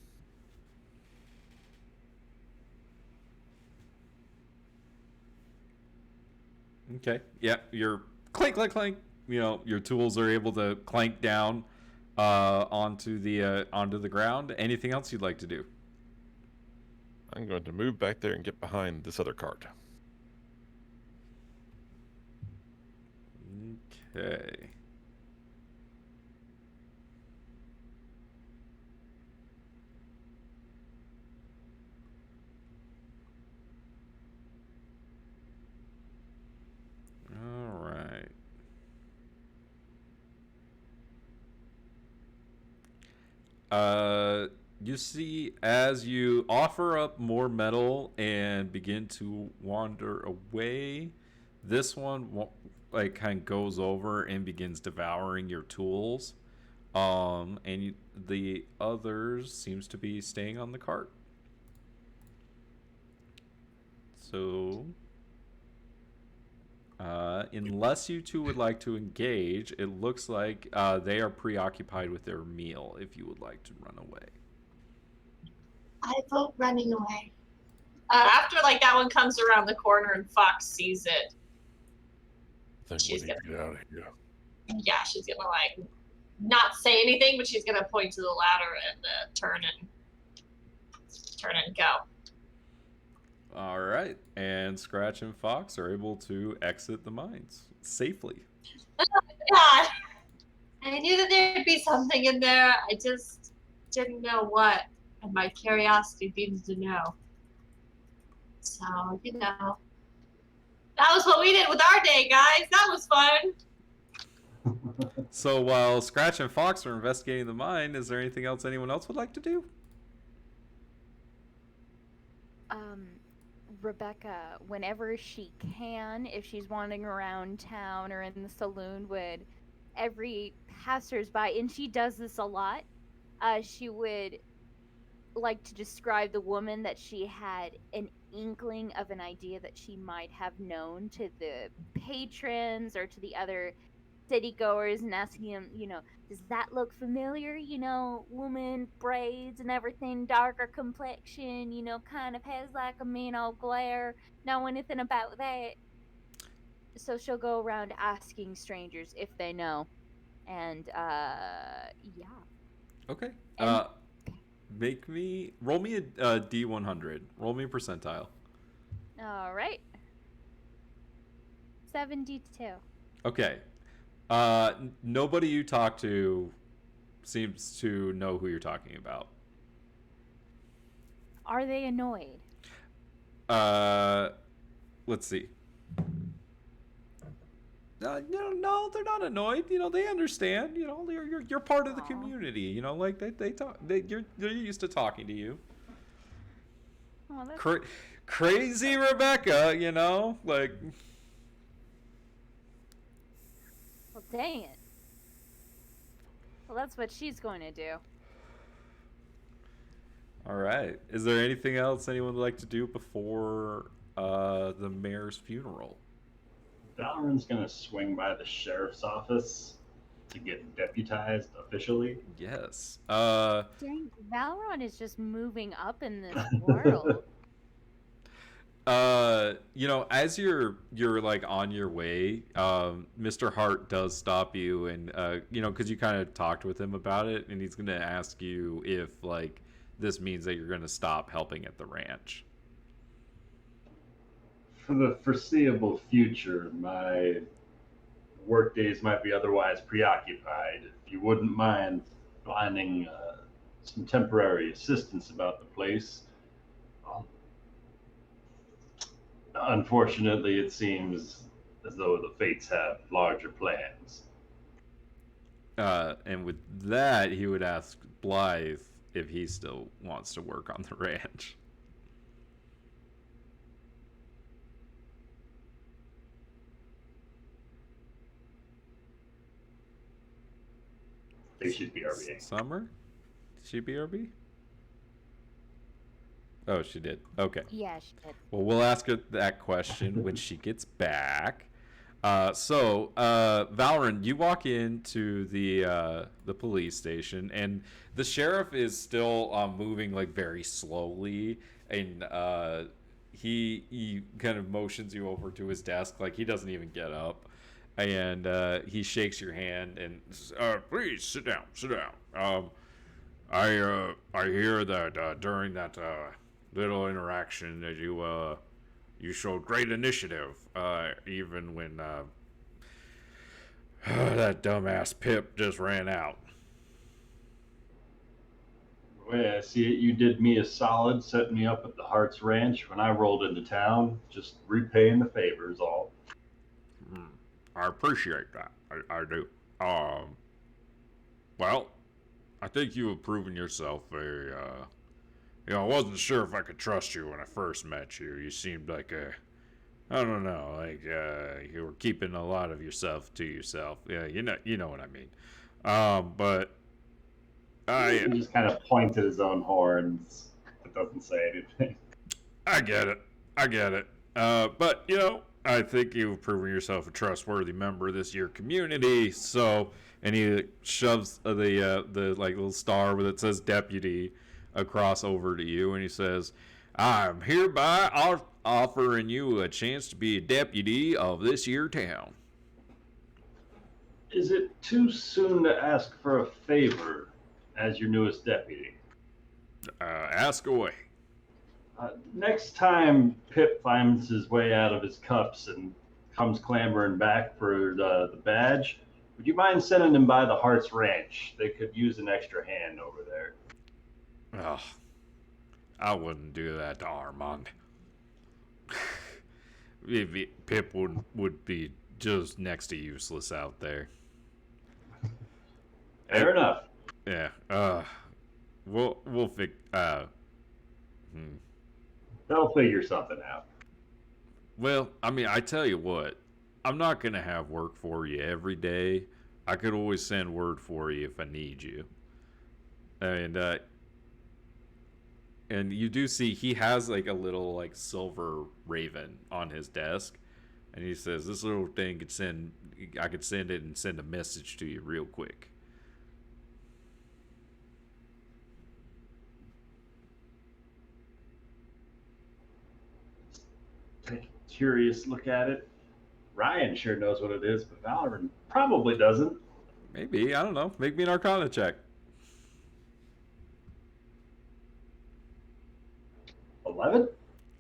Okay. Yeah, you're clank, clank, clank. You know, your tools are able to clank down onto the ground. Anything else you'd like to do?
I'm going to move back there and get behind this other cart.
Okay. All right. You see, as you offer up more metal and begin to wander away, this one like kind of goes over and begins devouring your tools. The others seems to be staying on the cart. So, unless you two would like to engage, it looks like they are preoccupied with their meal. If you would like to run away.
I vote running away. After like that one comes around the corner and Fox sees it,
I think
She's
we need to get out of here.
yeah, she's gonna like not say anything, but she's gonna point to the ladder and turn and go.
All right, and Scratch and Fox are able to exit the mines safely.
God, I knew that there'd be something in there. I just didn't know what, and my curiosity needed to know. So that was what we did with our day, guys. That was fun.
So while Scratch and Fox are investigating the mine, is there anything else anyone else would like to do?
Rebecca, whenever she can, if she's wandering around town or in the saloon, would every passersby, and she does this a lot, she would like to describe the woman that she had an inkling of an idea that she might have known to the patrons or to the other city goers and asking them, does that look familiar? Woman, braids and everything, darker complexion, kind of has like a mean old glare. Know anything about that? So she'll go around asking strangers if they know. And, yeah.
Okay.
And-
Roll me a D100. Roll me a percentile.
All right. 72.
Okay. Nobody you talk to seems to know who you're talking about.
Are they annoyed?
Let's see. No, they're not annoyed. They understand. You're part of the community. Like they talk. They're used to talking to you.
Oh, that's...
Crazy Rebecca. Like.
Well, dang it. Well, that's what she's going to do.
All right. Is there anything else anyone would like to do before the mayor's funeral?
Valorant's gonna swing by the sheriff's office to get deputized officially.
Yes.
Dang, Valron is just moving up in this world.
As you're like on your way, Mr. Hart does stop you, and because you kind of talked with him about it, and he's gonna ask you if like this means that you're gonna stop helping at the ranch.
For the foreseeable future, my work days might be otherwise preoccupied. If you wouldn't mind finding some temporary assistance about the place. Unfortunately, it seems as though the fates have larger plans.
And with that, he would ask Blythe if he still wants to work on the ranch.
I think she's BRB.
Summer? Did she BRB? Oh, she did. Okay.
Yeah, she did.
Well, we'll ask her that question when she gets back. Valorant, you walk into the police station, and the sheriff is still moving like very slowly, and he kind of motions you over to his desk, like he doesn't even get up, and he shakes your hand and says, please sit down. I hear that during that little interaction that you showed great initiative, even when that dumbass Pip just ran out.
Well, I see it. You did me a solid setting me up at the Hart's Ranch when I rolled into town. Just repaying the favors, all.
I appreciate that. I do. Well, I think you have proven yourself very, I wasn't sure if I could trust you when I first met you. You seemed like I don't know, like, you were keeping a lot of yourself to yourself. Yeah, you know what I mean. But
He just kind of points at his own horns, but doesn't say anything.
I get it. But I think you've proven yourself a trustworthy member of this year community. So, and he shoves the like little star where it says deputy across over to you, and he says, "I'm hereby offering you a chance to be a deputy of this here town."
Is it too soon to ask for a favor as your newest deputy?
Ask away.
Next time Pip finds his way out of his cuffs and comes clambering back for the badge, would you mind sending him by the Hart's Ranch? They could use an extra hand over there.
Oh, I wouldn't do that to Armand. Pip would be just next to useless out there.
Fair enough.
Yeah. We'll fix.
They'll figure something out.
Well, I mean, I tell you what, I'm not gonna have work for you every day. I could always send word for you if I need you. And you do see he has like a little like silver raven on his desk, and he says this little thing I could send it and send a message to you real quick.
Take a curious look at it. Ryan sure knows what it is, but Valorant probably doesn't.
Maybe, I don't know. Make me an Arcana check.
11?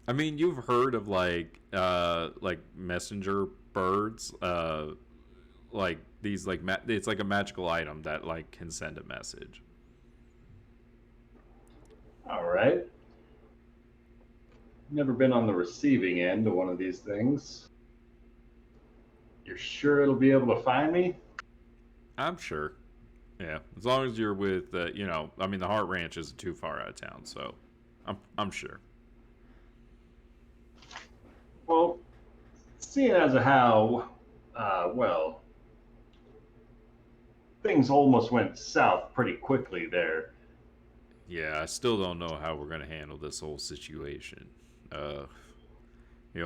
I mean, you've heard of like messenger birds, like these like it's like a magical item that like can send a message.
All right. Never been on the receiving end of one of these things. You're sure it'll be able to find me?
I'm sure. Yeah, as long as you're with, I mean, the Hart Ranch isn't too far out of town, so I'm sure.
Well, seeing as how, things almost went south pretty quickly there.
Yeah, I still don't know how we're gonna handle this whole situation.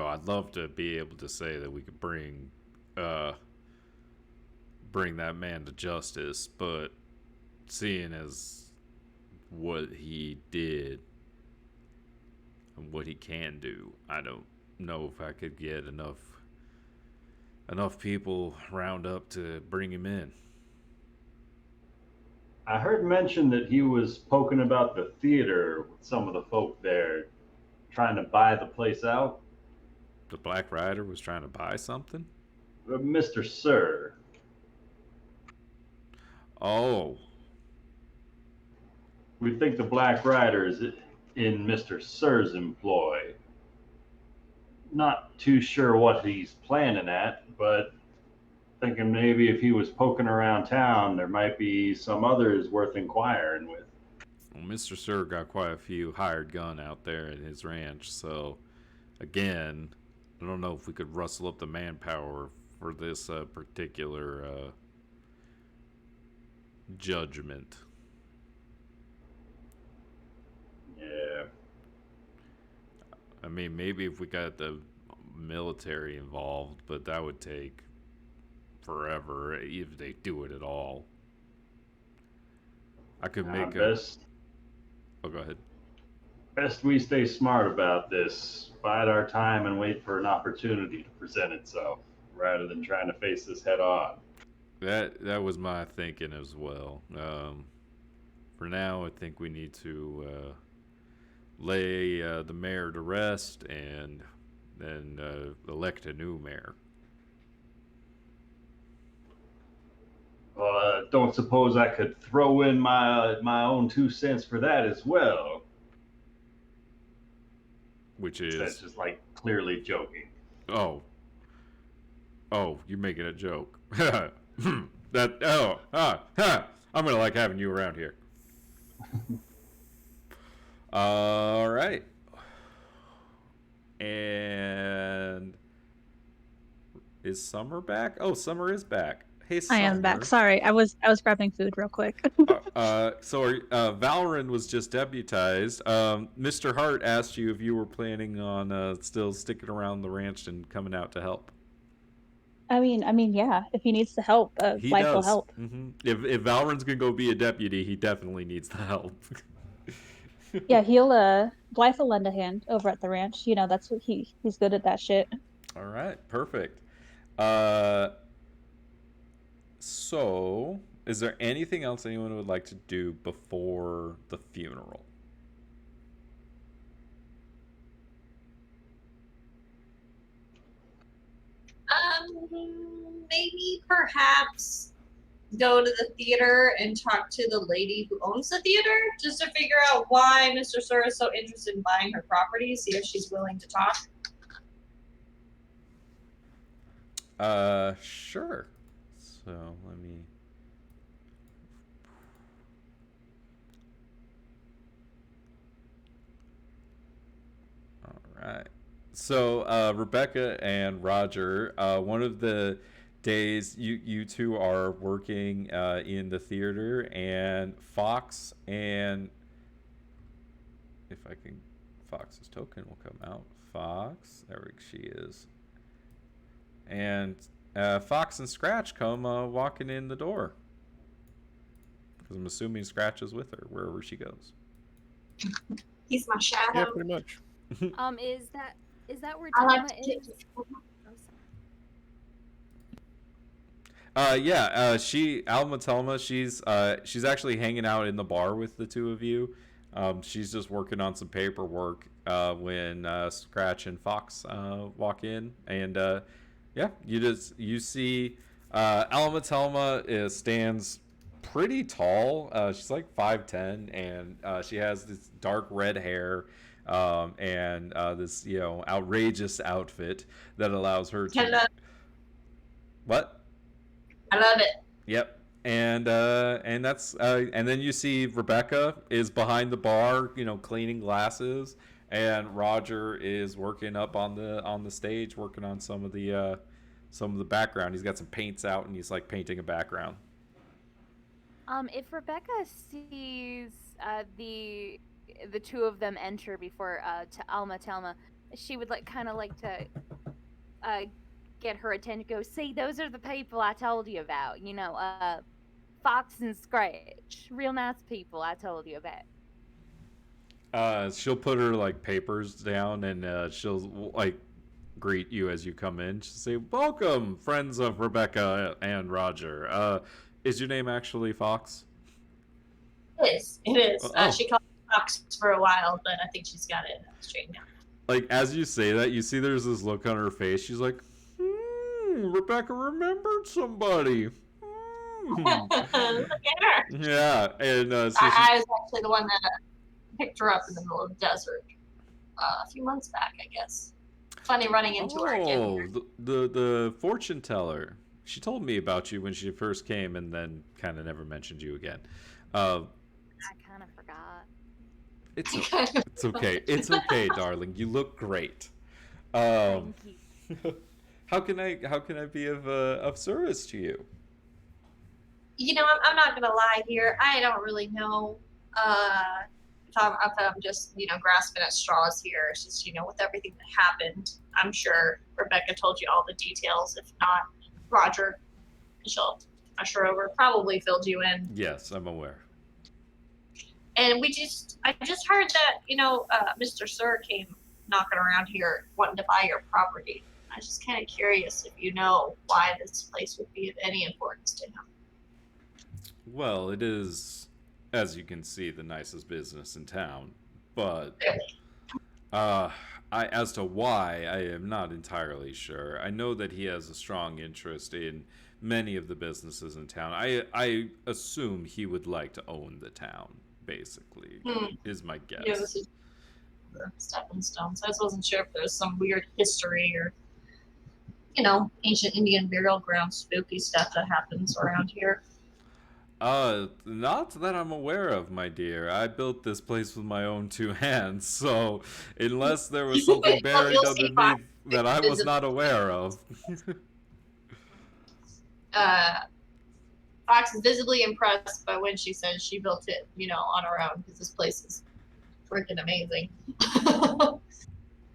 I'd love to be able to say that we could bring that man to justice, but seeing as what he did and what he can do, I don't know if I could get enough people round up to bring him in.
I heard mention that he was poking about the theater with some of the folk there, trying to buy the place out.
The Black Rider was trying to buy something?
Mr. Sir.
Oh.
We think the Black Rider is in Mr. Sir's employ. Not too sure what he's planning at, but thinking maybe if he was poking around town, there might be some others worth inquiring with.
Well, Mr. Sir got quite a few hired gun out there at his ranch, so again, I don't know if we could rustle up the manpower for this particular judgment.
Yeah.
I mean, maybe if we got the military involved, but that would take forever if they do it at all. I could make
best.
Oh, go ahead.
Best we stay smart about this, bide our time and wait for an opportunity to present itself, rather than trying to face this head on.
That was my thinking as well. For now, I think we need to lay the mayor to rest and then elect a new mayor.
Don't suppose I could throw in my own 2 cents for that as well.
Which is...
That's just like clearly joking.
Oh, you're making a joke. I'm gonna like having you around here. All right. And is Summer back? Oh, Summer is back. Hey,
I
Summer.
am back. Sorry, I was grabbing food real quick.
Valorant was just deputized. Mr. Hart asked you if you were planning on still sticking around the ranch and coming out to help.
I mean, yeah. If he needs the help,
He
Life will
does.
help.
Mm-hmm. If Valorant's gonna go be a deputy, he definitely needs the help.
Yeah, Life will lend a hand over at the ranch. You know, that's what he's good at that shit.
All right, perfect. So, is there anything else anyone would like to do before the funeral?
Maybe perhaps go to the theater and talk to the lady who owns the theater just to figure out why Mr. Sir is so interested in buying her property, see if she's willing to talk.
Sure. So, let me... All right. So, Rebecca and Roger, one of the days you two are working in the theater, and Fox and... If I can... Fox's token will come out. Fox. There she is. And Fox and Scratch come walking in the door. Because I'm assuming Scratch is with her wherever she goes.
He's my shadow.
Yeah, pretty much.
Is that where
I like
Thelma
to
is?
kick
Oh, sorry.
Alma Telma, she's actually hanging out in the bar with the two of you. She's just working on some paperwork when Scratch and Fox walk in, and you see Alma Telma stands pretty tall. She's like 5'10", and she has this dark red hair. And this outrageous outfit that allows her to...
Hello.
What?
I love it.
Yep. And that's and then you see Rebecca is behind the bar, cleaning glasses, and Roger is working up on the stage, working on some of the background. He's got some paints out, and he's like painting a background.
If Rebecca sees the two of them enter before Alma Telma, she would kind of like to get her attention. Go, see, those are the people I told you about. Fox and Scratch, real nice people I told you about.
She'll put her papers down, and she'll greet you as you come in. She'll say, "Welcome, friends of Rebecca and Roger. Is your name actually Fox?"
It is. She called me Fox for a while, but I think she's got it straightened out.
As you say that, you see there's this look on her face. She's like, Rebecca remembered somebody.
Look at her.
Yeah, and
I was actually the one that picked her up in the middle of the desert a few months back, I guess. Funny running into her again.
Oh, the fortune teller. She told me about you when she first came, and then kind of never mentioned you again.
I kind of forgot.
It's okay. It's okay, darling. You look great.
Thank you.
How can I be of service to you?
I'm not gonna lie here. I don't really know if I'm just grasping at straws here. It's just with everything that happened, I'm sure Rebecca told you all the details. If not, Roger, she'll usher over, probably filled you in.
Yes, I'm aware.
And I just heard that Mr. Sir came knocking around here wanting to buy your property. I was just kind of curious if you know why this place would be of any importance to him.
Well, it is, as you can see, the nicest business in town. But as to why, I am not entirely sure. I know that he has a strong interest in many of the businesses in town. I assume he would like to own the town, basically, is my guess.
Yeah, this is the stepping stones. I just wasn't sure if there was some weird history or, ancient Indian burial ground spooky stuff that happens around here.
Not that I'm aware of, my dear. I built this place with my own two hands, so unless there was something buried
You'll see Fox
underneath that I was not aware of.
Fox is visibly impressed by when she says she built it, on her own, because this place is freaking amazing. I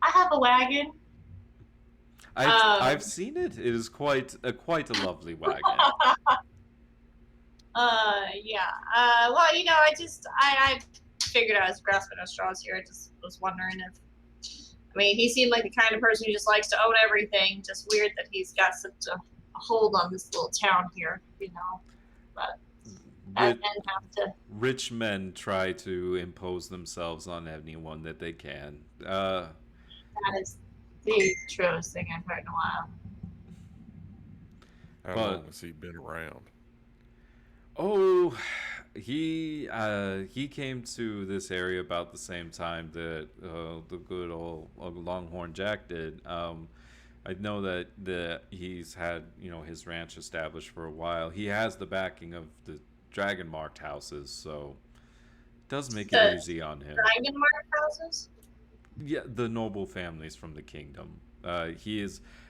have a wagon.
I've seen it. It is quite a lovely wagon.
Yeah. Well, I figured I was grasping at straws here. I just was wondering he seemed like the kind of person who just likes to own everything. Just weird that he's got such a hold on this little town here, But I didn't have to.
Rich men try to impose themselves on anyone that they can.
That is the truest thing I've heard in a while.
How long has he been around?
Oh, he came to this area about the same time that the good old Longhorn Jack did. I know that he's had his ranch established for a while. He has the backing of the dragon marked houses, so it does make it easy on him.
Dragon marked houses?
Yeah, the noble families from the kingdom.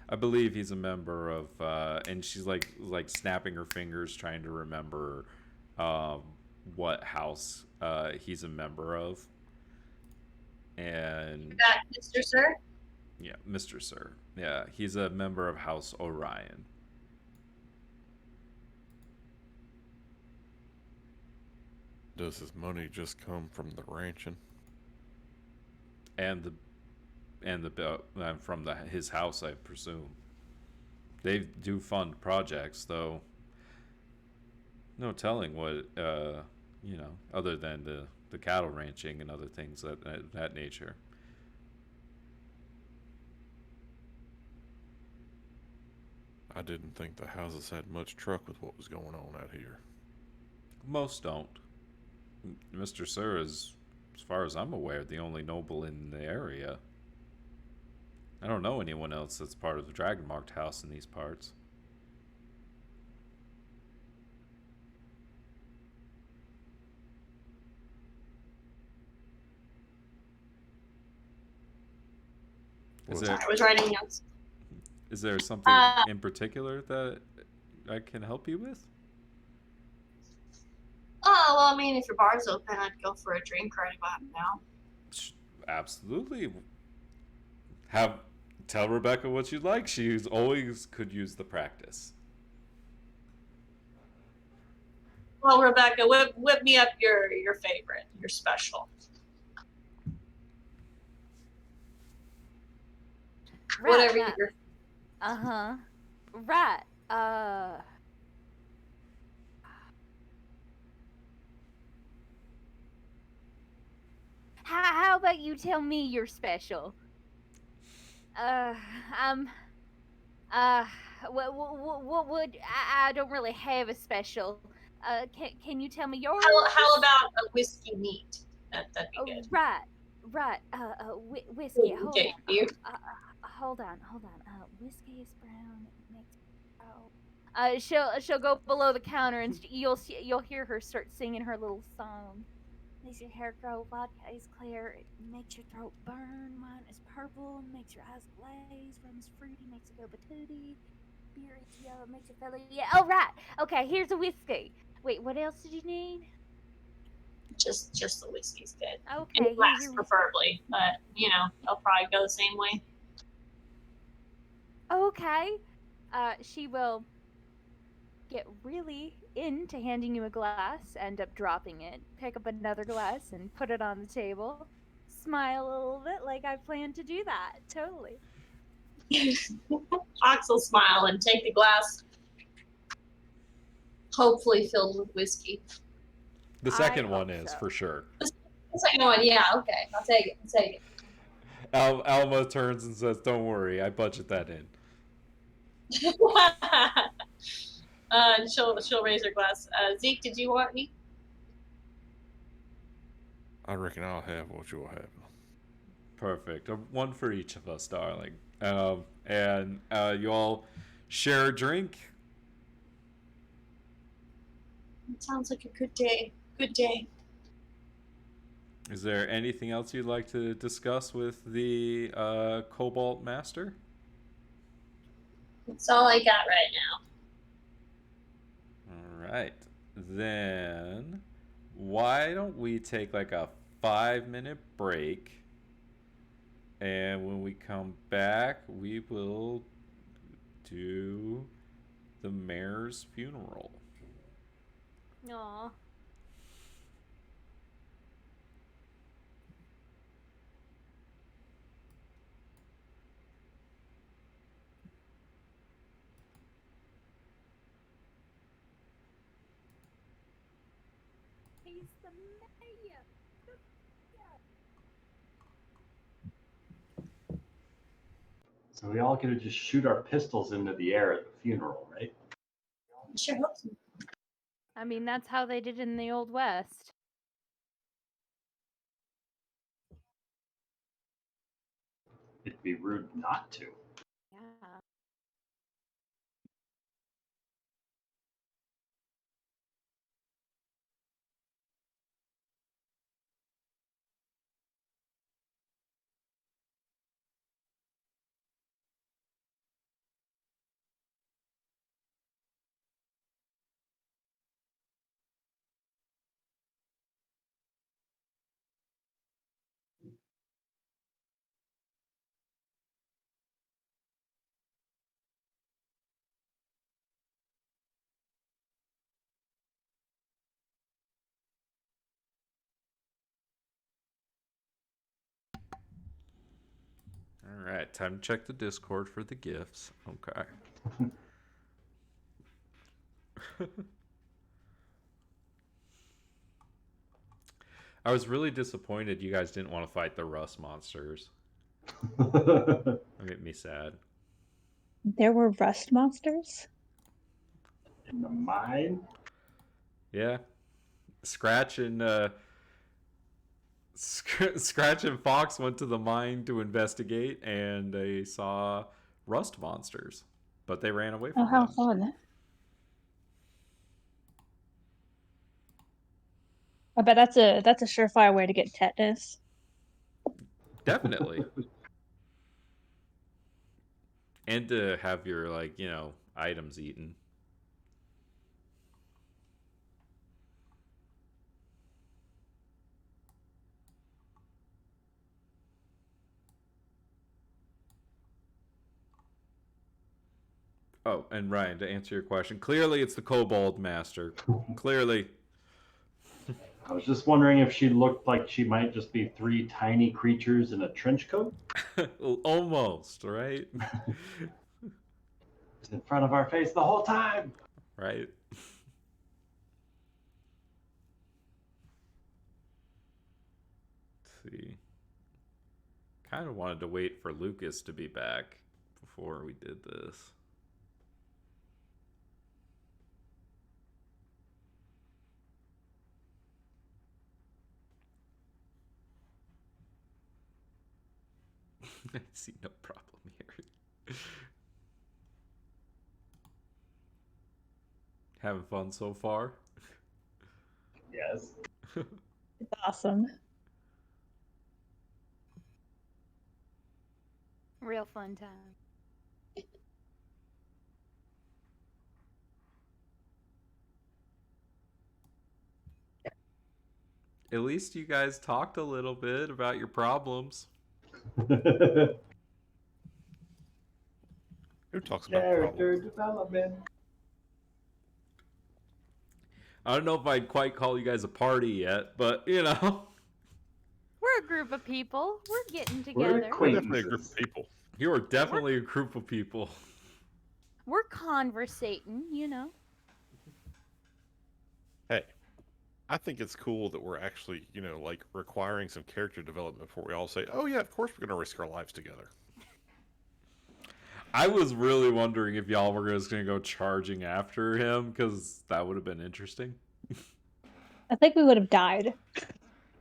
I believe he's a member of, and she's like snapping her fingers trying to remember what house he's a member of. And
that Mr. Sir?
Yeah, Mr. Sir. Yeah, he's a member of House Orion.
Does his money just come from the ranching?
And from his house, I presume. They do fund projects, though. No telling what other than the cattle ranching and other things that nature.
I didn't think the houses had much truck with what was going on out here.
Most don't. Mr. Sir is, as far as I'm aware, the only noble in the area. I don't know anyone else that's part of the Dragon Marked house in these parts.
I was writing notes.
Is there something in particular that I can help you with?
Oh, well, if your bar's open, I'd go for a drink right about now.
Absolutely. Tell Rebecca what you'd like. She always could use the practice.
Well, Rebecca, whip me up your favorite, your special.
Right,
Whatever you're.
Right. How about you tell me you're special? What would I don't really have a special. Can you tell me yours?
How about a whiskey neat? That'd be good.
Right. Whiskey. Hold on. Whiskey is brown. She'll go below the counter and you'll hear her start singing her little song. Makes your hair grow, vodka is clear, it makes your throat burn, wine is purple, makes your eyes glaze, rum is fruity, makes you go patootie, beer is yellow, makes you fellow. Yeah, oh right. Okay, here's a whiskey. Wait, what else did you need?
Just the whiskey's good.
Okay,
and glass preferably, but they'll probably go the same way.
Okay. She will get really into handing you a glass, end up dropping it, pick up another glass and put it on the table, smile a little bit like I planned to do that. Totally.
Fox will smile and take the glass, hopefully filled with whiskey.
The second one is, for sure.
The second one, yeah, okay. I'll take it.
Alma turns and says, "Don't worry, I budget that in."
And she'll raise her glass. Zeke, did you want me?
I reckon I'll have what you'll have.
Perfect. One for each of us, darling. And you all share a drink.
It sounds like a good day. Good day.
Is there anything else you'd like to discuss with the Cobalt Master?
That's all I got right now.
All right. Then why don't we take like a 5-minute break? And when we come back, we will do the mayor's funeral.
Aw. He's the mayor.
So we all get to just shoot our pistols into the air at the funeral, right?
I sure hope so.
I mean, that's how they did in the Old West.
It'd be rude not to.
Yeah.
All right, time to check the Discord for the gifts. Okay. I was really disappointed you guys didn't want to fight the rust monsters. That made me sad.
There were rust monsters?
In the mine?
Yeah. Scratch and Scratch and Fox went to the mine to investigate, and they saw rust monsters, but they ran away from
Oh, how
them.
fun. I bet that's a surefire way to get tetanus.
Definitely. And to have your, like, you know, items eaten. Oh, and Ryan, to answer your question, clearly it's the Kobold Master. Clearly.
I was just wondering if she looked like she might just be 3 tiny creatures in a trench coat.
Almost, right?
It's in front of our face the whole time.
Right? Let's see. Kind of wanted to wait for Lucas to be back before we did this. I see no problem here. Having fun so far?
Yes.
It's awesome.
Real fun time.
At least you guys talked a little bit about your problems.
Who talks about
Character
problems?
development.
I don't know if I'd quite call you guys a party yet, but, you know.
We're a group of people. We're getting
We're
together.
We're definitely a group of people.
You are definitely a group of people.
We're conversating, you know.
Hey, I think it's cool that we're actually, you know, like requiring some character development before we all say, oh yeah, of course we're going to risk our lives together.
I was really wondering if y'all were just going to go charging after him, because that would have been interesting.
I think we would have died.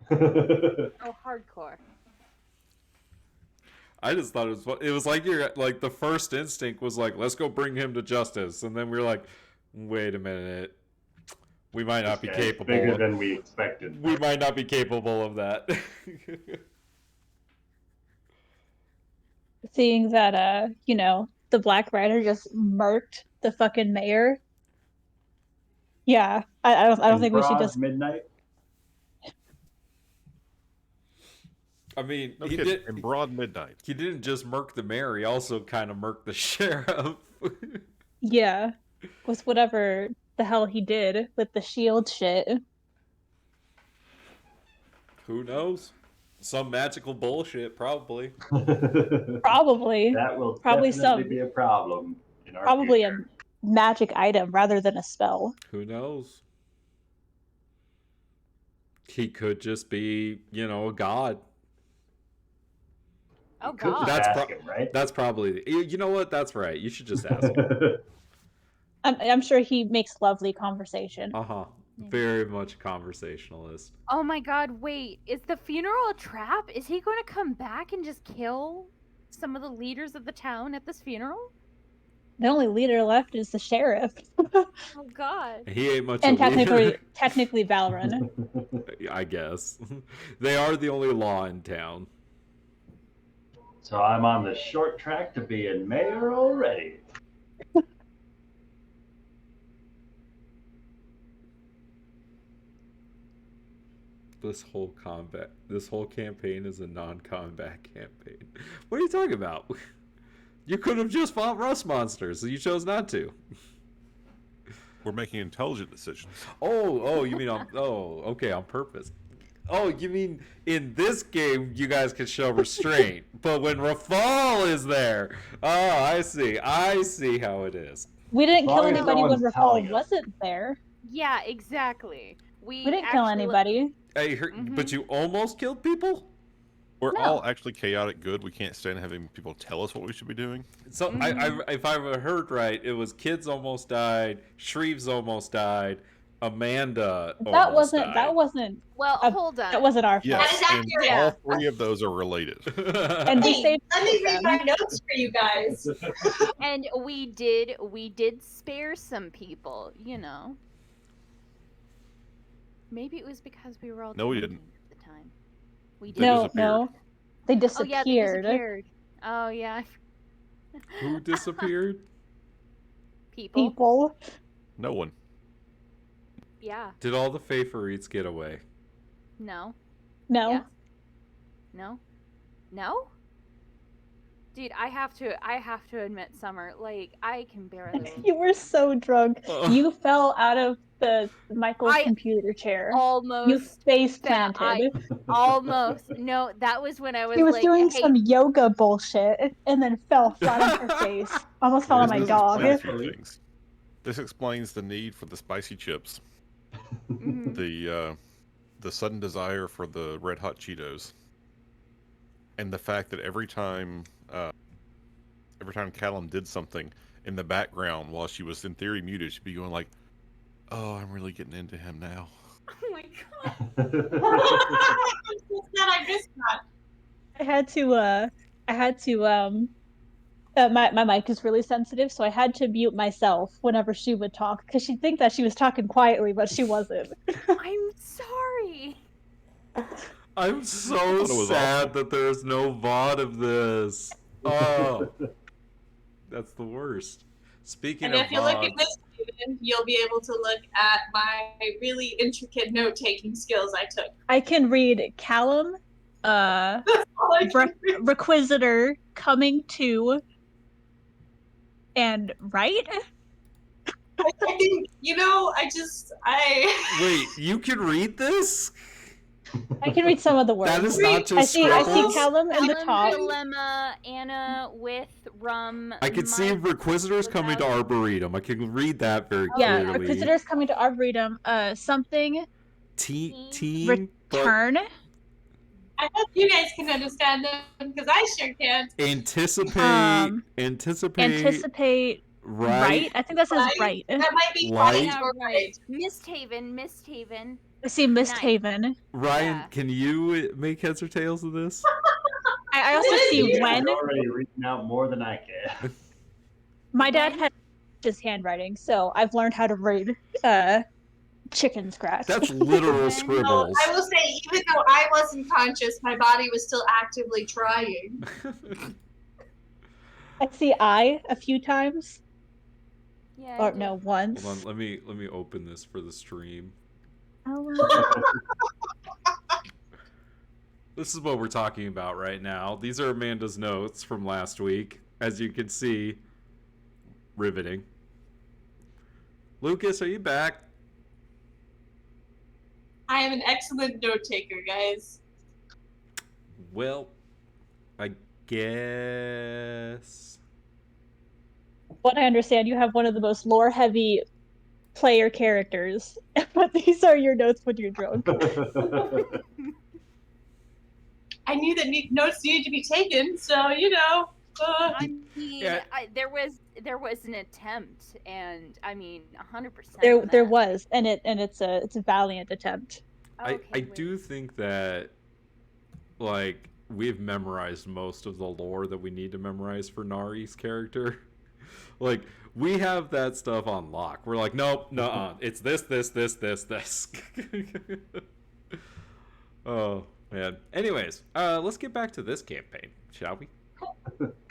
Oh, hardcore.
I just thought it was like like the first instinct was like, let's go bring him to justice, and then we were like, wait a minute, We might not be
This guy's
capable.
bigger than we expected.
We might not be capable of that.
Seeing that, the Black Rider just murked the fucking mayor. Yeah, I don't
In
think we should
broad
just.
midnight.
I mean,
No
he
kidding.
did.
In broad midnight.
He didn't just murk the mayor. He also kind of murked the sheriff.
Yeah, with whatever the hell he did with the shield shit.
Who knows? Some magical bullshit, probably.
Probably.
That will
Probably
definitely
some-
be a problem in our
Probably
future.
a magic item rather than a spell.
Who knows? He could just be, a god.
Oh
Could just
god.
That's
ask
pro-
him, right?
That's probably. You know what? That's right. You should just ask him.
I'm sure he makes lovely conversation.
Uh-huh. Very much conversationalist.
Oh my god, wait. Is the funeral a trap? Is he going to come back and just kill some of the leaders of the town at this funeral?
The only leader left is the sheriff.
Oh god.
He ain't much
And
of a leader,
technically Valorant.
I guess. They are the only law in town.
So I'm on the short track to being mayor already.
This whole campaign is a non-combat campaign. What are you talking about? You could have just fought rust monsters, so you chose not to.
We're making intelligent decisions.
Oh, you mean okay, on purpose. Oh, you mean in this game you guys can show restraint, but when Rafal is there, I see how it is.
We didn't
As
kill
long as
anybody
no
when
one's
Rafal
telling us.
wasn't there.
Yeah, exactly.
We didn't kill
actually-
anybody.
Hey, but you almost killed people?
We're
No.
all actually chaotic good. We can't stand having people tell us what we should be doing.
So if I heard right, it was Kids almost died, Shreves almost died, Amanda
That
almost
wasn't.
died.
That wasn't.
Well, hold on.
That wasn't our fault.
Yes,
is
and
accurate.
all three of those are related.
And we
Hey,
saved
let me read
them.
my notes for you guys.
And we did spare some people, Maybe it was because we were all
No, we
drinking
didn't.
at the time. We
They
did.
No,
disappeared.
no. They
Oh
disappeared.
yeah, they disappeared. Oh yeah.
Who disappeared?
People.
People.
No one.
Yeah.
Did all the Favorite get away?
No.
No.
Yes. No. No. Dude, I have to admit, Summer, like I can barely.
You were so drunk.
Ugh.
You fell out of the Michael's
I
computer chair. You
almost.
face
fell-
planted.
Almost. No, that was when I was
She was
like,
doing
hey,
some yoga bullshit and then fell flat on her face. Almost fell on my
This
dog.
explains a few things. This explains the need for the spicy chips,
mhm.
the sudden desire for the red hot Cheetos, and the fact that every time Callum did something in the background while she was in theory muted, she'd be going like, "Oh, I'm really getting into him now."
Oh my god.
I missed that.
I had to my mic is really sensitive, so I had to mute myself whenever she would talk because she'd think that she was talking quietly, but she wasn't.
I'm sorry.
I'm so
thought it was
sad that there's no VOD of this. Oh, that's the worst. Speaking
And
of
if you look at
VODs,
this, Steven, you'll be able to look at my really intricate note-taking skills I took.
I can read Callum,
That's all I can read.
Requisitor coming to, and right?
I think,
wait, you can read this?
I can read some of the words.
That is not just
I see
scribbles?
Callum in the
Callum,
top.
Dilemma, Anna with rum.
I can see
Mike
Requisitors coming to
without-
Arboretum. I can read that very
Yeah,
clearly.
Requisitors coming to Arboretum. Something
Team, but
return.
I hope you guys can understand them because I sure can't.
anticipate,
Anticipate. Right. I think that says right.
That might be
Light.
right or right.
Misthaven.
I see Mist
Nice.
Haven.
Ryan,
Yeah.
can you make heads or tails of this?
I also see
You're
when.
already reading out more than I can.
My dad had his handwriting, so I've learned how to read chicken scratch.
That's literal
No,
scribbles.
I will say, even though I wasn't conscious, my body was still actively trying.
I see eye a few times.
Yeah.
Or
I
no,
do.
once.
Hold on, let me open this for the stream.
Oh,
This is what we're talking about right now. These are Amanda's notes from last week. As you can see, riveting. Lucas, are you back?
I am an excellent note taker, guys.
Well, I guess.
what I understand, you have one of the most lore-heavy player characters, but these are your notes when you're drunk.
I knew that notes needed to be taken, so you know.
I mean,
Yeah.
there was an attempt, and I mean, 100%.
There was, and it's a valiant attempt.
I do think that, like, we've memorized most of the lore that we need to memorize for Nari's character. Like, we have that stuff on lock. We're like, nope, nuh-uh. It's this. Oh, man. Anyways, let's get back to this campaign, shall we?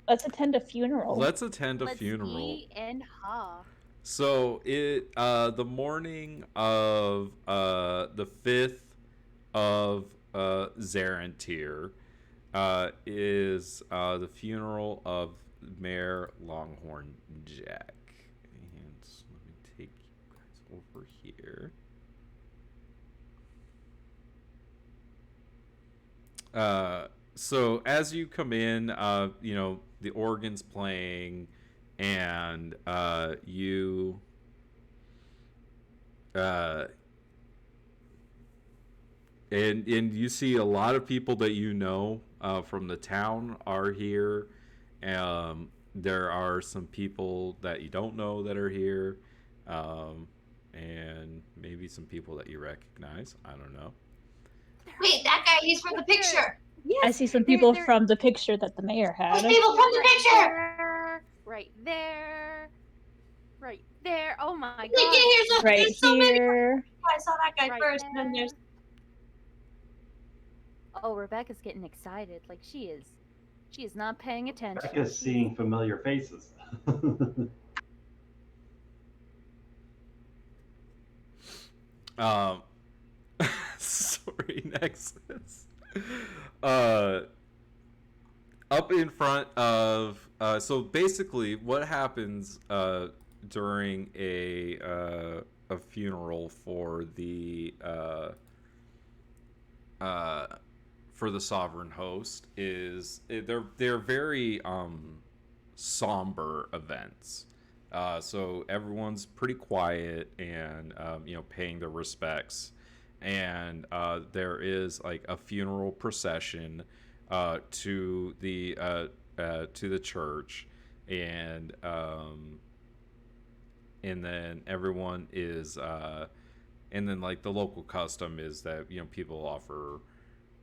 Let's attend a funeral.
Let's attend a
Let's
funeral.
Yee and ha.
So the morning of the 5th of Zarentir is the funeral of Mayor Longhorn Jack. And let me take you guys over here. So as you come in, you know, the organ's playing, and you and you see a lot of people that you know from the town are here. There are some people that you don't know that are here, and maybe some people that you recognize. I don't know.
Wait, that guy, he's from the picture.
I see some people from the picture that the mayor had.
Those people from the picture.
Right there. Right there. Oh my
They
god.
get here, so
Right
there's so many.
here.
I saw that guy
Right
first, and then
there.
there's.
Oh, Rebecca's getting excited. Like she is not paying attention.
Becca's seeing familiar faces.
Sorry, Nexus. Up in front of so basically what happens during a funeral for the sovereign host is they're very somber events. So everyone's pretty quiet and you know, paying their respects, and there is like a funeral procession to the church, and then everyone is and then like the local custom is that, you know, people offer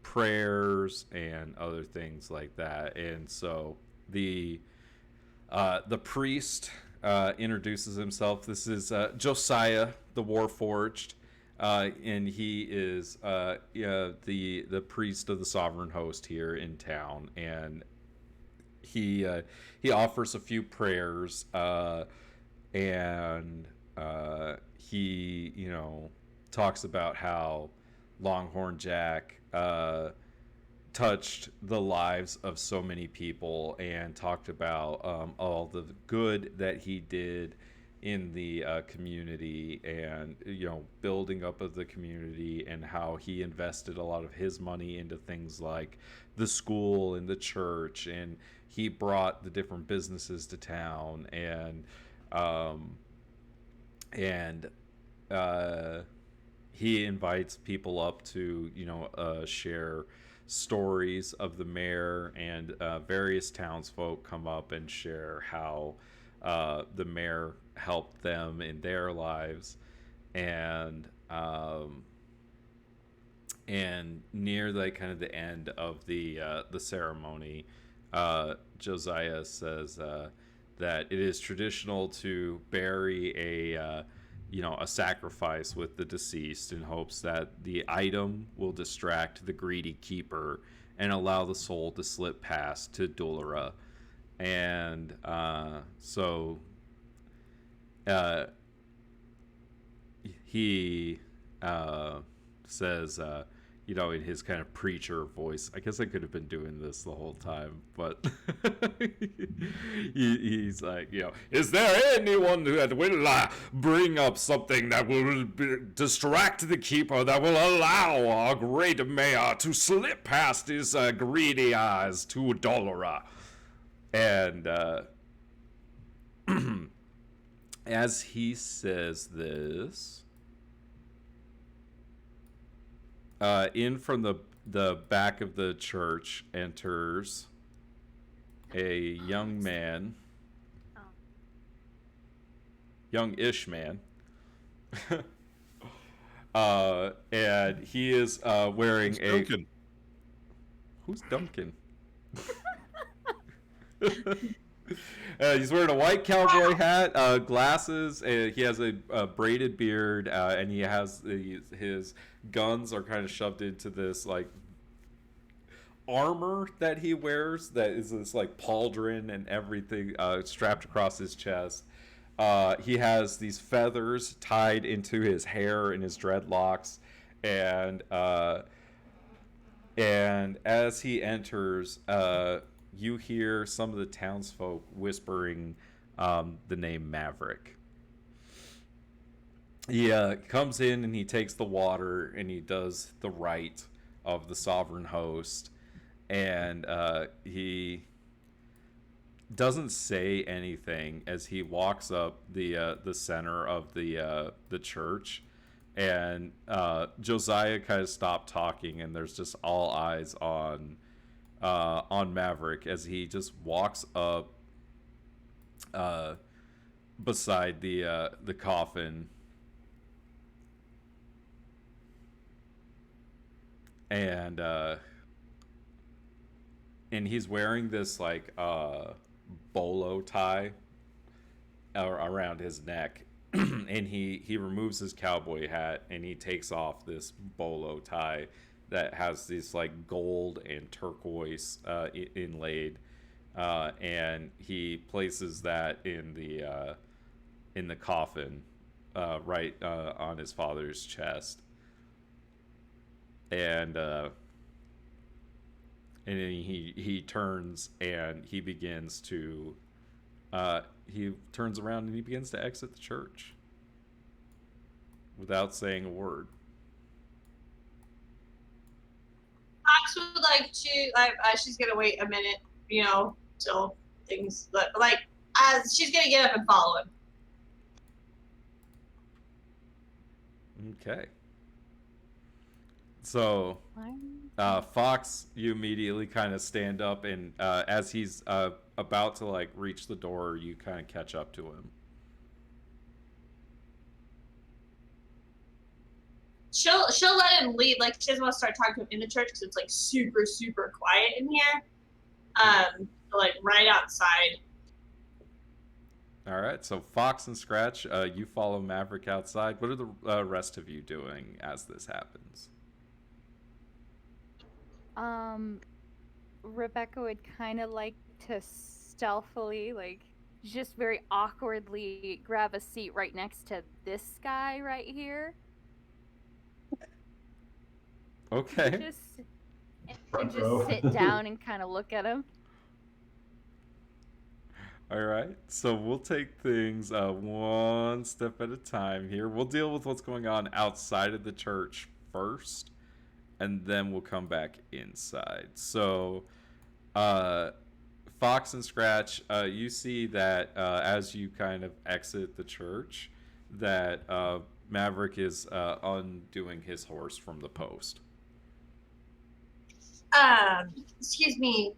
prayers and other things like that. And so the priest introduces himself. This is Josiah the Warforged, and he is the priest of the sovereign host here in town. And he offers a few prayers, and he, you know, talks about how Longhorn Jack touched the lives of so many people, and talked about all the good that he did in the community, and, you know, building up of the community, and how he invested a lot of his money into things like the school and the church, and he brought the different businesses to town, and he invites people up to, you know, share stories of the mayor, and various townsfolk come up and share how the mayor helped them in their lives. And near the kind of the end of the ceremony, Josiah says that it is traditional to bury a a sacrifice with the deceased in hopes that the item will distract the greedy keeper and allow the soul to slip past to Dulra. And so he says, in his kind of preacher voice. I guess I could have been doing this the whole time, but he's like, is there anyone that will bring up something that will distract the keeper, that will allow our great mayor to slip past his greedy eyes to Dolora? And as he says this, in from the back of the church enters a young man, young-ish man, and he is wearing
Duncan?
Who's Duncan? He's wearing a white cowboy hat, glasses, and he has a braided beard, and he has his guns are kind of shoved into this like armor that he wears that is this like pauldron and everything strapped across his chest. He has these feathers tied into his hair and his dreadlocks, and as he enters, you hear some of the townsfolk whispering the name Maverick. He comes in and he takes the water and he does the rite of the sovereign host, and he doesn't say anything as he walks up the center of the church, and Josiah kind of stopped talking, and there's just all eyes on Maverick as he just walks up beside the coffin, and he's wearing this like bolo tie around his neck, and he removes his cowboy hat and he takes off this bolo tie that has this like gold and turquoise inlaid, and he places that in the coffin, right on his father's chest, and then he turns and he begins to he turns around and he begins to exit the church without saying a word.
Fox would like to. She's gonna wait a minute, till things like as she's gonna get up and follow him.
Okay. So, Fox, you immediately kind of stand up, and as he's about to like reach the door, you kind of catch up to him.
She'll let him lead. Like, she doesn't want to start talking to him in the church because it's like super super quiet in here. Like right outside.
All right. So Fox and Scratch, you follow Maverick outside. What are the rest of you doing as this happens?
Rebecca would kind of like to stealthily, like, just very awkwardly grab a seat right next to this guy right here.
Okay.
And just sit down and kind of look at him.
All right. So we'll take things one step at a time here. We'll deal with what's going on outside of the church first, and then we'll come back inside. So, Fox and Scratch, you see that as you kind of exit the church, that Maverick is undoing his horse from the post.
Excuse me,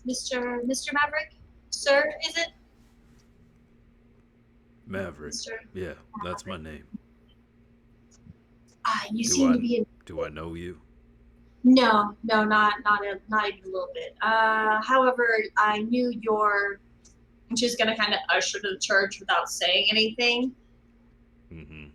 Mr. Maverick, sir, is it?
Maverick.
Mr.
Yeah, that's my name.
You seem to be.
Do I know you?
No, not even a little bit. However, I knew your And she's gonna kind of usher to the church without saying anything.
Mm-hmm.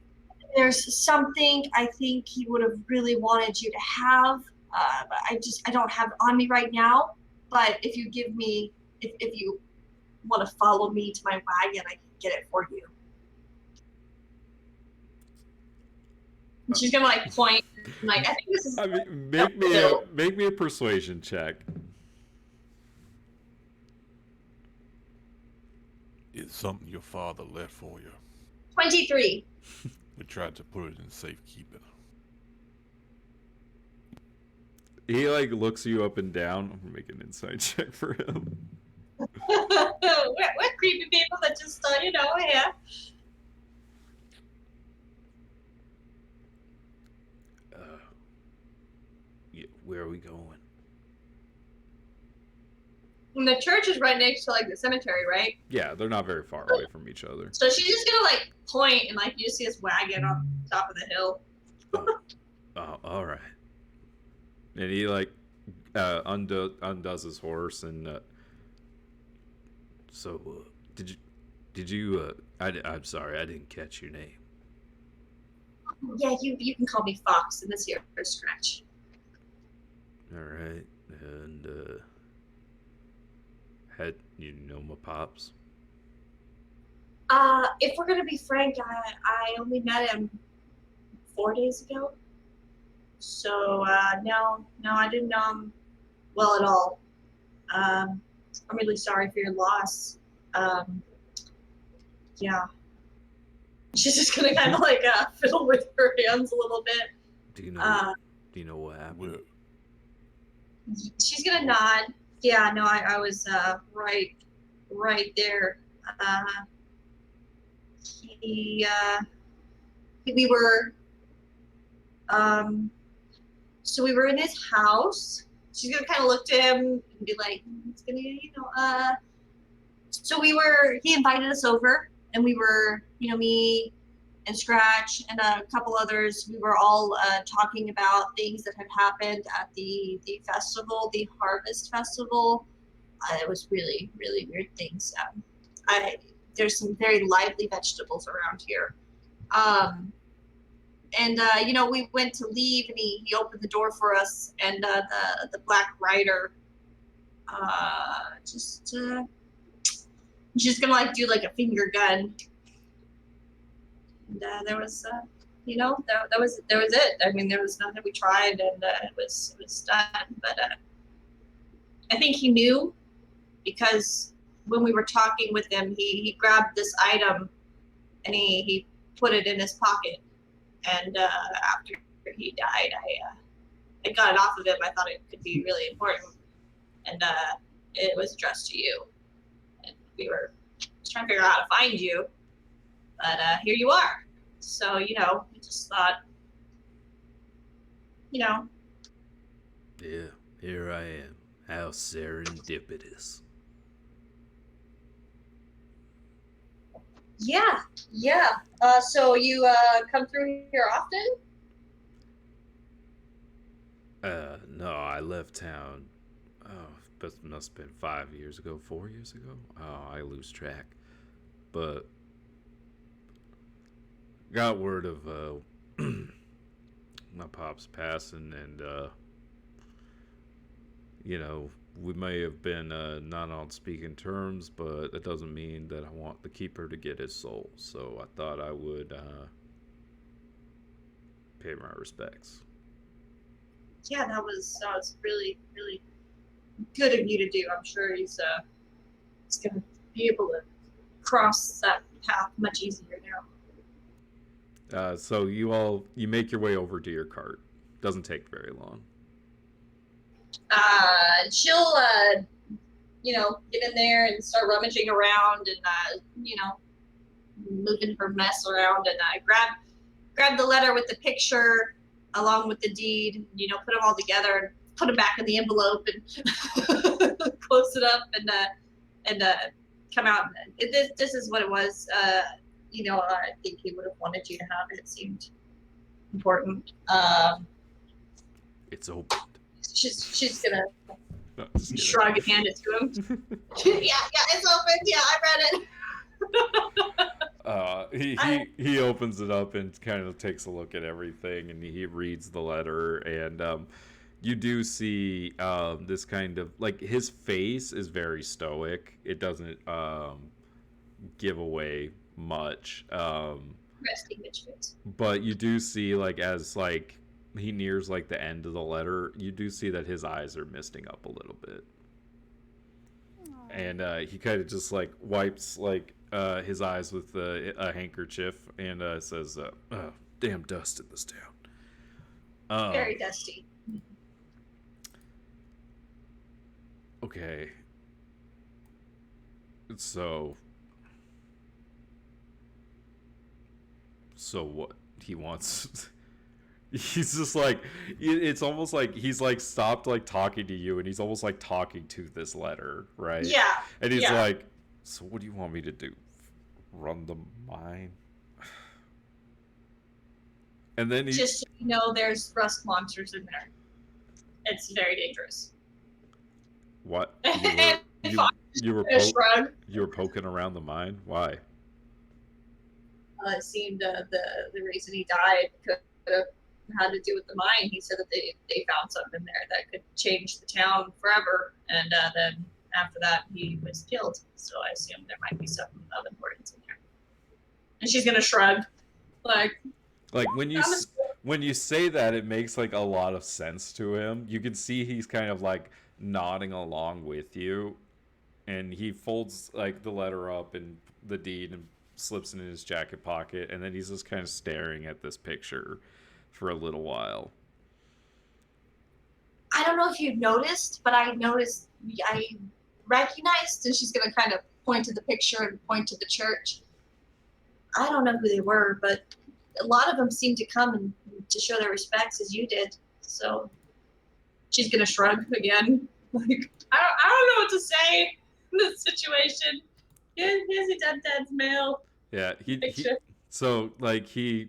There's something I think he would have really wanted you to have. But I don't have it on me right now. But if you give me, if you want to follow me to my wagon, I can get it for you. And she's gonna like point, like I think this is.
I mean, make me a persuasion check.
It's something your father left for you.
23.
We tried to put it in safekeeping.
He like looks you up and down. I'm gonna make an insight check for him.
we're creepy people that just, yeah.
Yeah, where are we going?
And the church is right next to like the cemetery, right?
Yeah, they're not very far away from each other.
So she's just gonna like point, and like you see this wagon on top of the hill.
Oh, all right. And he like undoes his horse and so did you I'm sorry, I didn't catch your name.
Yeah, you can call me Fox in this here scratch.
All right. And had you know my pops?
If we're gonna be frank, I only met him 4 days ago. So no, I didn't know him well at all. I'm really sorry for your loss. Yeah. She's just gonna kind of like fiddle with her hands a little bit.
Do you know what happened?
She's gonna nod. Yeah, no, I was right there. We were so we were in his house. She's gonna kind of look to him and be like, it's gonna, so he invited us over, and we were, me and Scratch and a couple others, we were all talking about things that had happened at the festival, the Harvest Festival. It was really, really weird things. There's some very lively vegetables around here. We went to leave, and he opened the door for us, and the Black Rider she's gonna like do like a finger gun. And there was that was it. I mean, there was nothing. We tried, and it was done. But I think he knew, because when we were talking with him, he grabbed this item and he put it in his pocket. And after he died, I got it off of him. I thought it could be really important, and it was addressed to you. And we were just trying to figure out how to find you, but here you are. So we just thought,
Yeah, here I am. How serendipitous.
Yeah. So you come through here often?
No, I left town. Oh, but must have been 5 years ago, 4 years ago. Oh, I lose track. But got word of my pop's passing, and we may have been not on speaking terms, but that doesn't mean that I want the keeper to get his soul. So I thought I would pay my respects.
Yeah, that was really, really good of you to do. I'm sure he's going to be able to cross that path much easier now.
So you make your way over to your cart. Doesn't take very long.
She'll get in there and start rummaging around and moving her mess around, and grab the letter with the picture along with the deed, put them all together and put them back in the envelope and close it up and come out. This is what it was. I think he would have wanted you to have it. It seemed important.
It's opened.
She's gonna
No, just kidding.
Shrug and hand it to him. yeah, it's open. Yeah, I read it.
He opens it up and kind of takes a look at everything, and he reads the letter, and you do see this kind of like his face is very stoic. It doesn't give away much.
Resting bitch face.
But you do see like as like he nears like the end of the letter, you do see that his eyes are misting up a little bit. And he kind of just like wipes like his eyes with a handkerchief and says, oh, damn dust in this town.
Very dusty.
Okay. So what he wants... He's just like, it's almost like he's like stopped like talking to you, and he's almost like talking to this letter, right?
Yeah.
And he's like, so what do you want me to do? Run the mine? And then he...
Just so you know, there's rust monsters in there. It's very dangerous.
What? You were poking around the mine? Why?
It seemed the reason he died could have had to do with the mine. He said that they found something in there that could change the town forever, and then after that he was killed. So I assume there might be something of importance in there. And she's gonna shrug, like
when you say that, it makes like a lot of sense to him. You can see he's kind of like nodding along with you, and he folds like the letter up and the deed and slips it in his jacket pocket, and then he's just kind of staring at this picture for a little while.
I don't know if you've noticed, but I recognized, and she's gonna kind of point to the picture and point to the church. I don't know who they were, but a lot of them seemed to come and to show their respects as you did. So she's gonna shrug again. Like, I don't know what to say in this situation. Here's a dad's mail.
Yeah, he so like he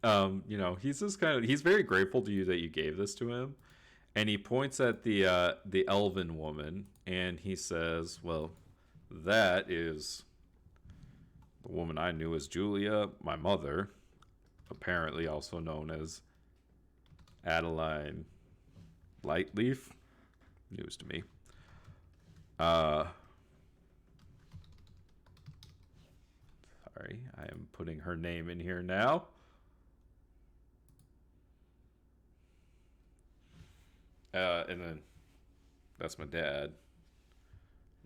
you know, he's just kind of, he's very grateful to you that you gave this to him, and he points at the elven woman, and he says, well, that is the woman I knew as Julia, my mother, apparently also known as Adeline Lightleaf. News to me. Sorry, I am putting her name in here now. And then that's my dad.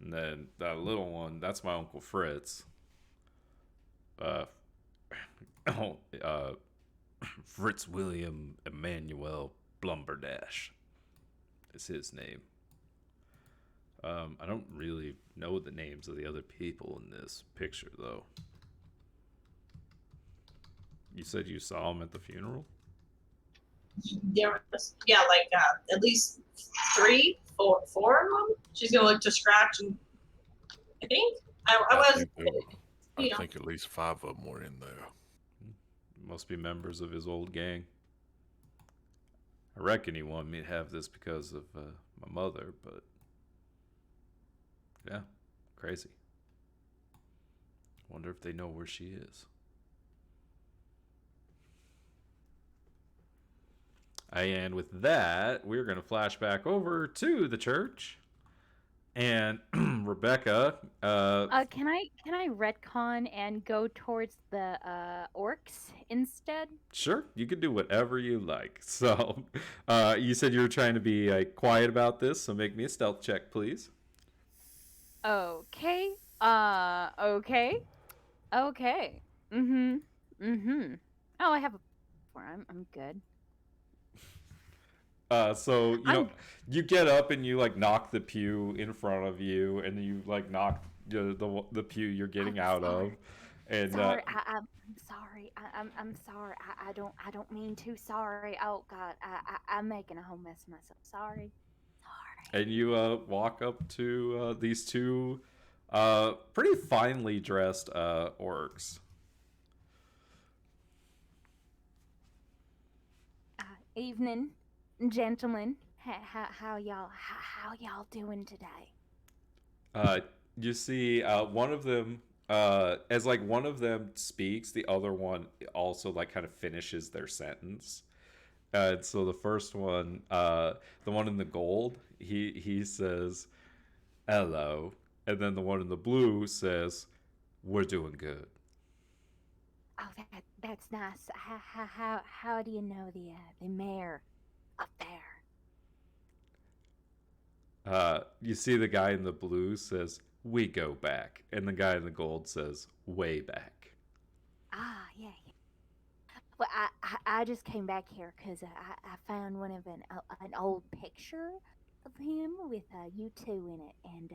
And then that little one, that's my Uncle Fritz. Fritz William Emmanuel Blumberdash is his name. I don't really know the names of the other people in this picture, though. You said you saw him at the funeral?
There was, like at least 4 of them. She's gonna look to scratch, and I think
I think at least 5 of them were in there.
Must be members of his old gang. I reckon he wanted me to have this because of my mother, but yeah, crazy. Wonder if they know where she is. And with that, we're going to flash back over to the church. And Rebecca,
can I retcon and go towards the orcs instead?
Sure, you can do whatever you like. So, you said you were trying to be quiet about this, so make me a stealth check, please.
Okay. Okay. Oh, I have a 4. I'm good.
So you know, you get up and you like knock the pew in front of you, and then you like knock the pew you're getting out of. And
sorry, I'm sorry. I'm sorry. I don't mean to. Sorry. Oh God, I'm making a whole mess of myself. Sorry.
And you walk up to these two pretty finely dressed orcs.
Evening, gentlemen. How y'all doing today?
You see one of them as like one of them speaks, the other one also like kind of finishes their sentence. And so the first one, the one in the gold, he says hello, and then the one in the blue says we're doing good.
Oh, that's nice. How do you know the mayor up there?
You see the guy in the blue says we go back, and the guy in the gold says way back.
Ah, yeah. Well, I just came back here because I found one of an old picture of him with you two in it, and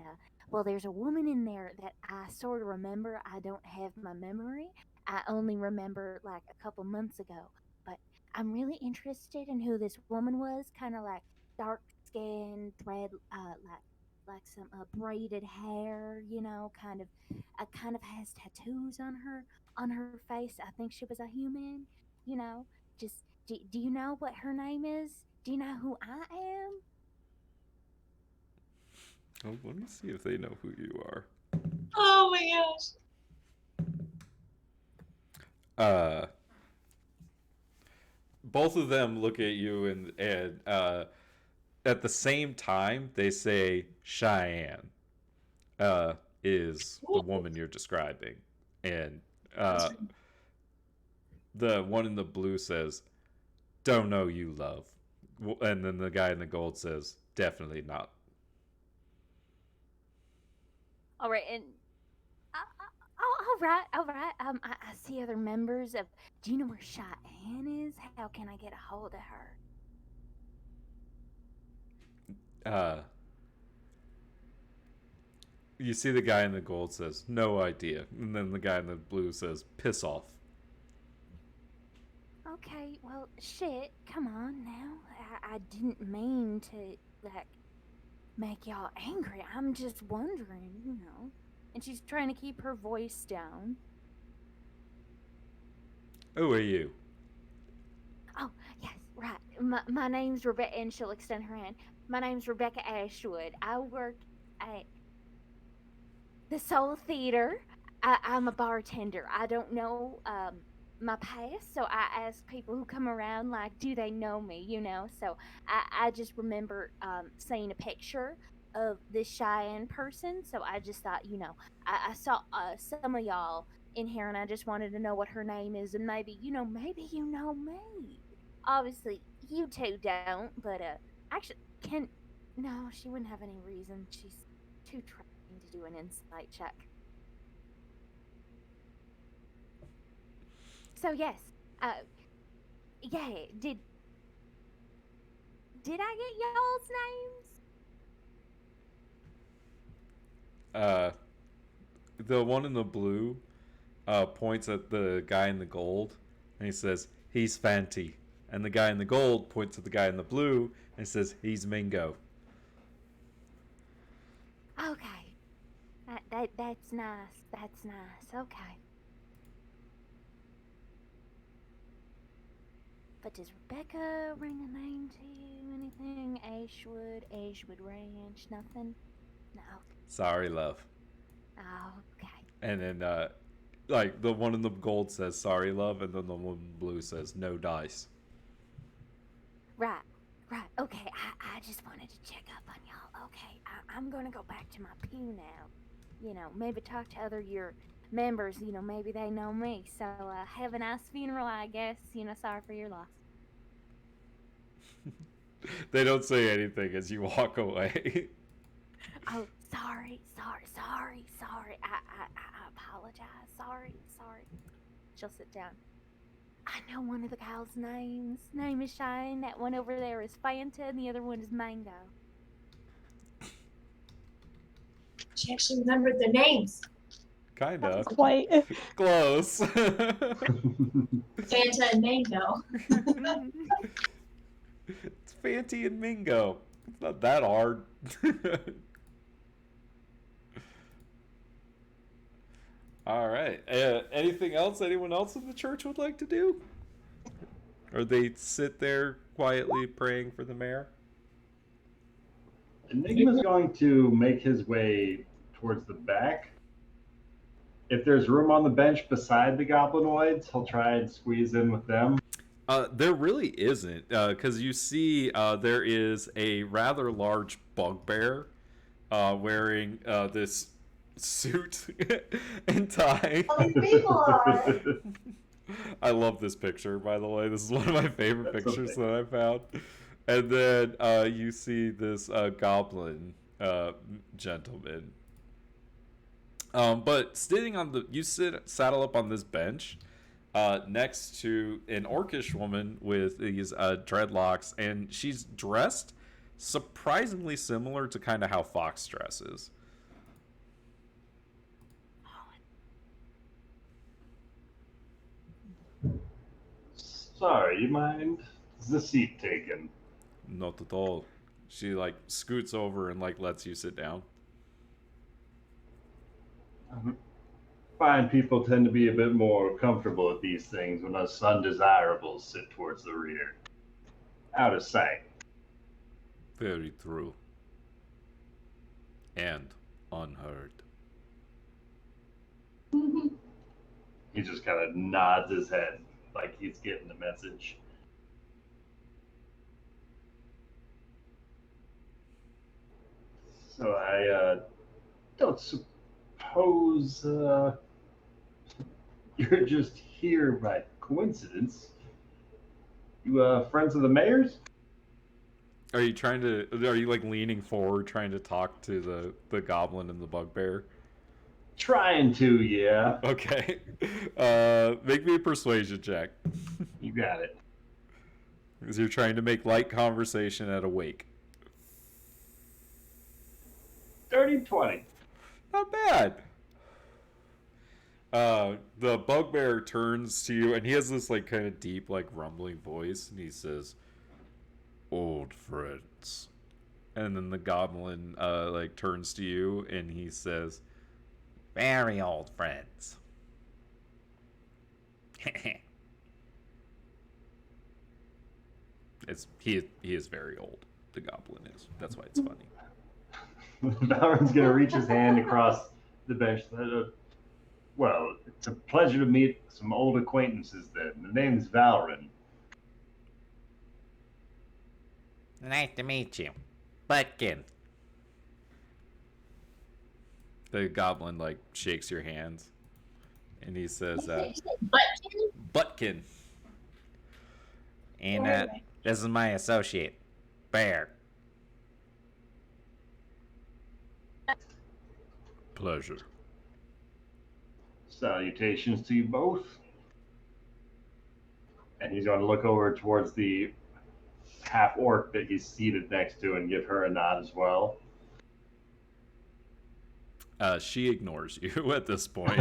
well, there's a woman in there that I sort of remember. I don't have my memory. I only remember like a couple months ago, but I'm really interested in who this woman was. Kind of like dark skin, red, like some braided hair, kind of has tattoos on her face. I think she was a human, you know. Just do you know what her name is? Do you know who I am?
Oh, let me see if they know who you are.
Oh my gosh.
Both of them look at you and at the same time they say Cheyenne is the woman you're describing, and the one in the blue says don't know you, love, and then the guy in the gold says definitely not.
All right, and all right. I see other members of. Do you know where Cheyenne is? How can I get a hold of her?
You see the guy in the gold says no idea, and then the guy in the blue says piss off.
Okay, well, shit. Come on now. I didn't mean to like make y'all angry. I'm just wondering, you know. And she's trying to keep her voice down.
Who are you?
Oh, yes, right. My name's Rebecca, and she'll extend her hand. My name's Rebecca Ashwood. I work at the Soul Theater. I'm a bartender. I don't know my past, so I ask people who come around, like, do they know me, you know? So I just remember seeing a picture of this Cheyenne person, so I just thought, you know, I saw some of y'all in here, and I just wanted to know what her name is, and maybe you know me. Obviously, you two don't, but actually, can no, she wouldn't have any reason. She's too trained to do an insight check. So yes, uh, yeah. Did I get y'all's names?
The one in the blue points at the guy in the gold, and he says he's Fanti, and the guy in the gold points at the guy in the blue and says he's Mingo.
Okay, that's nice. That's nice. Okay. But does Rebecca ring a name to you? Anything? Ashwood Ranch, nothing? No.
Sorry, love.
Oh, okay.
And then, like, the one in the gold says sorry, love, and then the one in the blue says no dice.
Right. Okay, I just wanted to check up on y'all. Okay, I'm gonna go back to my pew now. You know, maybe talk to other your members. You know, maybe they know me. So have a nice funeral, I guess. You know, sorry for your loss.
They don't say anything as you walk away.
Oh, sorry. I apologize. Sorry. She'll sit down. I know one of the gals' names. Name is Shine. That one over there is Fanta, and the other one is Mango.
She actually remembered their names.
Kinda.
Quite.
Close.
Fanta and Mango.
It's Fanti and Mingo. It's not that hard. All right. Anything else anyone else in the church would like to do? Or they sit there quietly praying for the mayor?
Enigma's going to make his way towards the back. If there's room on the bench beside the goblinoids, he'll try and squeeze in with them.
There really isn't, because you see there is a rather large bugbear wearing this suit and tie.
All these people are.
I love this picture, by the way. This is one of my favorite
That's
pictures
okay.
that I found. And then you see this goblin gentleman. But sitting on the, saddle up on this bench next to an orcish woman with these dreadlocks, and she's dressed surprisingly similar to kind of how Fox dresses.
Sorry, you mind? Is the seat taken?
Not at all. She like scoots over and like lets you sit down.
Fine people tend to be a bit more comfortable at these things when us undesirables sit towards the rear. Out of sight.
Very true. And unheard.
He just kind of nods his head like he's getting the message. So I don't suppose you're just here by coincidence. You friends of the mayor's?
Are you like leaning forward trying to talk to the goblin and the bugbear?
Trying to, yeah.
Okay. Make me a persuasion check.
You got it.
Because you're trying to make light conversation at a wake.
30-20.
Not bad. The bugbear turns to you and he has this like kind of deep, like rumbling voice, and he says, "Old friends." And then the goblin like turns to you and he says, "Very old friends." He is very old. The goblin is. That's why it's funny.
Valron's gonna reach his hand across the bench. Well, it's a pleasure to meet some old acquaintances then. The name's Valron.
Nice to meet you. Butkin.
The goblin like shakes your hands, and he says, "Butkin."
And this is my associate, Bear.
Pleasure.
Salutations to you both. And he's going to look over towards the half orc that he's seated next to and give her a nod as well.
She ignores you at this point.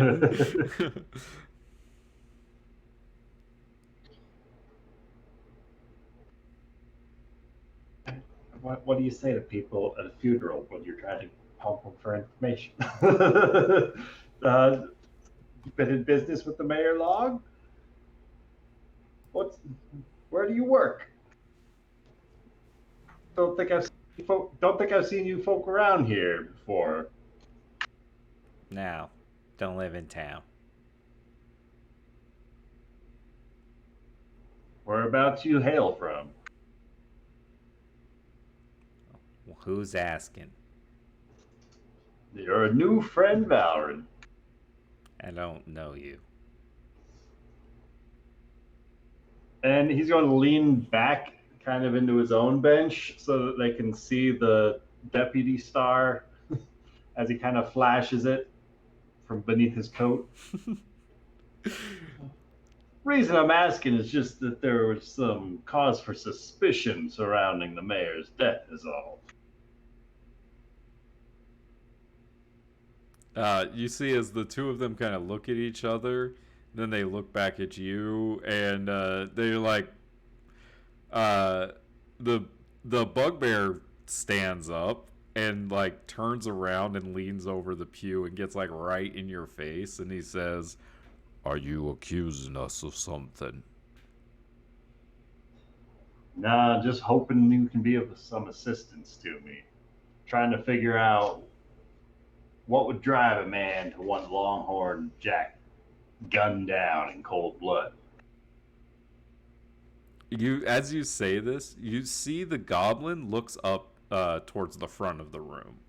What do you say to people at a funeral when you're trying to pump them for information? You've been in business with the mayor long? Where do you work? Don't think I've seen you folk around here before.
No, don't live in town.
Whereabouts you hail from?
Well, who's asking?
You're a new friend, Valron.
I don't know you.
And he's going to lean back kind of into his own bench so that they can see the deputy star as he kind of flashes it from beneath his coat. Reason I'm asking is just that there was some cause for suspicion surrounding the mayor's death is all.
You see as the two of them kind of look at each other, then they look back at you, and they're like, the bugbear stands up and like turns around and leans over the pew and gets like right in your face, and he says, "Are you accusing us of something?"
Nah, just hoping you can be of some assistance to me. trying to figure out what would drive a man to want Longhorn Jack gunned down in cold blood.
As you say this, you see the goblin looks up towards the front of the room.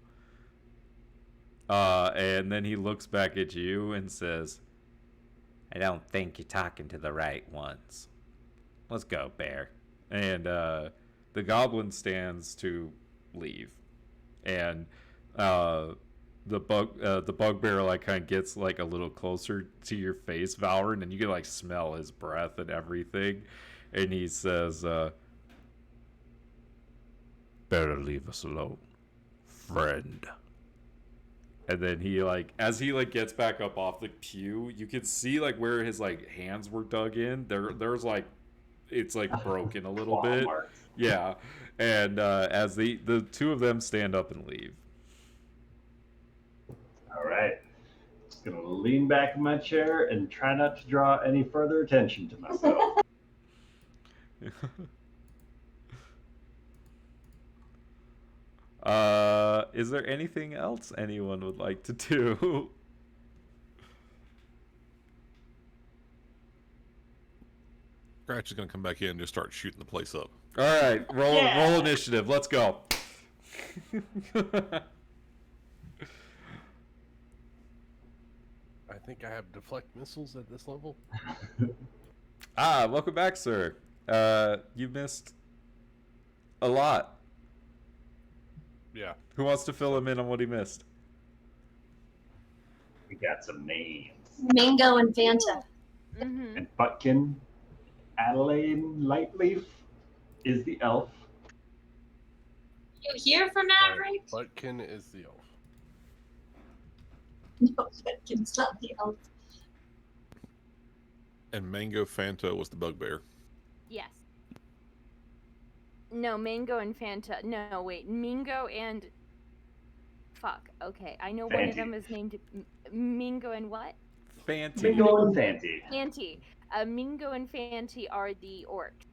And then he looks back at you and says,
I don't think you're talking to the right ones. Let's go, Bear.
And the goblin stands to leave. And the bugbear like kind of gets like a little closer to your face, Valrin, and you can like smell his breath and everything. And he says, better leave us alone, friend. And then he like, as he like gets back up off the pew, you can see like where his like hands were dug in. There's like, it's like broken a little bit.
Marks.
Yeah. And as the two of them stand up and leave.
All right. Just going to lean back in my chair and try not to draw any further attention to myself.
Is there anything else anyone would like to do?
Scratch is going to come back in and just start shooting the place up.
All right, roll initiative. Let's go.
I think I have deflect missiles at this level.
Welcome back, sir. You missed a lot.
Yeah.
Who wants to fill him in on what he missed?
We got some names.
Mingo and Fanta.
Mm-hmm.
And Butkin, Adelaide Lightleaf is the elf.
You hear from Maverick?
Butkin is the elf.
No, Butkin's not the elf.
And Mango Fanta was the bugbear.
Yes. No, Mango and Fanta. No, wait. Mingo and... Fuck. Okay. I know one of them is named Mingo and what?
Fanty.
Mingo and Fanty.
Fanty. Mingo and Fanty are the orcs.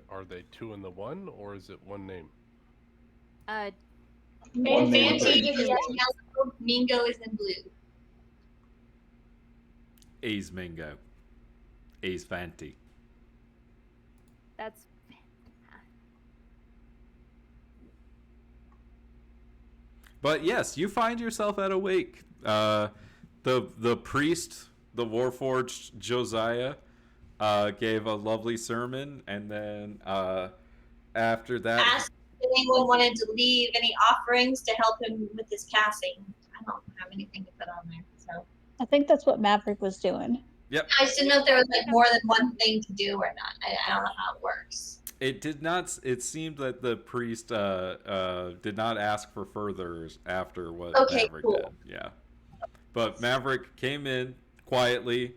Are they two in the one, or is it one name?
One name
Fanty
for
is in yellow, Mingo is in blue.
A's Mingo. A's Fanty.
That's...
But yes, you find yourself at a wake. The priest, the Warforged Josiah, gave a lovely sermon, and then after that,
Asked if anyone wanted to leave any offerings to help him with his casting. I don't have anything to put on there, so
I think that's what Maverick was doing.
yep,
I just didn't know if there was like more than one thing to do or not. I don't know how it works.
it did not. It seemed that the priest did not ask for furthers after what
Okay,
Maverick
cool.
did. Yeah, but Maverick came in quietly,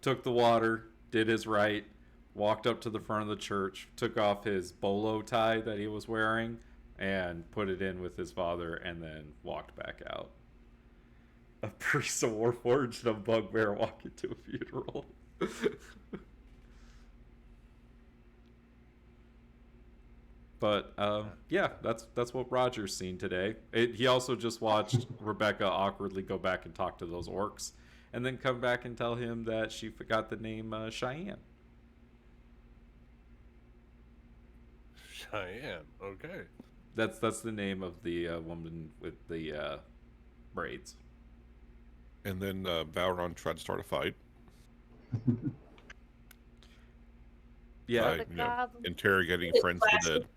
took the water, did his rite, walked up to the front of the church, took off his bolo tie that he was wearing, and put it in with his father, and then walked back out. A priest, a warforged, and a bugbear walk into a funeral. But yeah, that's what Roger's seen today. He also just watched Rebecca awkwardly go back and talk to those orcs, and then come back and tell him that she forgot the name Cheyenne.
Cheyenne. Okay.
That's the name of the woman with the braids.
And then Valron tried to start a fight.
Yeah,
By, interrogating friends of the dead.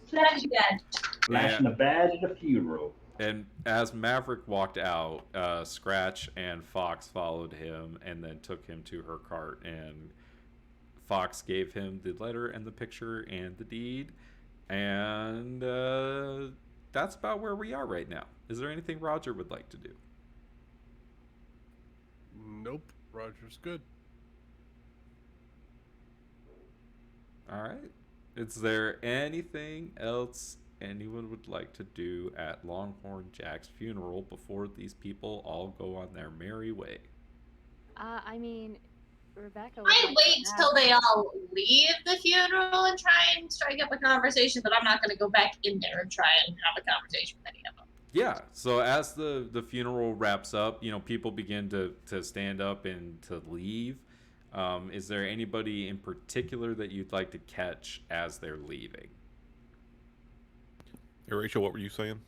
Flashing bad.
Flashing a badge at a funeral.
and as Maverick walked out, Scratch and Fox followed him and then took him to her cart, and Fox gave him the letter and the picture and the deed, and that's about where we are right now. Is there anything Roger would like to do?
Nope. Roger's good.
All right. Is there anything else anyone would like to do at Longhorn Jack's funeral before these people all go on their merry way?
I mean, Rebecca would
I
like
wait
to
till
ask-
they all leave the funeral and try and strike up a conversation, but I'm not going to go back in there and try and have a conversation with any of them.
Yeah. So as the funeral wraps up, people begin to stand up and to leave. Is there anybody in particular that you'd like to catch as they're leaving?
Hey, Rachel, what were you saying?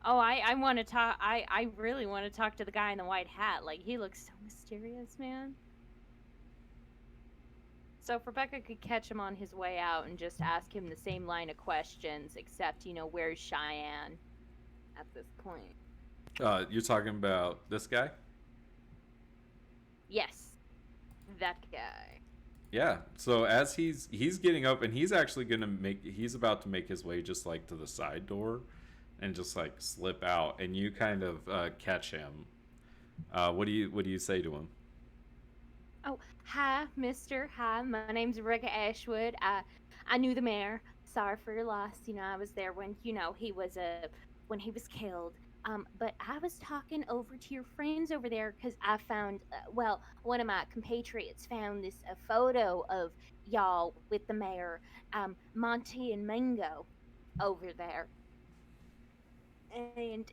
Oh, I want to talk. I really want to talk to the guy in the white hat. Like, he looks so mysterious, man. So if Rebecca could catch him on his way out and just ask him the same line of questions, except, where's Cheyenne at this point?
You're talking about this guy?
Yes, that guy.
Yeah. So as he's getting up, and he's actually he's about to make his way just like to the side door, and just like slip out, and you kind of catch him. What do you say to him?
Oh, hi, mister. Hi, my name's Rebecca Ashwood. I knew the mayor. Sorry for your loss. I was there when, he was when he was killed. But I was talking over to your friends over there because I found, one of my compatriots found this a photo of y'all with the mayor, Monty and Mingo over there. And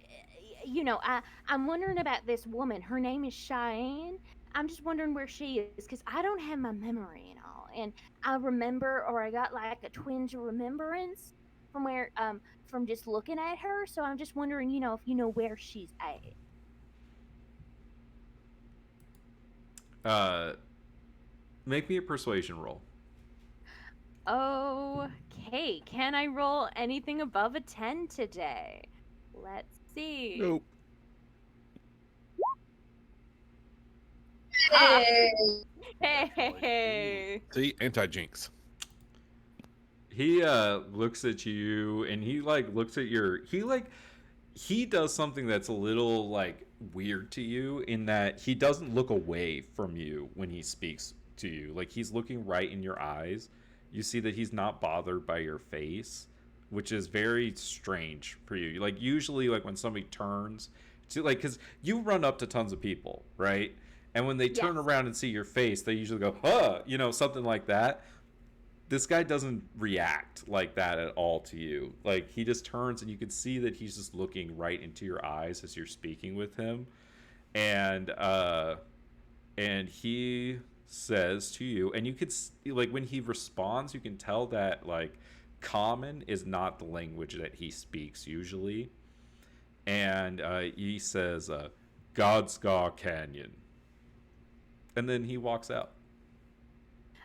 I'm wondering about this woman. Her name is Cheyenne. I'm just wondering where she is because I don't have my memory and all, and I remember, or I got like a twinge of remembrance from just looking at her. So I'm just wondering, if you know where she's at.
Make me a persuasion roll.
Okay, can I roll anything above a 10 today? Let's see.
Nope.
Hey.
See, anti-jinx.
He looks at you, and he like looks at he does something that's a little like weird to you, in that he doesn't look away from you when he speaks to you. Like, he's looking right in your eyes. You see that he's not bothered by your face, which is very strange for you. Like, usually, like, when somebody turns to, like, because you run up to tons of people, right? And when they turn around and see your face, they usually go, huh, something like that. This guy doesn't react like that at all to you. Like, he just turns, and you can see that he's just looking right into your eyes as you're speaking with him. And he says to you, and you could, like, when he responds, you can tell that, like, common is not the language that he speaks usually. And he says, Godscar Canyon. And then he walks out.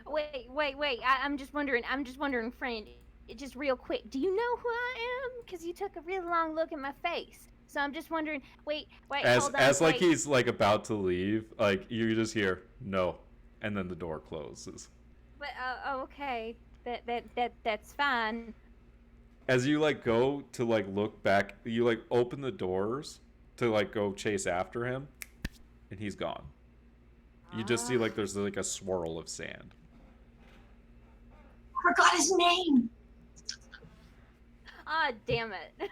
Wait. I'm just wondering, friend, just real quick. Do you know who I am? Because you took a real long look at my face. So I'm just wondering, wait, hold on.
As like he's like about to leave, like you just hear, no. And then the door closes.
But, okay. That's fine.
As you like go to like look back, you like open the doors to like go chase after him, and he's gone. You just see like there's like a swirl of sand.
I forgot his name.
Ah, damn it.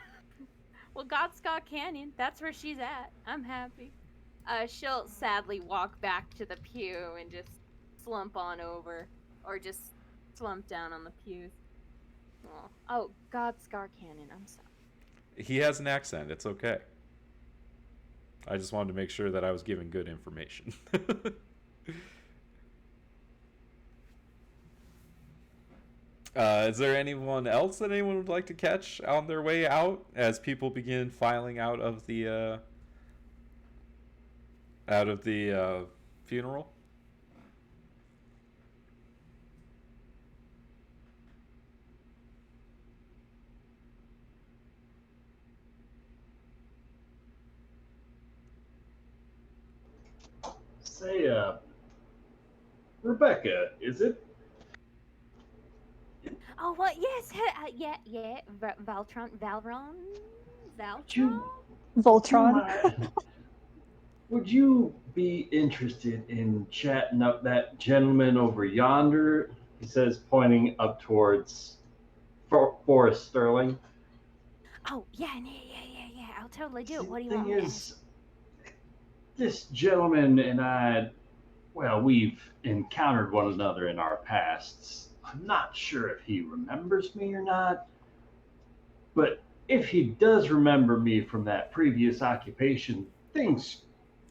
Well, Godscar Canyon, that's where she's at. I'm happy. She'll sadly walk back to the pew and just slump on over, or just slump down on the pews. Oh, Godscar Canyon, I'm sorry.
He has an accent. It's okay. I just wanted to make sure that I was giving good information. Is there anyone else that anyone would like to catch on their way out as people begin filing out of the funeral?
Say, Rebecca, is it?
Oh, well, yes. Yeah. Valtron?
Voltron.
Would you be interested in chatting up that gentleman over yonder? He says, pointing up towards Forrest Sterling.
Oh, yeah. I'll totally do it. What do you
The
want
thing
me to
is, this gentleman and I, Well, we've encountered one another in our pasts. I'm not sure if he remembers me or not, but if he does remember me from that previous occupation, things,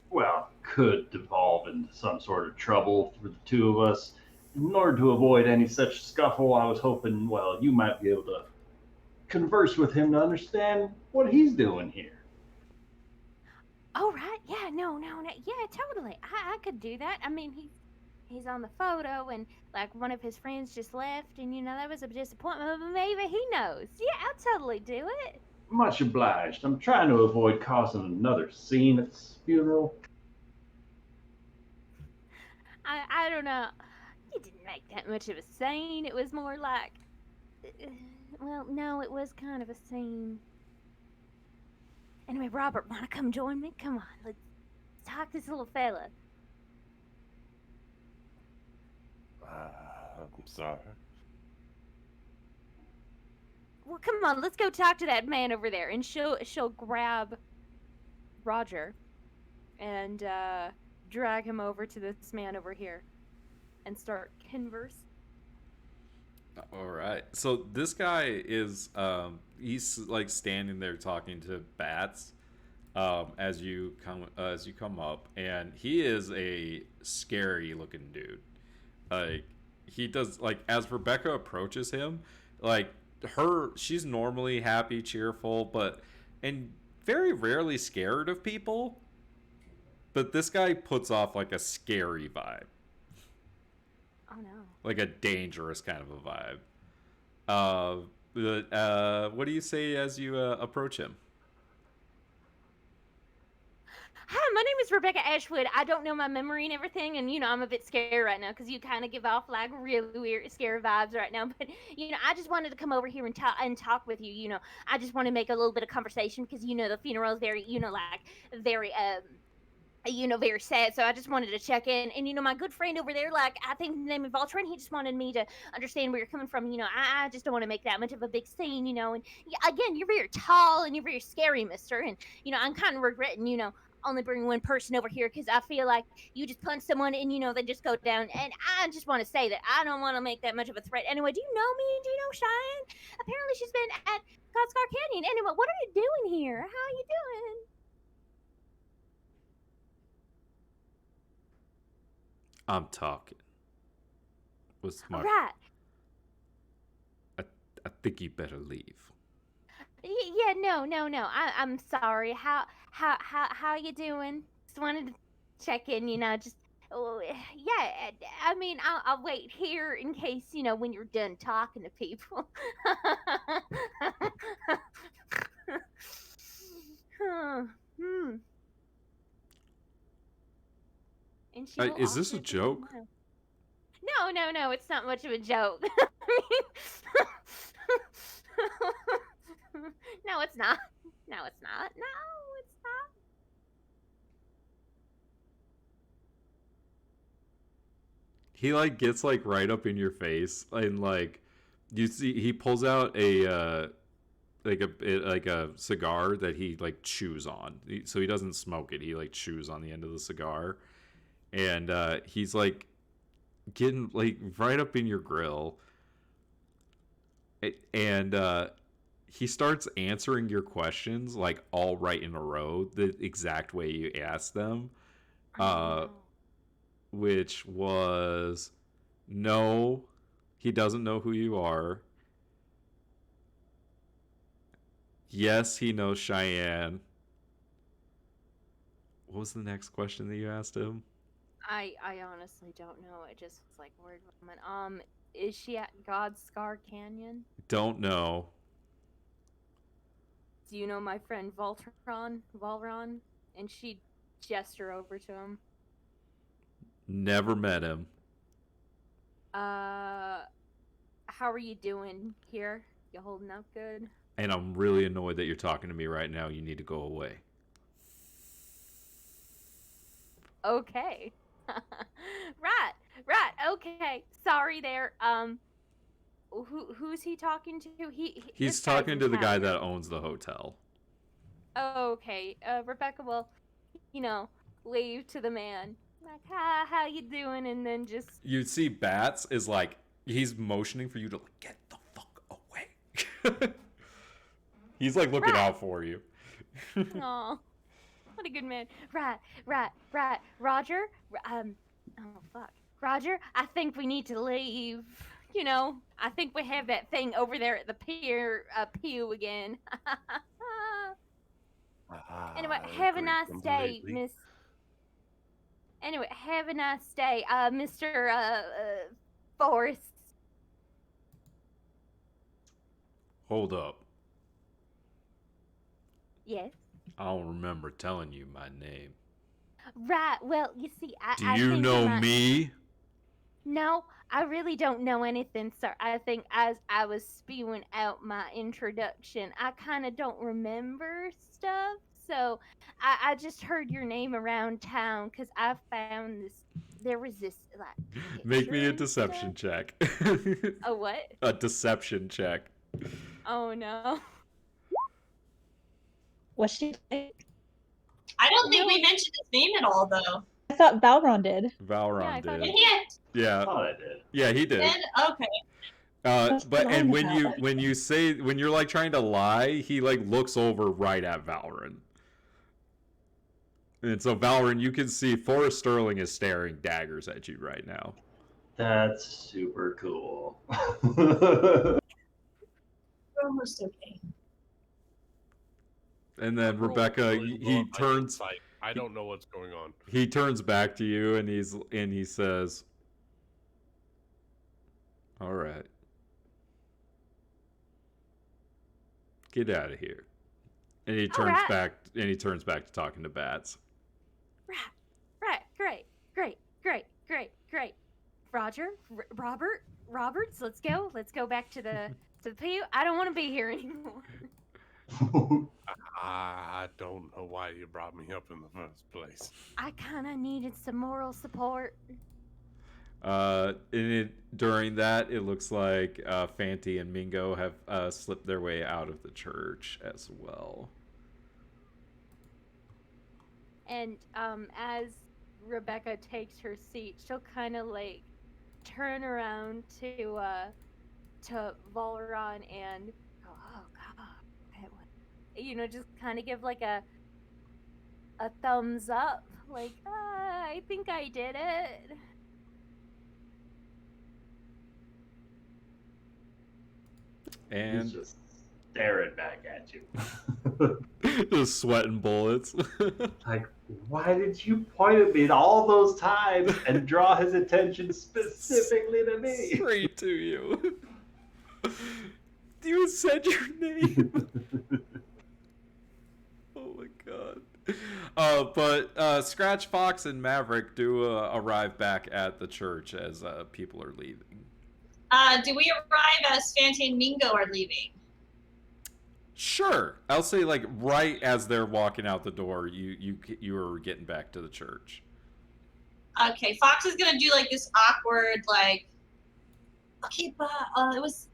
well, could devolve into some sort of trouble for the two of us. In order to avoid any such scuffle, I was hoping, well, you might be able to converse with him to understand what he's doing here.
Oh, right. Yeah, no. Yeah, totally. I could do that. I mean, he's on the photo, and like one of his friends just left, and that was a disappointment. But maybe he knows. Yeah, I'll totally do it.
Much obliged. I'm trying to avoid causing another scene at this funeral.
I don't know. You didn't make that much of a scene. It was more like, well, no, it was kind of a scene. Anyway, Robert, wanna come join me? Come on, let's talk to this little fella.
I'm sorry.
Well, come on, let's go talk to that man over there. And she'll grab Roger and drag him over to this man over here and start converse.
All right. So this guy is he's like standing there talking to bats as you come up, and he is a scary looking dude. Like he does like as Rebecca approaches him, like she's normally happy, cheerful, and very rarely scared of people. But this guy puts off like a scary vibe.
Oh no.
Like a dangerous kind of a vibe. What do you say as you approach him?
Hi, my name is Rebecca Ashwood. I don't know my memory and everything, and I'm a bit scared right now because you kind of give off like really weird, scary vibes right now. But I just wanted to come over here and talk with you. I just want to make a little bit of conversation because the funeral is very, like very very sad. So I just wanted to check in. And my good friend over there, like I think his name is Voltron, he just wanted me to understand where you're coming from. I just don't want to make that much of a big scene. And again, you're very tall and you're very scary, mister. And I'm kind of regretting, only bringing one person over here because I feel like you just punch someone and they just go down. And I just want to say that I don't want to make that much of a threat. Anyway, do you know me? Do you know Cheyenne? Apparently she's been at Scar Canyon. Anyway, what are you doing here? How are you doing?
I'm talking. What's my?
Right.
I think you better leave.
Yeah, no. I'm sorry. How you doing? Just wanted to check in. Just yeah. I mean, I'll wait here in case when you're done talking to people. And she
Is this a joke?
No, it's not much of a joke. No, it's not. No, it's not.
He like gets like right up in your face, and like you see he pulls out a like a cigar that he like chews on. So he doesn't smoke it. He like chews on the end of the cigar, and he's like getting like right up in your grill, and he starts answering your questions like all right in a row, the exact way you asked them, which was no, he doesn't know who you are. Yes, he knows Cheyenne. What was the next question that you asked him?
I honestly don't know. It just was like word woman. Is she at God's Scar Canyon?
Don't know.
Do you know my friend Valron? And she gesture over to him.
Never met him.
How are you doing here? You holding up good?
And I'm really annoyed that you're talking to me right now. You need to go away.
Okay. Right. Okay. Sorry there. Who's he talking to?
He's talking to the guy that owns the hotel.
Oh, okay. Rebecca will, wave to the man. Like, hi, how you doing? And then just
You see Bats is like, he's motioning for you to like, get the fuck away. He's like looking out for you.
Aw, what a good man. Right. Roger, oh fuck. Roger, I think we need to leave. You know, I think we have that thing over there at the pew again. Anyway, have a
Agree
nice day,
completely.
Miss. Anyway, have a nice day, Mr. Forrest.
Hold up.
Yes.
I don't remember telling you my name.
Right. Well, you see,
Do
I
you
think
know
might...
me?
No, I really don't know anything, sir. I think as I was spewing out my introduction, I kind of don't remember stuff. So I just heard your name around town because I found this. There was this like.
Make me a
picture and
deception
stuff.
check.
A what?
A deception check.
Oh no.
What's she?
I don't think we mentioned his name at all, though.
I thought Valron did.
Valron
Yeah, I thought
did.
Did he?
Yeah,
I thought I did.
yeah, he did.
Okay.
What's
But
the
and
line
when
about?
when you're like trying to lie, he like looks over right at Valron. And so Valron, you can see Forrest Sterling is staring daggers at you right now.
That's super cool.
We're almost okay.
And then
Roll
Rebecca,
really low
he
on my
turns
insight. I don't know what's going on.
he turns back to you and he says, "All right. Get out of here." And he turns
right.
back to talking to Bats.
Right. Great. Roger, Roberts, let's go. Let's go back to the pew. I don't want to be here anymore.
I don't know why you brought me up in the first place.
I kind of needed some moral support.
During that, it looks like Fanti and Mingo have slipped their way out of the church as well.
And as Rebecca takes her seat, she'll kind of like turn around to Valron and go, "Oh God," you know, just kind of give like a thumbs up, like, I think I did it.
And
He's just staring back at you.
just sweating bullets.
Like, why did you point at me all those times and draw his attention specifically to me?
Straight to you. You said your name. Oh my god. But Scratch Fox and Maverick do arrive back at the church as people are leaving.
Do we arrive as Fanti and Mingo are leaving?
Sure. I'll say like right as they're walking out the door, you are getting back to the church.
Okay, Fox is gonna do like this awkward, like, okay, but it was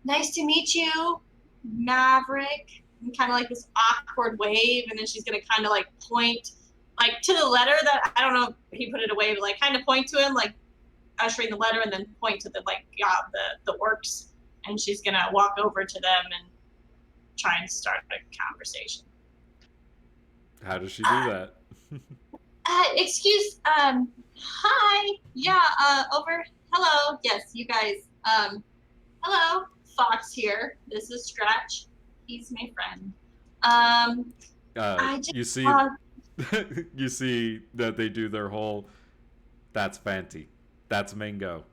nice to meet you, Maverick. And kind of like this awkward wave, and then she's gonna kind of like point, like to the letter that I don't know if he put it away, but like kind of point to him, like ushering the letter, and then point to the like the orcs, and she's gonna walk over to them and try and start a conversation.
How does she do that?
Excuse, hi, yeah, hello, yes, you guys, hello, Fox here, this is Scratch, he's my friend,
You see, you see that they do their whole, that's Fanti, that's Mingo.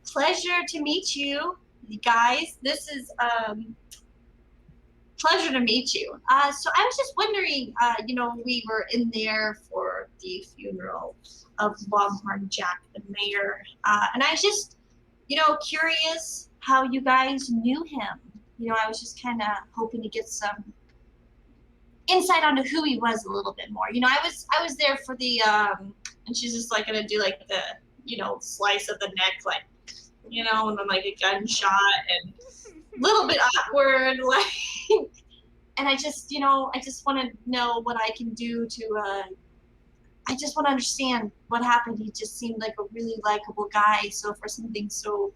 Pleasure to meet you, guys, this is, pleasure to meet you. So I was just wondering, we were in there for the funeral of Longhorn Jack, the mayor, and I was just, curious how you guys knew him. I was just kind of hoping to get some insight onto who he was a little bit more. I was there for the, and she's just like gonna do like the, slice of the neck, like, and then like a gunshot and a little bit awkward, like. and I just want to know what I can do to. I just want to understand what happened. He just seemed like a really likable guy. So for something so,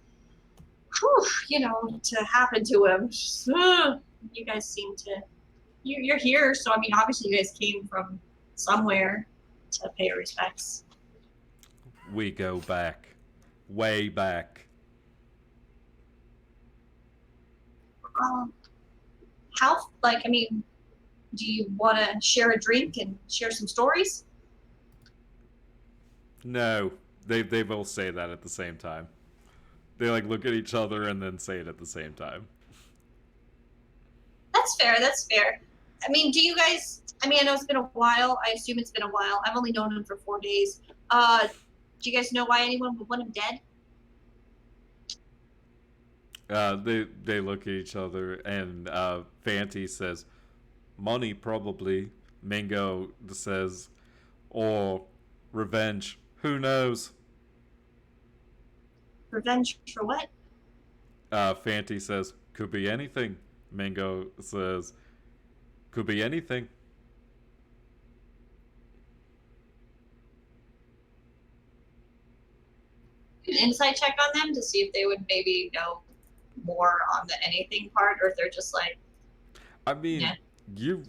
to happen to him, you guys seem to. You're here, so I mean, obviously you guys came from somewhere to pay your respects.
We go back. Way back.
Do you want to share a drink and share some stories?
No. They both say that at the same time. They like look at each other and then say it at the same time.
That's fair. I mean, do you guys? I mean, I know it's been a while. I assume it's been a while. I've only known him for 4 days. Do you guys know why anyone would want him dead?
They look at each other, and Fanti says, "Money, probably." Mingo says, "Or revenge. Who knows?"
Revenge for what?
Fanti says, "Could be anything." Mingo says, "Could be anything."
An insight check on them to see if they would maybe know more on the anything part, or if they're just like.
I mean,
yeah.
you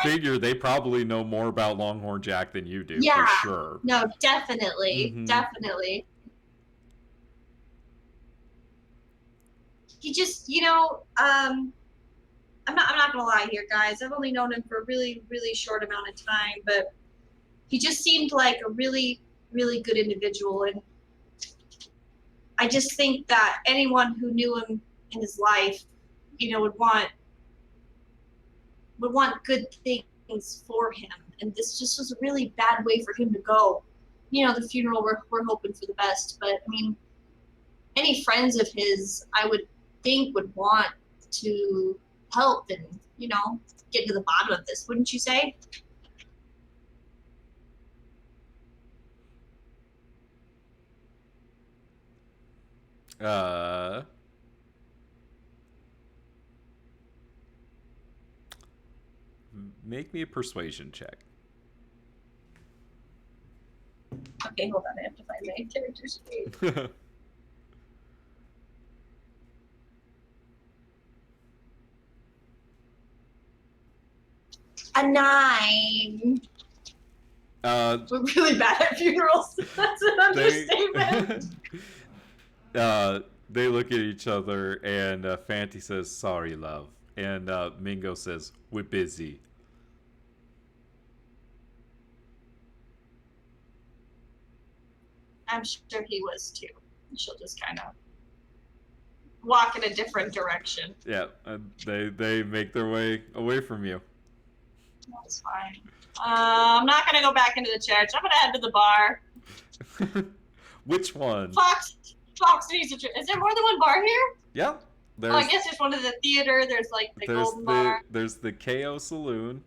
figure they probably know more about Longhorn Jack than you do,
Yeah.
for sure.
No, definitely,
Mhm.
definitely. He just, I'm not gonna lie here, guys. I've only known him for a really, really short amount of time, but he just seemed like a really, really good individual, and I just think that anyone who knew him in his life, would want good things for him, and this just was a really bad way for him to go. The funeral, we're hoping for the best, but I mean, any friends of his, I would think, would want to help and get to the bottom of this, wouldn't you say?
Make me a persuasion check.
Okay, hold on. I have to find my character sheet. A 9. We're really bad at funerals. That's an understatement.
They look at each other, and Fanti says, "Sorry, love." And Mingo says, "We're busy."
I'm sure he was too. She'll just kind of walk in a different direction.
Yeah, they make their way away from you.
That's fine. I'm not gonna go back into the church. I'm gonna head to the bar.
Which one?
Fox needs to. Is there more than one bar here?
Yeah.
I guess there's one at the theater. There's like the Golden Bar.
There's the KO Saloon.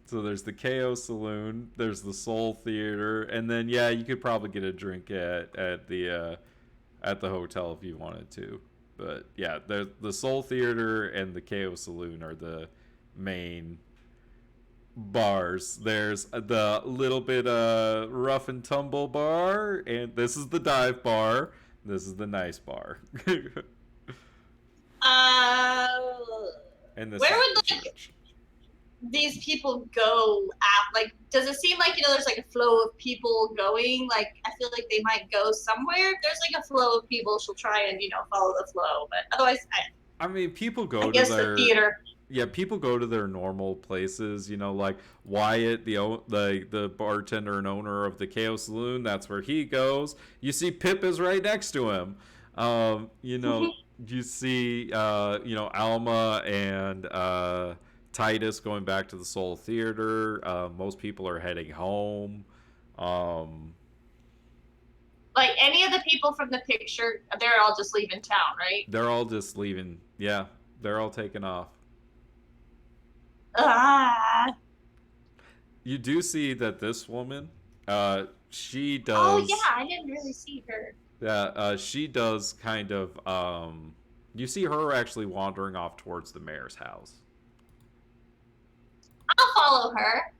So there's the KO Saloon. There's the Soul Theater, and then you could probably get a drink at the hotel if you wanted to. But yeah, the Soul Theater and the KO Saloon are the main bars. There's the little bit rough and tumble bar, and this is the dive bar. This is the nice bar. And this
where
is
would
the church.
These people go at? Does it seem like there's like a flow of people going? I feel like they might go somewhere. If there's like a flow of people, she'll try and follow the flow. But otherwise,
I mean, people go
I
to
guess
their
the theater.
Yeah, people go to their normal places, like Wyatt, the bartender and owner of the KO Saloon. That's where he goes. You see, Pip is right next to him. You see, Alma and Titus going back to the Soul Theater. Most people are heading home.
Any of the people from the picture, they're all just leaving town, right?
They're all just leaving. Yeah, they're all taking off. You do see that this woman, she does.
Oh yeah, I didn't really see her.
Yeah, she does kind of, You see her actually wandering off towards the mayor's house.
I'll follow her.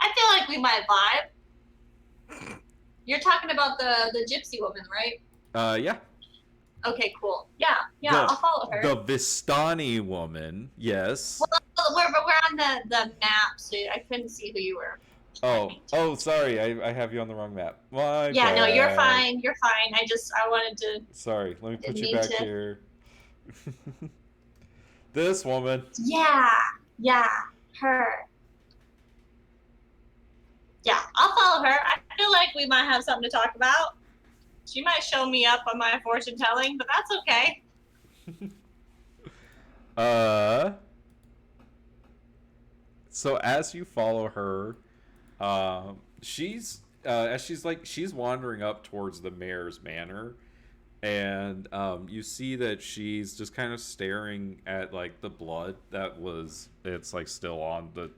I feel like we might vibe. You're talking about the gypsy woman, right?
Yeah.
Okay, cool. Yeah, I'll follow her.
The Vistani woman, yes.
Well, we're on the map, so I couldn't see who you were.
Oh, sorry, I have you on the wrong map. My
Yeah, no, you're
bad.
fine. You're fine. I wanted to.
Sorry, let me put you
Didn't
back
mean to.
here. This woman.
Yeah, her. Yeah, I'll follow her. I feel like we might have something to talk about. She might show me up on my fortune telling, but that's okay.
So as you follow her, she's wandering up towards the mayor's manor, and you see that she's just kind of staring at like the blood it's like still on the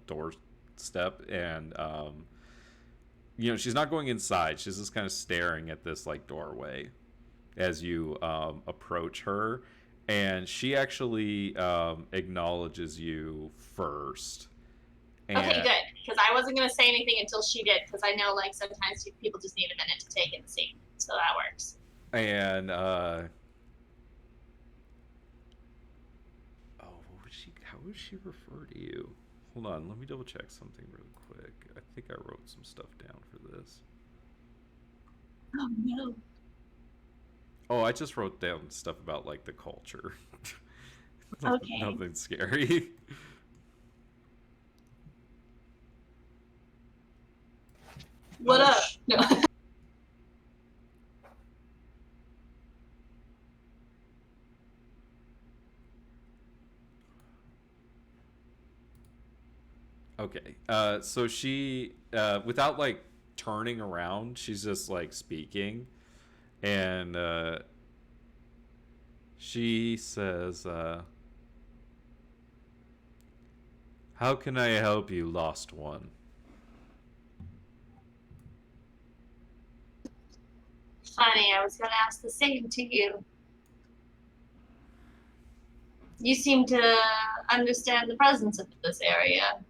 doorstep, and she's not going inside. She's just kind of staring at this like doorway as you approach her, and she actually acknowledges you first. And,
okay, good, because I wasn't gonna say anything until she did, because I know like sometimes people just need a minute to take in the scene, so that works.
And how would she refer to you? Hold on, let me double check something real quick. I think I wrote some stuff down for this.
Oh no.
Oh, I just wrote down stuff about like the culture.
Okay.
Nothing scary.
What up? No.
Okay. So she, without like turning around, she's just like speaking, and she says, "How can I help you, lost one?"
Funny, I was gonna ask the same to you. You seem to understand the presence of this area. I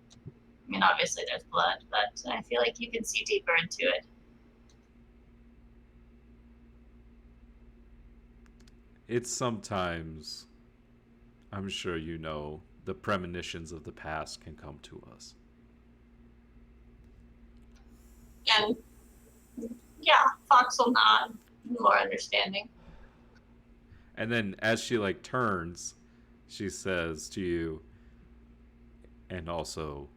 mean, obviously there's blood, but I feel like you can see deeper into it.
It's sometimes, I'm sure you know, the premonitions of the past can come to us.
And yeah, Fox will nod, more understanding.
And then as she like turns, she says to you, and also,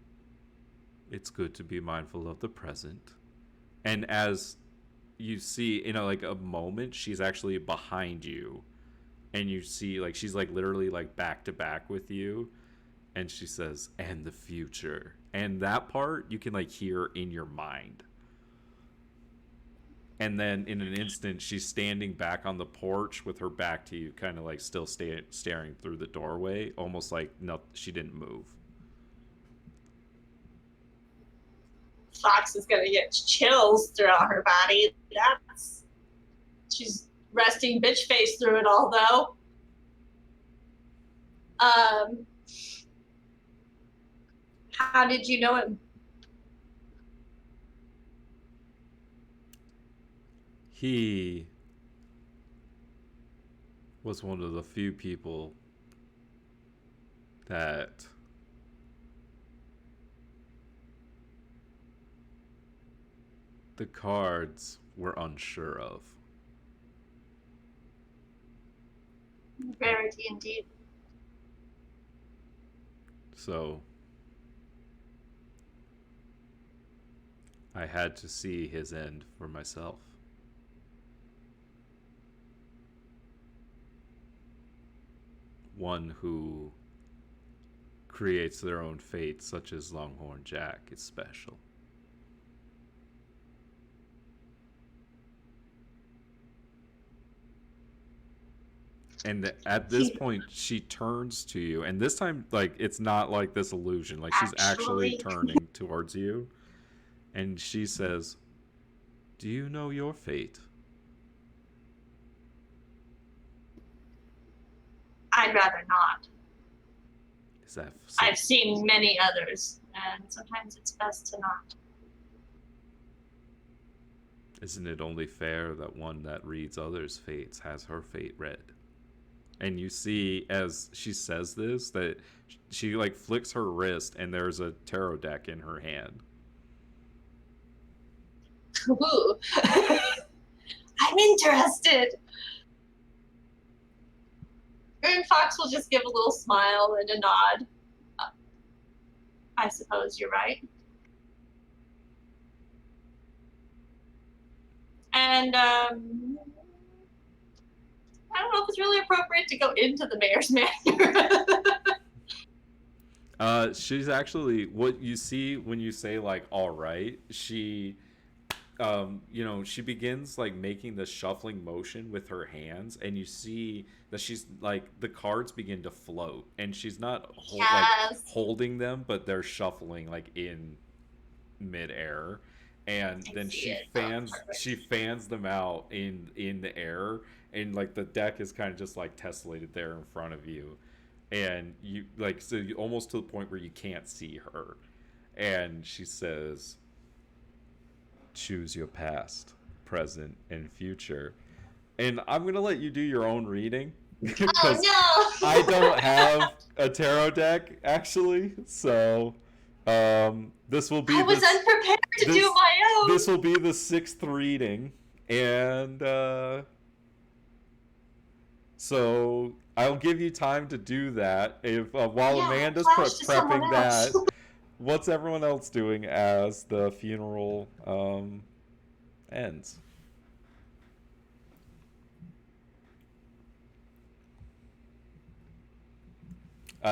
it's good to be mindful of the present. And as you see, like a moment, she's actually behind you, and you see like she's like literally like back to back with you, and she says, and the future. And that part you can like hear in your mind. And then in an instant, she's standing back on the porch with her back to you, kind of like still staring through the doorway, almost like no, she didn't move.
Fox is gonna get chills throughout her body. She's resting bitch face through it all, though. How did you know him?
He was one of the few people that the cards were unsure of.
Rarity indeed.
So I had to see his end for myself. One who creates their own fate, such as Longhorn Jack, is special. And at this point, she turns to you, and this time, like, it's not like this illusion. Like, she's actually turning towards you, and she says, "Do you know your fate?"
rather not.
Is that
I've seen many others, and sometimes it's best to not.
Isn't it only fair that one that reads others' fates has her fate read? And you see, as she says this, that she like flicks her wrist, and there's a tarot deck in her hand.
Ooh. I'm interested. And Fox will just give a little smile and a nod. I suppose you're right. And I don't know if it's really appropriate to go into the mayor's manor.
She's actually, what you see when you say like all right, she she begins like making the shuffling motion with her hands, and you see that she's like the cards begin to float, and she's not like holding them, but they're shuffling like in midair, and then she fans them out in the air, and like the deck is kind of just like tessellated there in front of you, and you like so you almost to the point where you can't see her, and she says, choose your past, present, and future. And I'm gonna let you do your own reading because I don't have a tarot deck actually, so this will be
I was unprepared to do my own.
This will be the 6th reading, and so I'll give you time to do that. If while Amanda's prepping that, what's everyone else doing as the funeral ends?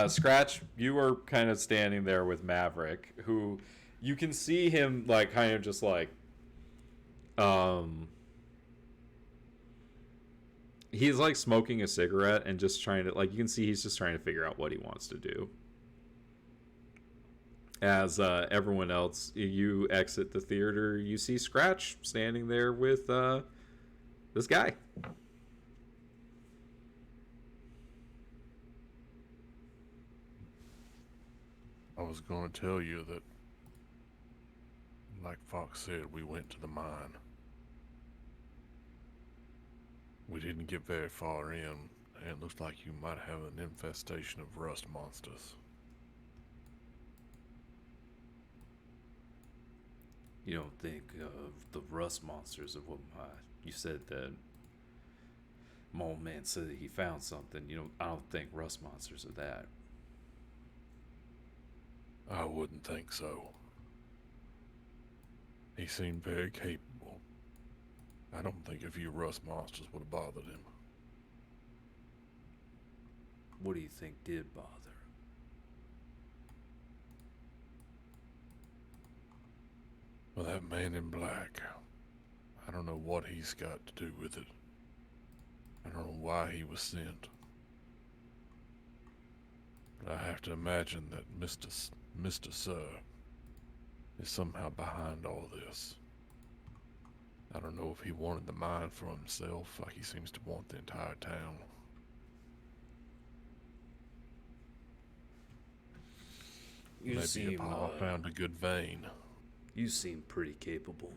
Scratch, you were kind of standing there with Maverick, who you can see him like kind of just like he's like smoking a cigarette and just trying to, like, you can see he's just trying to figure out what he wants to do. As everyone else, you exit the theater, you see Scratch standing there with this guy.
I was going to tell you that, like Fox said, we went to the mine. We didn't get very far in, and it looks like you might have an infestation of rust monsters.
You don't think of the rust monsters of what you said that my old man said that he found something. You know, I don't think rust monsters are that.
I wouldn't think so. He seemed very capable. I don't think a few rust monsters would have bothered him.
What do you think did bother?
Well, that man in black. I don't know what he's got to do with it. I don't know why he was sent. But I have to imagine that Mr. Sir is somehow behind all this. I don't know if he wanted the mine for himself, like he seems to want the entire town. Maybe Apollo found a good vein.
You seem pretty capable.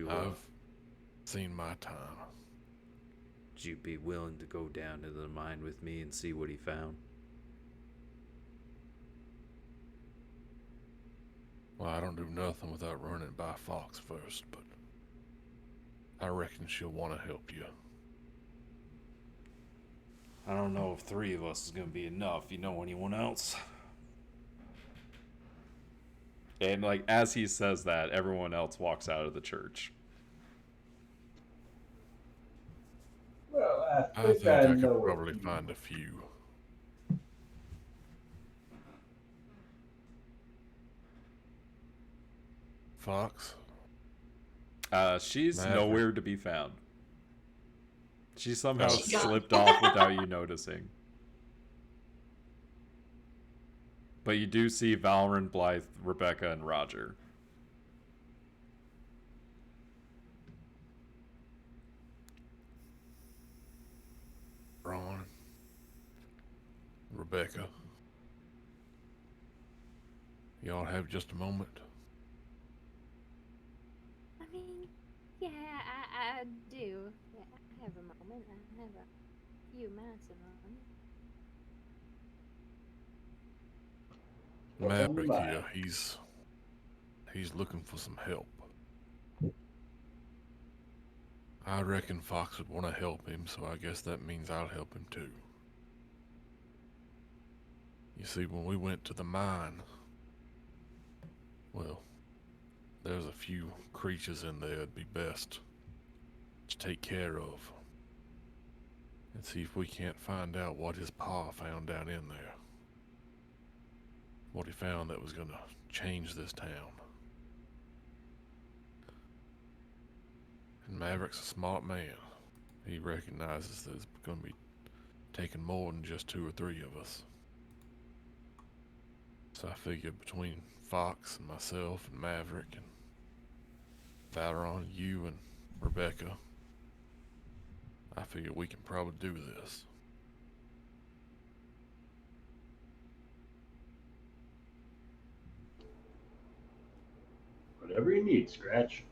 I've seen my time.
Would you be willing to go down to the mine with me and see what he found?
Well, I don't do nothing without running it by Fox first, but I reckon she'll want to help you.
I don't know if 3 of us is going to be enough. You know anyone else? And like as he says that, everyone else walks out of the church.
Well,
I think I could probably find a few. Fox?
She's nowhere to be found. She somehow slipped off without you noticing. But you do see Valorant, Blythe, Rebecca, and Roger.
Rebecca. Y'all have just a moment?
I mean, yeah, I do. Yeah, I have a moment. I have a few massive moments.
What's on your
Maverick here,
mind?
he's looking for some help. I reckon Fox would want to help him, so I guess that means I'll help him too. You see, when we went to the mine, well, there's a few creatures in there it'd be best to take care of. And see if we can't find out what his pa found down in there. What he found that was gonna change this town. And Maverick's a smart man. He recognizes that it's gonna be taking more than just 2 or 3 of us. So I figured between Fox and myself and Maverick and Valeron, you and Rebecca, I figure we can probably do this.
Whatever you need, Scratch.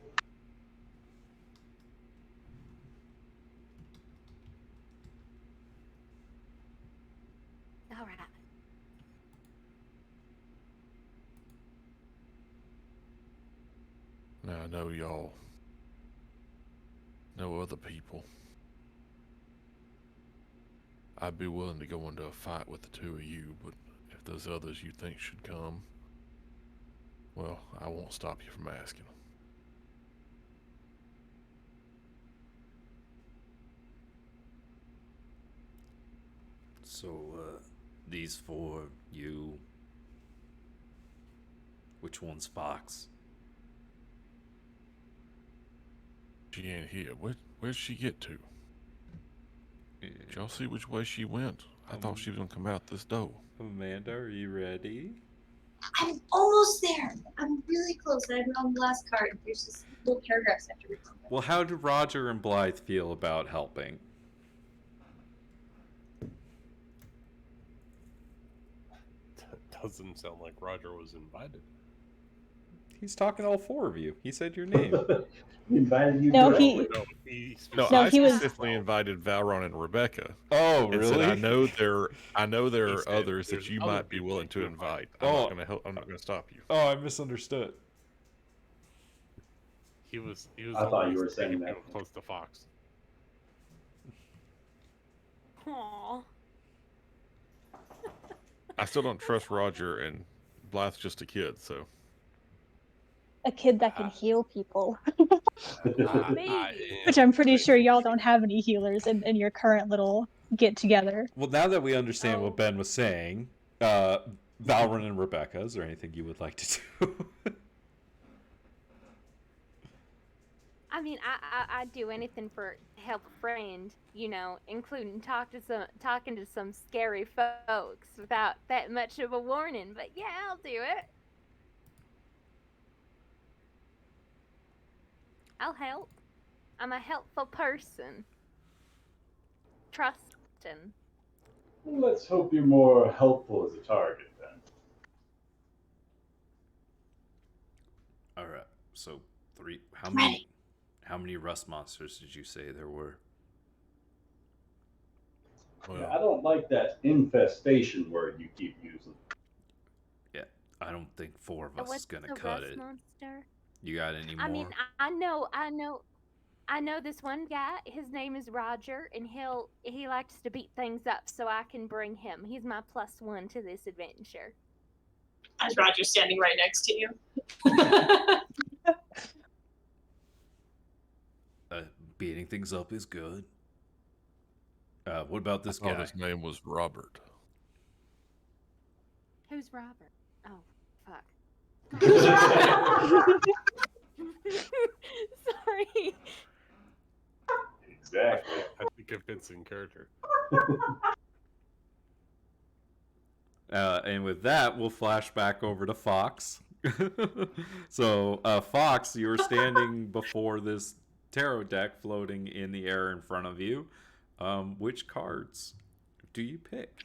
All right.
Now I know y'all know other people. I'd be willing to go into a fight with the 2 of you, but if there's others you think should come, well, I won't stop you from asking.
So, these 4, you. Which one's Fox?
She ain't here. Where'd she get to? Did y'all see which way she went? I thought she was gonna come out this door.
Amanda, are you ready?
I'm almost there. I'm really close. I'm on the last card. There's just little paragraphs I have to read.
Well, how do Roger and Blythe feel about helping?
Doesn't sound like Roger was invited.
He's talking to all 4 of you. He said your name.
He invited you
No,
directly.
I
he was-
specifically invited Valron and Rebecca.
Oh,
And
really?
said, I know there
He
are
said
others
there's
that you
other
might be
people
willing
you
to
can
invite.
Oh.
I'm not gonna stop you.
Oh, I misunderstood.
He was
I thought
always
you were saying
taking
that.
people close to Fox.
Aww.
I still don't trust Roger, and Blythe's just a kid, so
A kid that can heal people.
Maybe.
Which I'm pretty sure y'all don't have any healers in your current little get together.
Well, now that we understand
Oh.
what Ben was saying, Valron and Rebecca, is there anything you would like to do?
I mean, I'd do anything for help a friend, you know, including talking to some scary folks without that much of a warning. But yeah, I'll do it. I'll help. I'm a helpful person. Trusting.
Let's hope you're more helpful as a target then.
All right. So 3. How many rust monsters did you say there were?
well,
Yeah, I don't like that infestation word you keep using.
Yeah, I don't think 4 of us
What's
is gonna
the
cut
rust
it.
monster?
You got any more?
I mean, I know this one guy. His name is Roger, and he likes to beat things up, so I can bring him. He's my +1 to this adventure.
As Roger's standing right next to you.
Beating things up is good. What about this
I thought
guy?
his name was Robert.
Who's Robert? Oh, fuck. Sorry.
Exactly.
I think it fits in character.
And with that, we'll flash back over to Fox. So, Fox, you're standing before this tarot deck floating in the air in front of you. Which cards do you pick?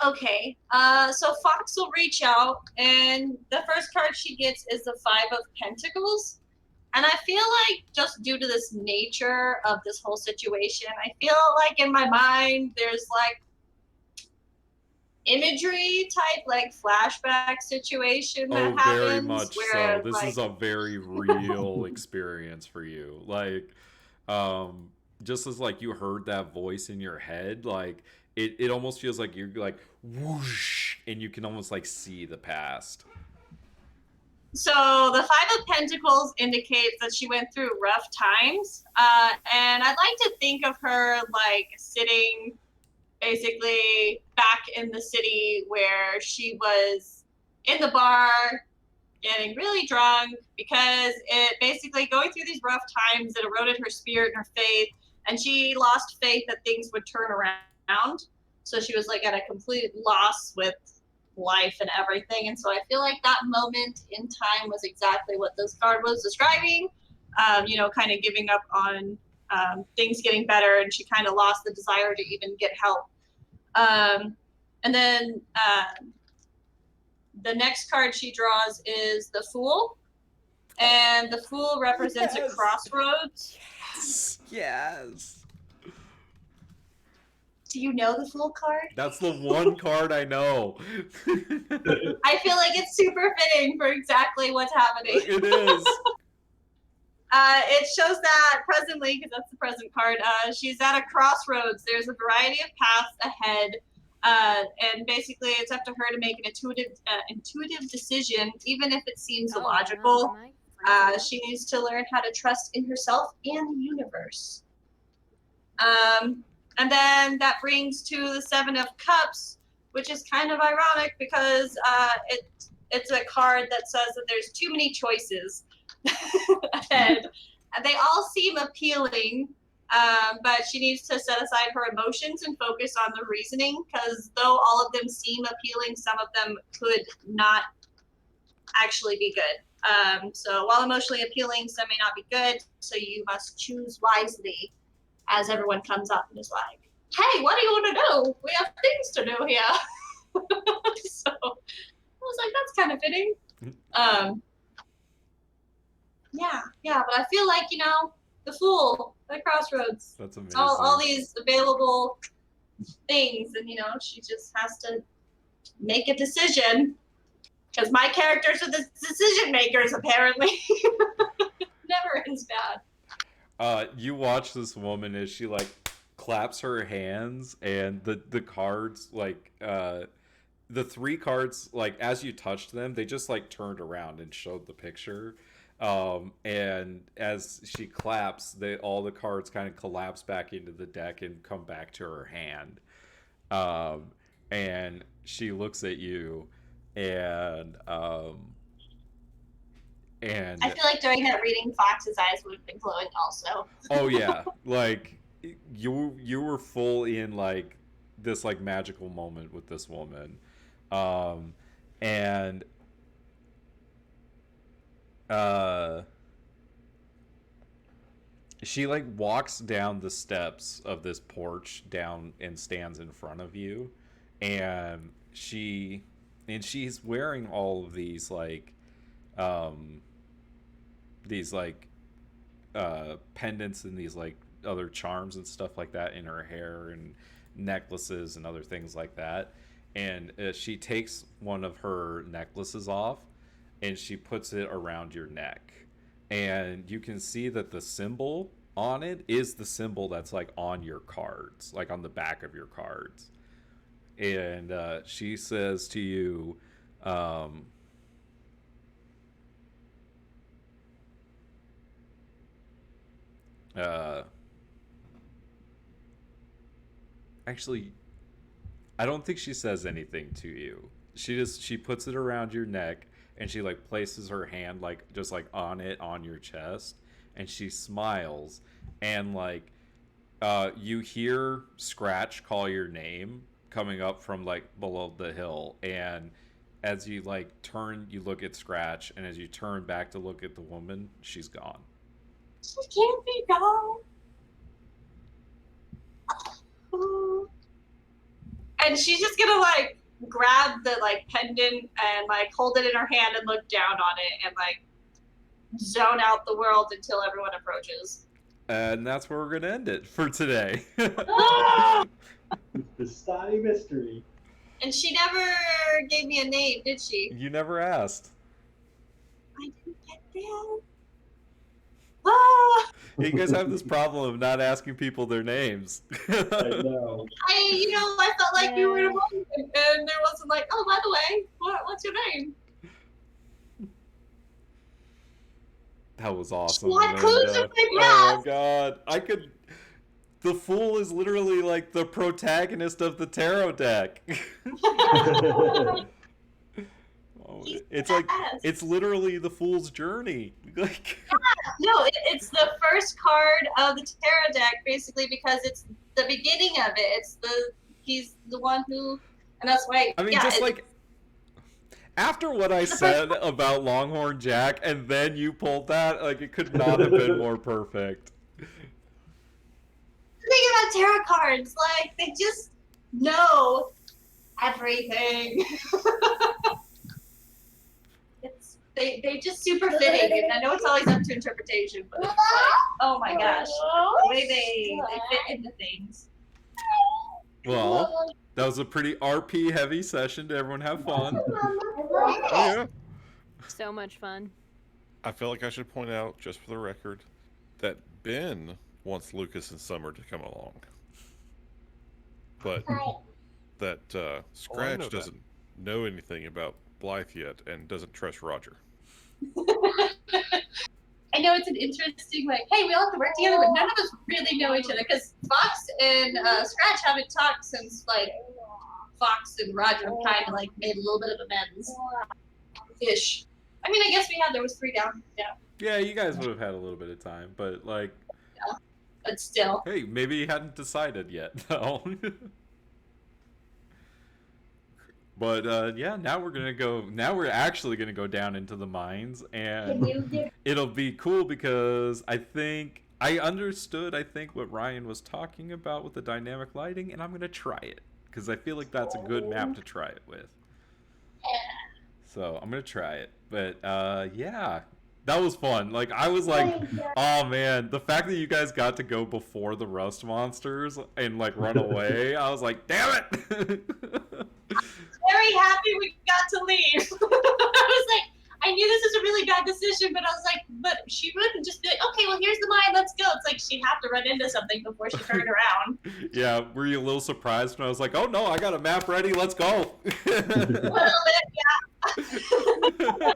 Okay. So Fox will reach out, and the first card she gets is the Five of Pentacles. And I feel like just due to this nature of this whole situation, I feel like in my mind there's like imagery type, like flashback situation that
Oh, very
happens
much so.
where
This
like
is a very real experience for you. Like, um, just as like you heard that voice in your head, like it almost feels like you're like whoosh, and you can almost like see the past.
so the Five of Pentacles indicates that she went through rough times. And I'd like to think of her like sitting basically back in the city where she was in the bar getting really drunk because it basically going through these rough times that eroded her spirit and her faith, and she lost faith that things would turn around. So she was like at a complete loss with life and everything. And so I feel like that moment in time was exactly what this card was describing. Kind of giving up on things getting better, and she kind of lost the desire to even get help. And then the next card she draws is the Fool. And the Fool represents a crossroads.
Yes.
Do you know the Fool card?
That's the one card I know.
I feel like it's super fitting for exactly what's happening.
It is.
It shows that presently, because that's the present card, she's at a crossroads. There's a variety of paths ahead. And basically, it's up to her to make an intuitive decision, even if it seems illogical. She needs to learn how to trust in herself and the universe. And then that brings to the Seven of Cups, which is kind of ironic because it's a card that says that there's too many choices ahead. They all seem appealing, but she needs to set aside her emotions and focus on the reasoning, because though all of them seem appealing, some of them could not actually be good. So while emotionally appealing, some may not be good, so you must choose wisely as everyone comes up and is like, hey, what do you want to do? We have things to do here. So I was like, that's kind of fitting. Yeah, but I feel like, the Fool, the Crossroads.
That's amazing.
All these available things, and, she just has to make a decision. Because my characters are the decision makers, apparently. Never is bad.
You watch this woman as she like claps her hands, and the cards like the three cards, like as you touched them, they just like turned around and showed the picture. And as she claps, all the cards kind of collapse back into the deck and come back to her hand. And she looks at you, and
I feel like during that reading, Fox's eyes would have been glowing also.
oh yeah, like you were full in like this like magical moment with this woman, and she like walks down the steps of this porch down and stands in front of you, and she's wearing all of these like pendants and these like other charms and stuff like that in her hair and necklaces and other things like that. And she takes one of her necklaces off and she puts it around your neck, and you can see that the symbol on it is the symbol that's like on your cards, like on the back of your cards. And she says to you, actually, I don't think she says anything to you. She puts it around your neck, and she like places her hand like just like on it on your chest, and she smiles, and like you hear Scratch call your name coming up from like below the hill, and as you like turn, you look at Scratch, and as you turn back to look at the woman, she's gone.
She can't be gone. And she's just gonna like grab the like pendant and like hold it in her hand and look down on it and like zone out the world until everyone approaches.
And that's where we're gonna end it for today.
The Stotty mystery.
And she never gave me a name, did she?
You never asked.
I didn't get there. Ah!
You guys have this problem of not asking people their names.
I know.
I felt like we were in a moment, and there wasn't like, oh, by the way, what's your name?
That was awesome.
What clues
Amanda.
have they
Oh
got?
my god. The Fool is literally like the protagonist of the tarot deck. Oh,
He's
it's like,
badass.
it's literally the Fool's journey. Like,
No, it's the first card of the tarot deck, basically, because it's the beginning of it. He's the one who, and that's why.
I mean,
yeah,
just like, after what I said about Longhorn Jack, and then you pulled that, like, it could not have been more perfect.
the thing about tarot cards, like they just know everything. They just super fitting, and I know it's always up to interpretation, but it's like, oh my gosh, the way they fit into things.
Well, that was a pretty RP heavy session. Did everyone have fun?
Oh, yeah.
So much fun.
I feel like I should point out, just for the record, that Ben wants Lucas and Summer to come along. But that Scratch
that.
doesn't know anything about Blythe yet and doesn't trust Roger.
I know it's an interesting, like, hey, we all have to work together, but none of us really know each other, because Fox and Scratch haven't talked since, like, Fox and Roger kind of, like, made a little bit of amends. Ish. I mean, I guess there was 3 down. Yeah.
Yeah, you guys would have had a little bit of time, but, like,
But still.
hey, maybe you hadn't decided yet, though. But yeah, now we're actually gonna go down into the mines, and it'll be cool because I understood what Ryan was talking about with the dynamic lighting, and I'm gonna try it because I feel like that's a good map to try it with. So I'm gonna try it. But yeah, that was fun. Like, I was like, oh man, the fact that you guys got to go before the rust monsters and like run away, I was like, damn it.
Very happy we got to leave. I was like, I knew this was a really bad decision, but I was like, but she wouldn't just be like, okay, well, here's the mine, let's go. It's like she'd have to run into something before she turned around.
Yeah, were you a little surprised when I was like, oh no, I got a map ready, let's go.
A little bit, yeah.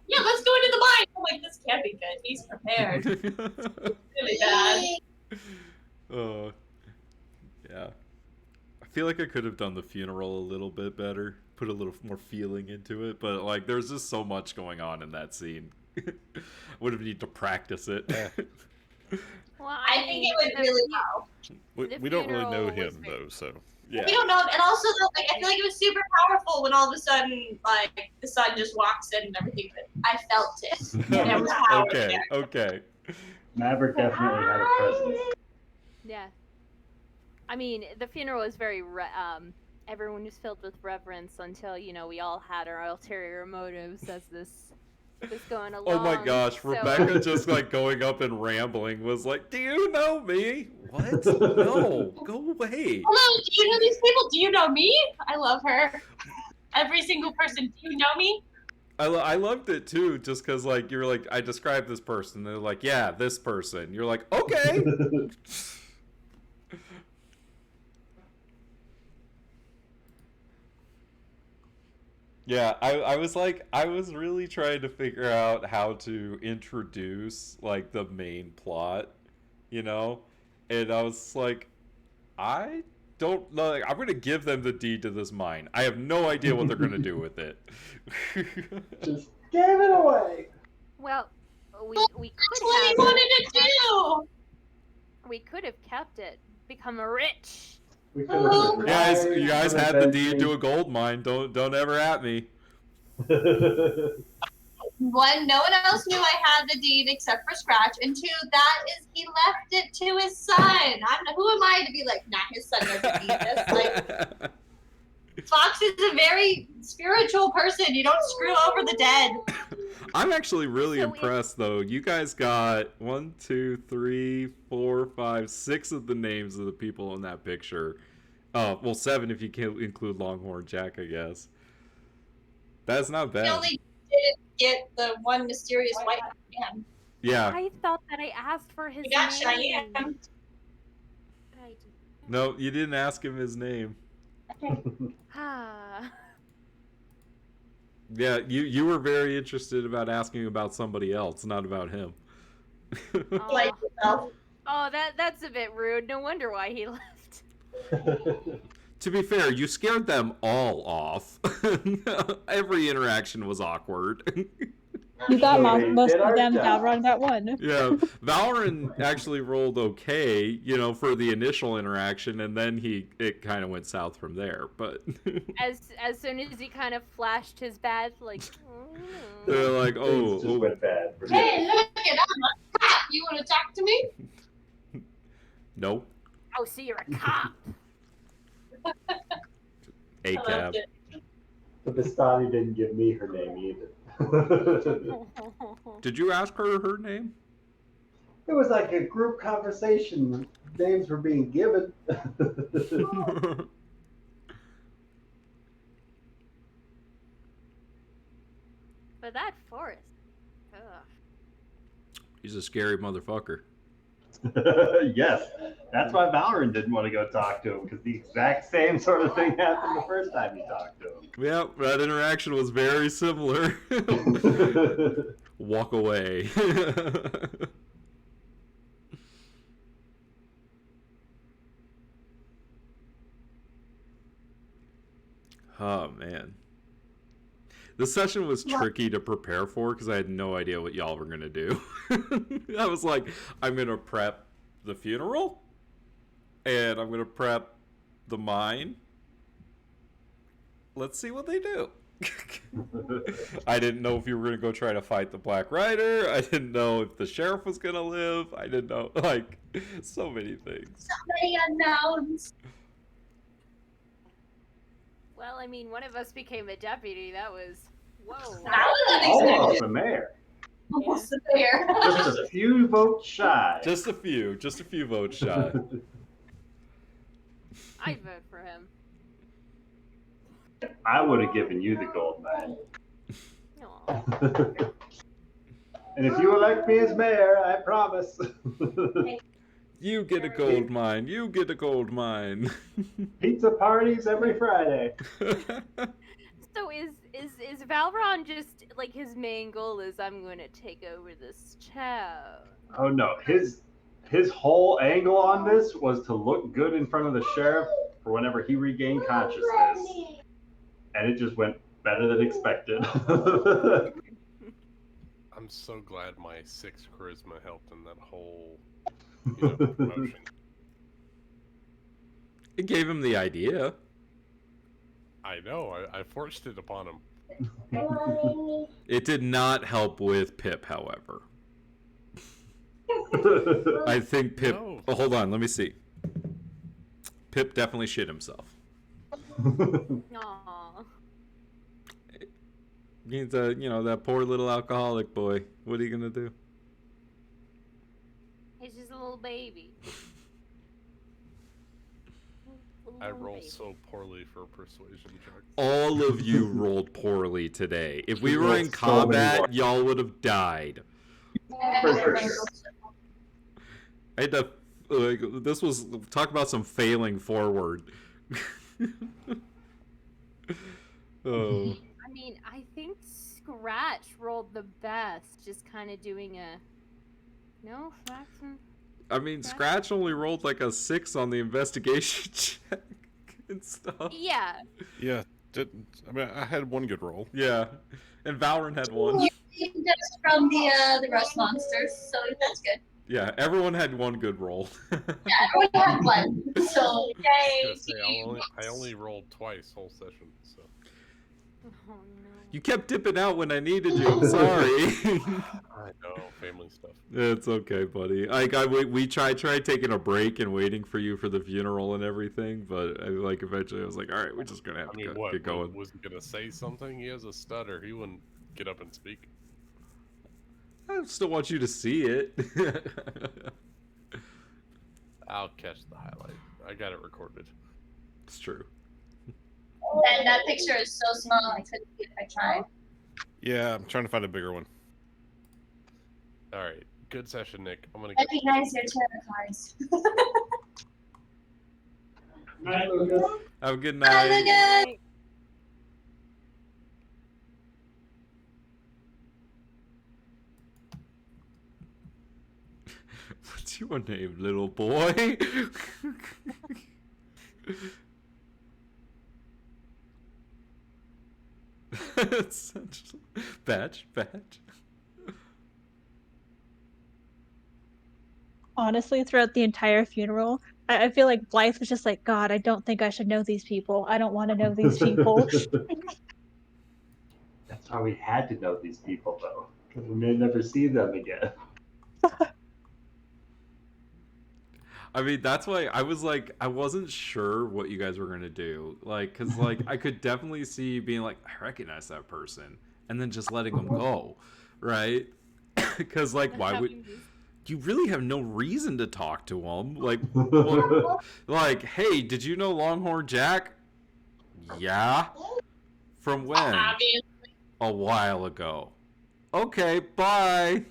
Yeah, let's go into the mine. I'm like, this can't be good. He's prepared. Really bad.
Yeah. I feel like I could have done the funeral a little bit better, put a little more feeling into it, but like there's just so much going on in that scene. Would have need to practice it.
Well,
I think it went really well.
We don't really know
funeral was
him,
very-
though, so...
Yeah.
We don't know, and also like I feel like it was super powerful when all of a sudden like the sun just walks in and everything. But I felt it. And there was power
Okay,
there.
okay.
Maverick definitely had a presence.
Yeah. I mean, the funeral was very, everyone was filled with reverence until, we all had our ulterior motives as this was going along.
Oh my gosh,
so-
Rebecca just like going up and rambling was like, do you know me? What? No, go away.
Hello, do you know these people? Do you know me? I love her. Every single person. Do you know me?
I loved it too, just because like you're like, I described this person. They're like, yeah, this person. You're like, okay. Yeah, I was like, I was really trying to figure out how to introduce like the main plot, and I was like, I don't know. Like, I'm gonna give them the deed to this mine. I have no idea what they're gonna do with it.
Just gave it away.
Well, we
That's
could
what he
have,
wanted to do.
we could have kept it, become rich.
We could have been
Guys,
riots,
you guys
could have
had the
been
deed to a gold mine. Don't ever at me.
things.
one, no one else knew I had the deed except for Scratch, and two, that is he left it to his son. Who am I to be like, nah, his son doesn't need this. Like, Fox is a very spiritual person. You don't screw over the dead.
I'm actually really impressed, though. You guys got 1, 2, 3, 4, 5, 6 of the names of the people in that picture. Well, 7 if you can include Longhorn Jack, I guess. That's not bad.
He only didn't get the one mysterious white man.
Yeah.
I thought that I asked for his
We got
name.
Cheyenne.
No, you didn't ask him his name.
Ah.
Yeah, you were very interested about asking about somebody else, not about him.
Like yourself.
Oh, that's a bit rude. No wonder why he left.
To be fair, you scared them all off. Every interaction was awkward.
You got
Okay,
most
did
of
our
them.
job.
Valron got one.
Yeah, Valorant actually rolled okay, for the initial interaction, and then it kind of went south from there. But
As soon as he kind of flashed his badge, like.
they're like,
Things just went bad. For
Hey, look at I'm a cop. You want to talk to me?
nope,
Oh, so you're a cop.
A
I loved
cab.
it.
But Vistani didn't give me her name either.
Did you ask her name?
It was like a group conversation. Names were being given.
But that forest. Ugh.
He's a scary motherfucker.
Yes, that's why Valorant didn't want to go talk to him, because the exact same sort of thing happened the first time you talked to
Yeah, that interaction was very similar.
him.
Walk away. Oh, man. This session was tricky to prepare for because I had no idea what y'all were going to do. I was like, I'm going to prep the funeral, and I'm going to prep the mine. Let's see what they do. I didn't know if you were going to go try to fight the Black Rider. I didn't know if the sheriff was going to live. I didn't know, so many things.
So many unknowns.
Well, I mean, one of us became a deputy. That was. Whoa.
That was
Almost
unexpected.
the mayor.
Almost there.
Just a few votes shy.
Just a few votes shy.
I'd vote for him.
I would have given you the gold mine.
Aw.
And if you elect me as mayor, I promise.
You get a gold mine. You get a gold mine.
Pizza parties every Friday.
So is Valron just like his main goal is I'm going to take over this town?
Oh no, his whole angle on this was to look good in front of the sheriff for whenever he regained consciousness, and it just went better than expected.
I'm so glad my 6 charisma helped in that whole promotion.
It gave him the idea.
I know, I forced it upon him.
It did not help with Pip, however. I think Pip.
No.
Oh, hold on, let me see. Pip definitely shit himself.
Aw.
He's that poor little alcoholic boy. What are you gonna do?
He's just a little baby.
I rolled so poorly for persuasion checks.
All of you rolled poorly today. If we
You
were
rolled
in
so many
combat,
ones.
y'all would have died.
For sure.
I had to. This was talk about some failing forward. Oh.
I mean, I think Scratch rolled the best, just kind of doing a. No, Flaxen.
I mean, Scratch only rolled like a 6 on the investigation check and stuff.
Yeah.
Yeah, I had one good roll.
Yeah, and Valorant had one.
You just from the rust monsters, so that's good.
Yeah, everyone had one good roll.
Yeah, everyone had one. So
I
yay!
was gonna say, I only rolled twice whole session, so
Oh no.
You kept dipping out when I needed you. I'm sorry.
I know, family stuff.
It's okay, buddy. We tried taking a break and waiting for you for the funeral and everything, but eventually I was like, all right, we're just gonna have
I
to
mean, what?
get going.
Was he gonna say something? He has a stutter. He wouldn't get up and speak.
I still want you to see it.
I'll catch the highlight. I got it recorded.
It's true.
And that picture is so small, I couldn't see if I tried.
Yeah, I'm trying to find a bigger one. All right, good session, Nick. I'm gonna go.
Recognize your tarot cards.
Night, Lucas.
Have a good
Bye,
night.
Lucas.
What's your name, little boy? Badge.
Honestly, throughout the entire funeral, I feel like Blythe was just like, God, I don't think I should know these people. I don't want to know these people.
That's why we had to know these people, though, because we may never see them again.
I mean, that's why I was like, I wasn't sure what you guys were gonna do, because I could definitely see you being like, I recognize that person, and then just letting them go, right? Because why would you really have no reason to talk to them? Hey, did you know Longhorn Jack? Yeah. From when?
Obviously.
A while ago. Okay, bye.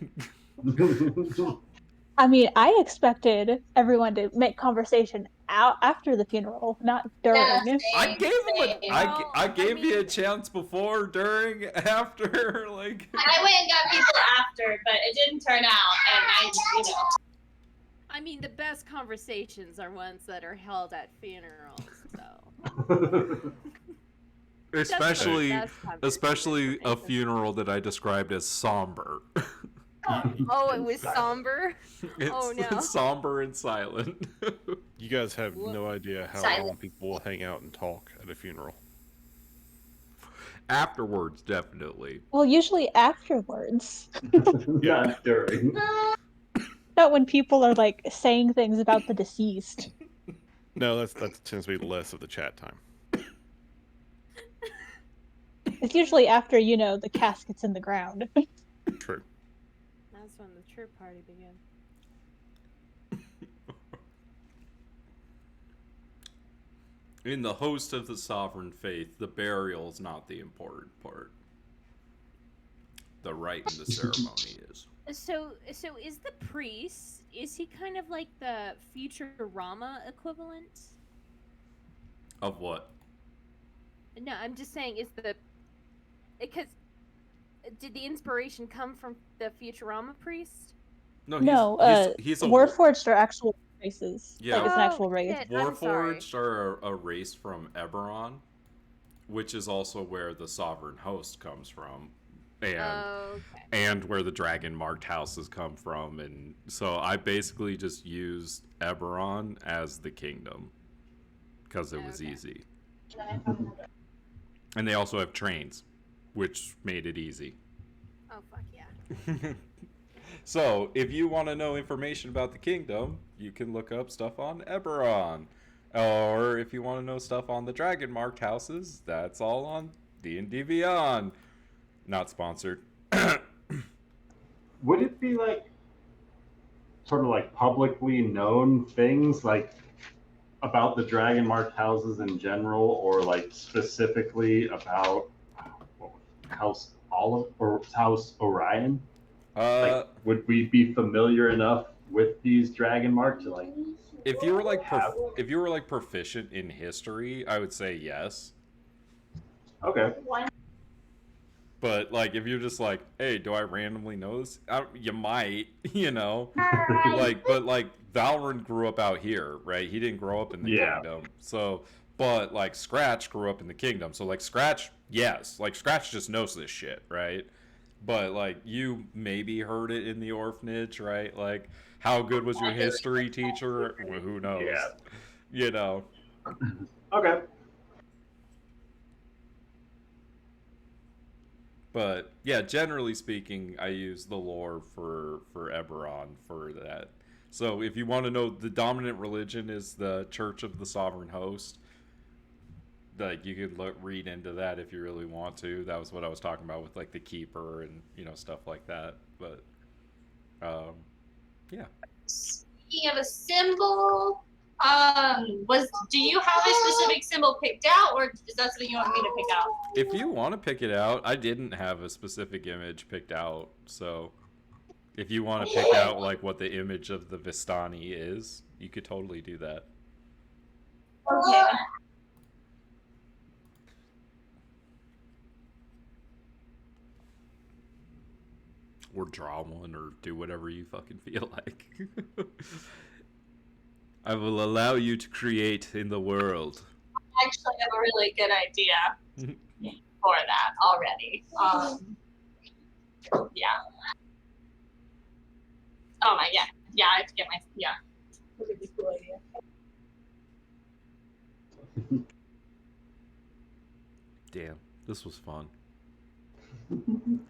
I mean, I expected everyone to make conversation out after the funeral, not during.
Yeah,
I gave him I gave
mean-
you a chance before, during, after,
I went and got people after, but it didn't turn out, and
I mean, the best conversations are ones that are held at funerals. So
especially
That's the best
especially a
conversation.
funeral that I described as somber.
Oh, it was somber. Oh, no.
It's somber and silent.
You guys have no idea how
Silent.
long people will hang out and talk at a funeral.
Afterwards, definitely.
Well, usually afterwards.
Not during.
Not when people are saying things about the deceased.
No, that tends to be less of the chat time.
It's usually after, the casket's in the ground.
True.
That's when the true party began.
In the host of the sovereign faith, the burial is not the important part. The rite and the ceremony is.
So is the priest? Is he kind of like the Futurama equivalent?
Of what?
No, I'm just saying, because did the inspiration come from the Futurama priest?
No,
he's a
Warforged are actual races.
Yeah.
It's an actual
Oh,
race.
shit. I'm sorry.
Warforged are a race from Eberron, which is also where the sovereign host comes from, and where the dragon marked houses come from, and so I basically just used Eberron as the kingdom because it was easy. And they also have trains, which made it easy.
Oh, fuck yeah.
So, if you want to know information about the kingdom, you can look up stuff on Eberron. Or if you want to know stuff on the dragon marked houses, that's all on D&D Beyond. Not sponsored.
Would it be sort of publicly known things about the dragon marked houses in general, or specifically about House Olive or House Orion? Would we be familiar enough with these dragon marks to
if you were proficient in history, I would say yes.
Okay.
But if you're just hey, do I randomly know this? You might, but Valrin grew up out here, right? He didn't grow up in the kingdom. So, but Scratch grew up in the kingdom. So Scratch, yes, Scratch just knows this shit, right? But you maybe heard it in the orphanage, right? How good was your history teacher? Well, who knows?
Yeah. Okay.
But yeah, generally speaking, I use the lore for Eberron for that. So if you want to know, the dominant religion is the Church of the Sovereign Host. Like, you could read into that if you really want to. That was what I was talking about with like the Keeper and stuff like that. But yeah.
Speaking of a symbol, do you have a specific symbol picked out, or is that something you want me to pick out?
If you want to pick it out, I didn't have a specific image picked out, so if you want to pick out like what the image of the Vistani is, you could totally do that.
Okay.
Or draw one, or do whatever you fucking feel like. I will allow you to create in the world.
I actually have a really good idea for that already. Yeah. Oh my, yeah. Yeah, I have to get my, yeah. That's a really cool idea.
Damn, this was fun.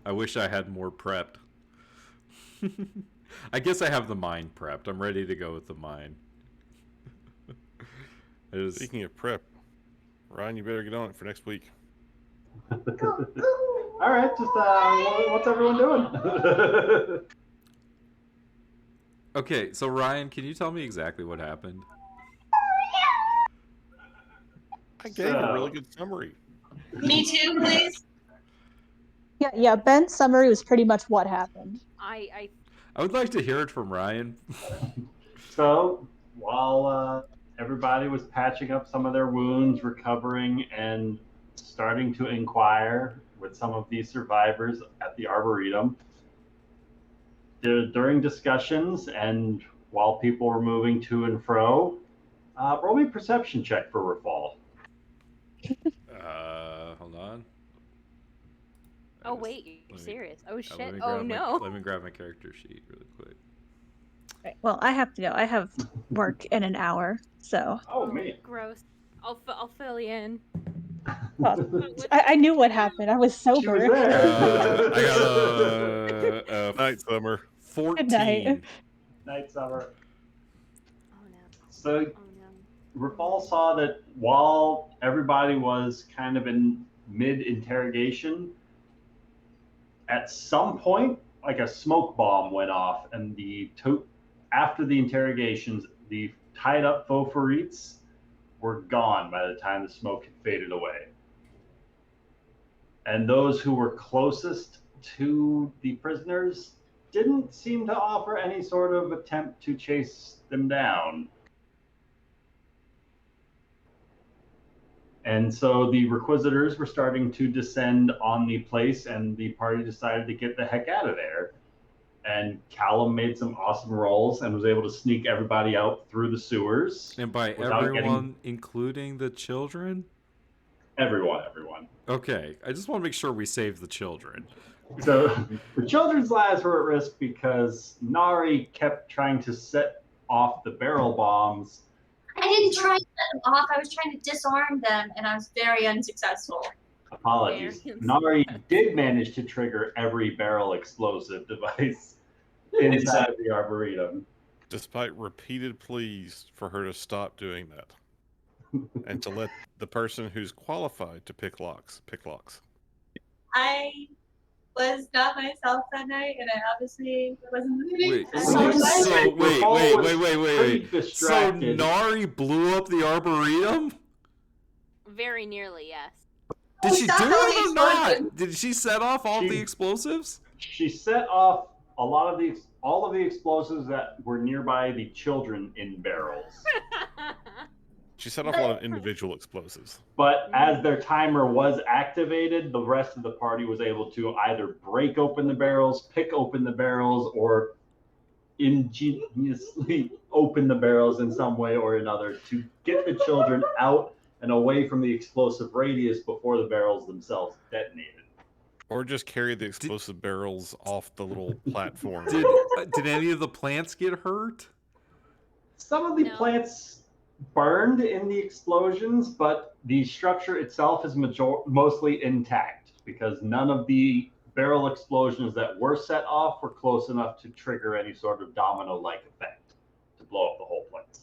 I wish I had more prepped. I guess I have the mine prepped. I'm ready to go with the mine.
Speaking of prep, Ryan, you better get on it for next week.
All right, just what's everyone doing?
Okay, so Ryan, can you tell me exactly what happened?
I gave a really good summary.
Me too, please.
Yeah. Ben's summary was pretty much what happened.
I
would like to hear it from Ryan.
So while everybody was patching up some of their wounds, recovering, and starting to inquire with some of these survivors at the Arboretum, during discussions and while people were moving to and fro, roll me a perception check for Rafal.
Hold on.
Oh wait, you're serious? Oh shit!
Let
No!
me grab my character sheet really quick.
Right. Well, I have to go. I have work in an hour, so.
Oh man.
Gross. I'll fill you in.
Well, I knew what happened. I was
She
sober.
was there.
I got a
Night, Summer.
14.
Good night.
Night, Summer.
Oh no!
So
Oh no!
Rafal saw that while everybody was kind of in mid-interrogation, at some point, like a smoke bomb went off, and after the interrogations, the tied-up Foforites were gone by the time the smoke had faded away. And those who were closest to the prisoners didn't seem to offer any sort of attempt to chase them down. And so the Requisitors were starting to descend on the place, and the party decided to get the heck out of there. And Callum made some awesome rolls and was able to sneak everybody out through the sewers.
And by everyone, including the children?
Everyone.
Okay, I just want to make sure we save the children.
So the children's lives were at risk because Nari kept trying to set off the barrel bombs.
I didn't try to set them off. I was trying to disarm them, and I was very unsuccessful.
Apologies.
Very
Nari did manage to trigger every barrel explosive device inside of the Arboretum.
Despite repeated pleas for her to stop doing that. And to let the person who's qualified to pick locks.
I was not myself that night, and I obviously wasn't moving.
Wait, wait. So
Distracted.
Nari blew up the Arboretum?
Very nearly, yes.
Did she do
Stop all the
it or not?
explosions.
Did she set off all the explosives?
She set off all of the explosives that were nearby the children in barrels.
She set off a lot of individual explosives.
But as their timer was activated, the rest of the party was able to either break open the barrels, pick open the barrels, or ingeniously open the barrels in some way or another to get the children out and away from the explosive radius before the barrels themselves detonated.
Or just carry the explosive barrels off the little platform.
Did any of the plants get hurt?
Some of the
No.
plants burned in the explosions, but the structure itself is mostly intact. because none of the barrel explosions that were set off were close enough to trigger any sort of domino-like effect to blow up the whole place.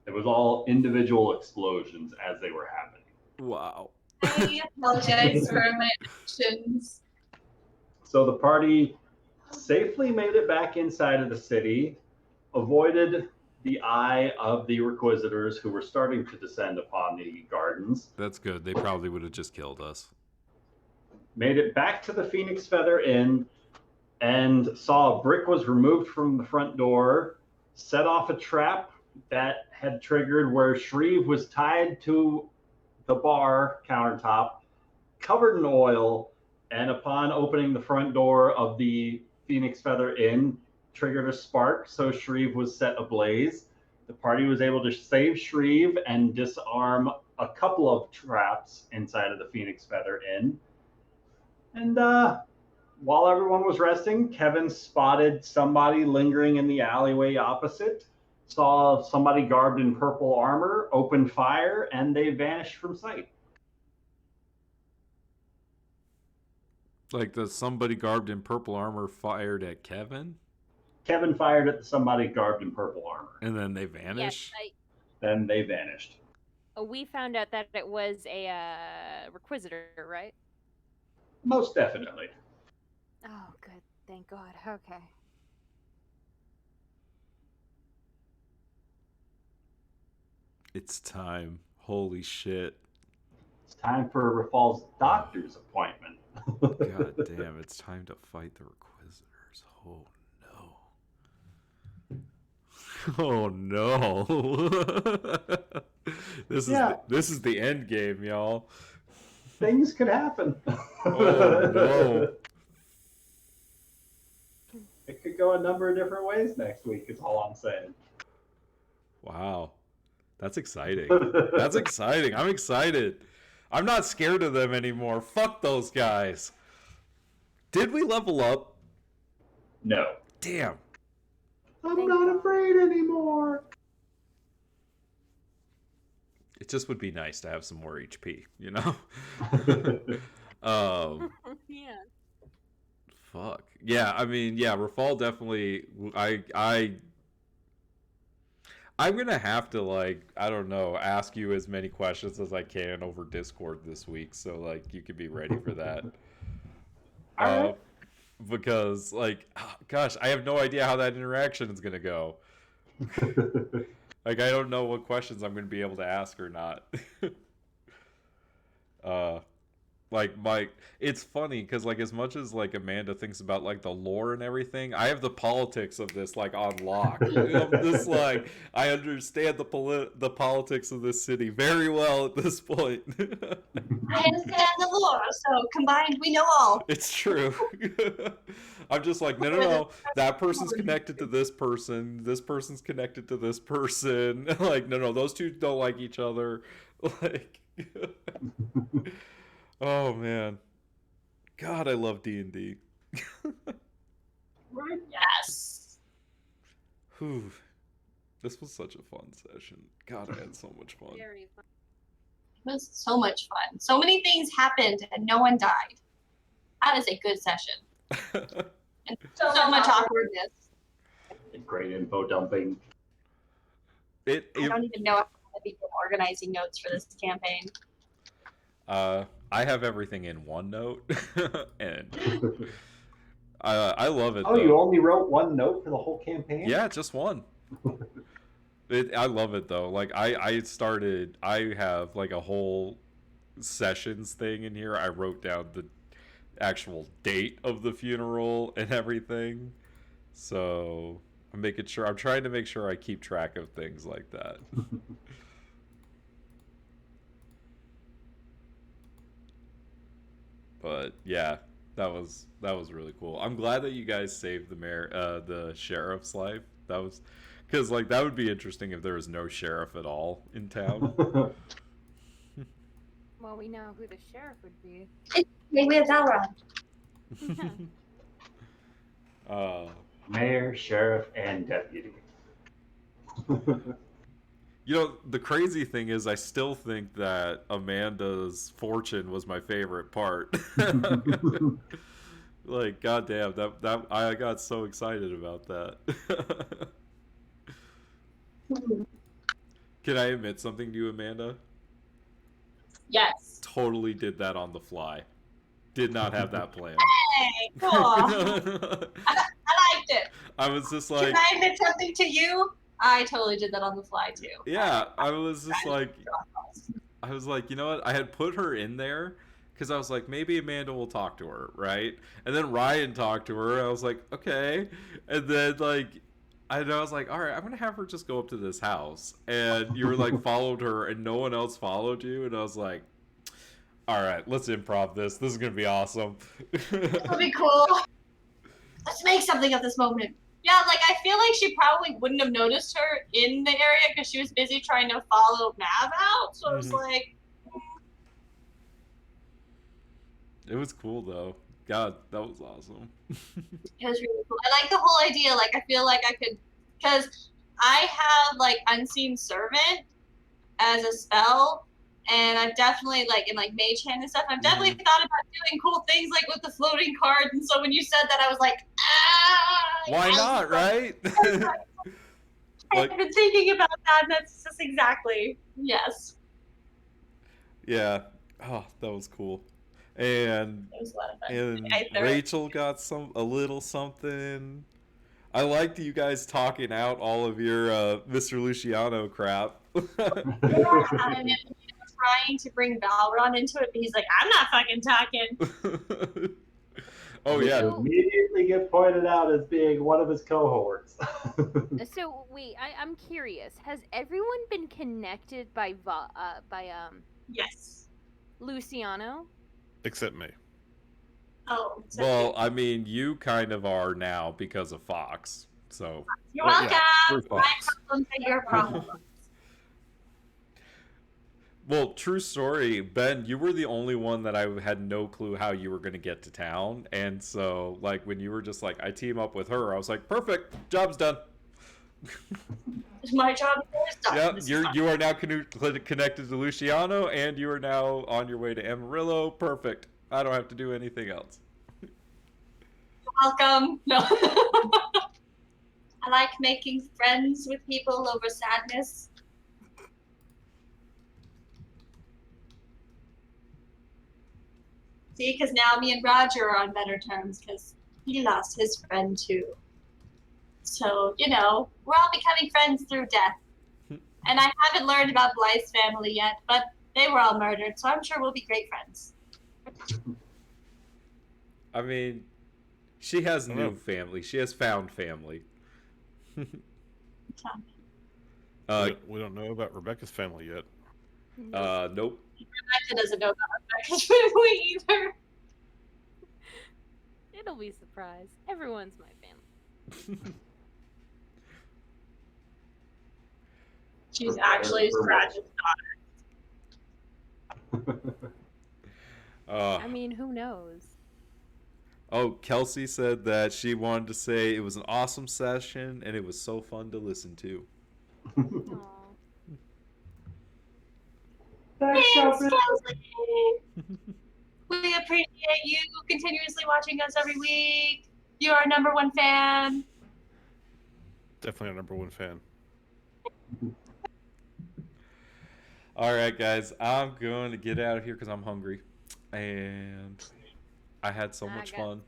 It was all individual explosions as they were happening.
Wow.
I apologize for my actions.
So the party safely made it back inside of the city, avoided the eye of the Requisitors who were starting to descend upon the gardens,
That's good. They probably would have just killed us.
made it back to the Phoenix Feather Inn, and saw a brick was removed from the front door, set off a trap that had triggered where Shreve was tied to the bar countertop, covered in oil, and upon opening the front door of the Phoenix Feather Inn, triggered a spark, so Shreve was set ablaze. The party was able to save Shreve and disarm a couple of traps inside of the Phoenix Feather Inn. And while everyone was resting, Kevin spotted somebody lingering in the alleyway opposite, saw somebody garbed in purple armor, opened fire, and they vanished from sight.
Like the somebody garbed in purple armor fired at Kevin,
Kevin fired at somebody garbed in purple armor.
and then they vanish.
Yes,
Then they vanished.
we found out that it was a Requisitor, right?
Most definitely.
Oh, good. Thank God. Okay.
It's time. Holy shit.
It's time for Rafal's doctor's appointment.
God damn, it's time to fight the Requisitors. Oh no. Oh no. This is the end game, y'all.
Things could happen.
Oh no.
It could go a number of different ways next week, is all I'm saying.
Wow. That's exciting. That's exciting. I'm excited. I'm not scared of them anymore. Fuck those guys. Did we level up?
No.
Damn.
I'm not afraid anymore.
It just would be nice to have some more HP, you know?
Yeah.
Fuck. Yeah, I mean, yeah, Rafal definitely I'm gonna have to, like, I don't know, ask you as many questions as I can over Discord this week, so like you could be ready for that.
Alright.
Because, like, gosh, I have no idea how that interaction is gonna go. Like, I don't know what questions I'm gonna be able to ask or not. Like, it's funny because, like, as much as, like, Amanda thinks about, like, the lore and everything, I have the politics of this, like, on lock. I'm just like, I understand the politics of this city very well at this point.
I understand the lore, so combined we know all.
It's true. I'm just like, no, that person's connected to this person's connected to this person. Like, no, those two don't like each other. Like, oh man, God, I love D&D.
Yes.
Whew. This was such a fun session. God, I had so much fun.
Very fun.
It was so much fun. So many things happened and no one died. That is a good session. And so much awkwardness.
Great info dumping.
I don't even know how to begin organizing notes for this campaign.
I have everything in OneNote, and I love it.
Oh,
though.
you only wrote one note for the whole campaign?
Yeah, just one. I love it though. Like I have like a whole sessions thing in here. I wrote down the actual date of the funeral and everything. So I'm trying to make sure I keep track of things like that. But yeah, that was really cool. I'm glad that you guys saved the sheriff's life. That was because, like, that would be interesting if there was no sheriff at all in town.
Well, we know who the sheriff would be.
Maybe it's Elrond.
Mayor, sheriff, and deputy.
You know, the crazy thing is, I still think that Amanda's fortune was my favorite part. Like, goddamn, that I got so excited about that. Can I admit something to you, Amanda?
Yes.
Totally did that on the fly. Did not have that planned.
Hey, cool. I liked it.
I was just like,
Can I admit something to you? I totally did that on the fly too.
yeah, I was just like, you know what? I had put her in there because I was like, maybe Amanda will talk to her, right? And then Ryan talked to her. I was like, okay. And then like, I was like, all right, I'm gonna have her just go up to this house. And you were like, followed her, and no one else followed you. And I was like, all right, let's improv this. This is gonna be awesome.
That'll be cool. Let's make something of this moment. Yeah, like I feel like she probably wouldn't have noticed her in the area because she was busy trying to follow Mav out. So it was like,
It was cool though. God, that was awesome.
it was really cool. I like the whole idea. Like I feel like I could, because I have like Unseen Servant as a spell, and I've definitely like in like Mage Hand and stuff. I've definitely thought about doing cool things like with the floating cards. And so when you said that, I was like,
Why not, right?
I've been thinking about that, and that's just exactly yes.
Yeah. Oh, that was cool. And
It was a lot of fun.
and Rachel got a little something. I liked you guys talking out all of your Mr. Luciano crap.
Yeah, and he was trying to bring Valron into it, but he's like, I'm not fucking talking.
Oh yeah.
Immediately get pointed out as being one of his cohorts.
So wait, I'm curious. Has everyone been connected by
Yes.
Luciano?
Except me.
Oh. So
Well, I mean, you kind of are now because of Fox. So
you're
Well,
welcome.
yeah, through
My
Fox.
problems are your problems.
well, true story, Ben, you were the only one that I had no clue how you were going to get to town. And so, like, when you were just like, I team up with her, I was like, perfect, job's done.
My job is done.
Yeah,
This is
you are now connected to Luciano, and you are now on your way to Amarillo. Perfect. I don't have to do anything else.
welcome. No. I like making friends with people over sadness. See, because now me and Roger are on better terms because he lost his friend too. So, you know, we're all becoming friends through death. And I haven't learned about Blythe's family yet, but they were all murdered, so I'm sure we'll be great friends.
I mean, she has new family. She has found family.
We don't know about Rebecca's family yet.
Nope.
Rebecca doesn't know about Rebecca's family either.
It'll be a surprise. Everyone's my family.
She's actually Scratch's daughter.
I mean, who knows?
Oh, Kelsey said that she wanted to say it was an awesome session and it was so fun to listen to.
Aw.
Thanks, Kelsey. We appreciate you continuously watching us every week. You're our #1 fan.
Definitely our #1 fan.
All right, guys, I'm going to get out of here because I'm hungry. And I had so much fun.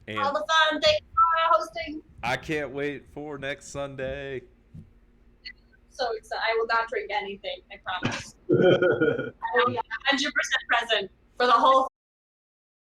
And
All the fun. Thank you for hosting.
I can't wait for next Sunday.
So excited. I will not drink anything, I promise. I will be 100% present for the whole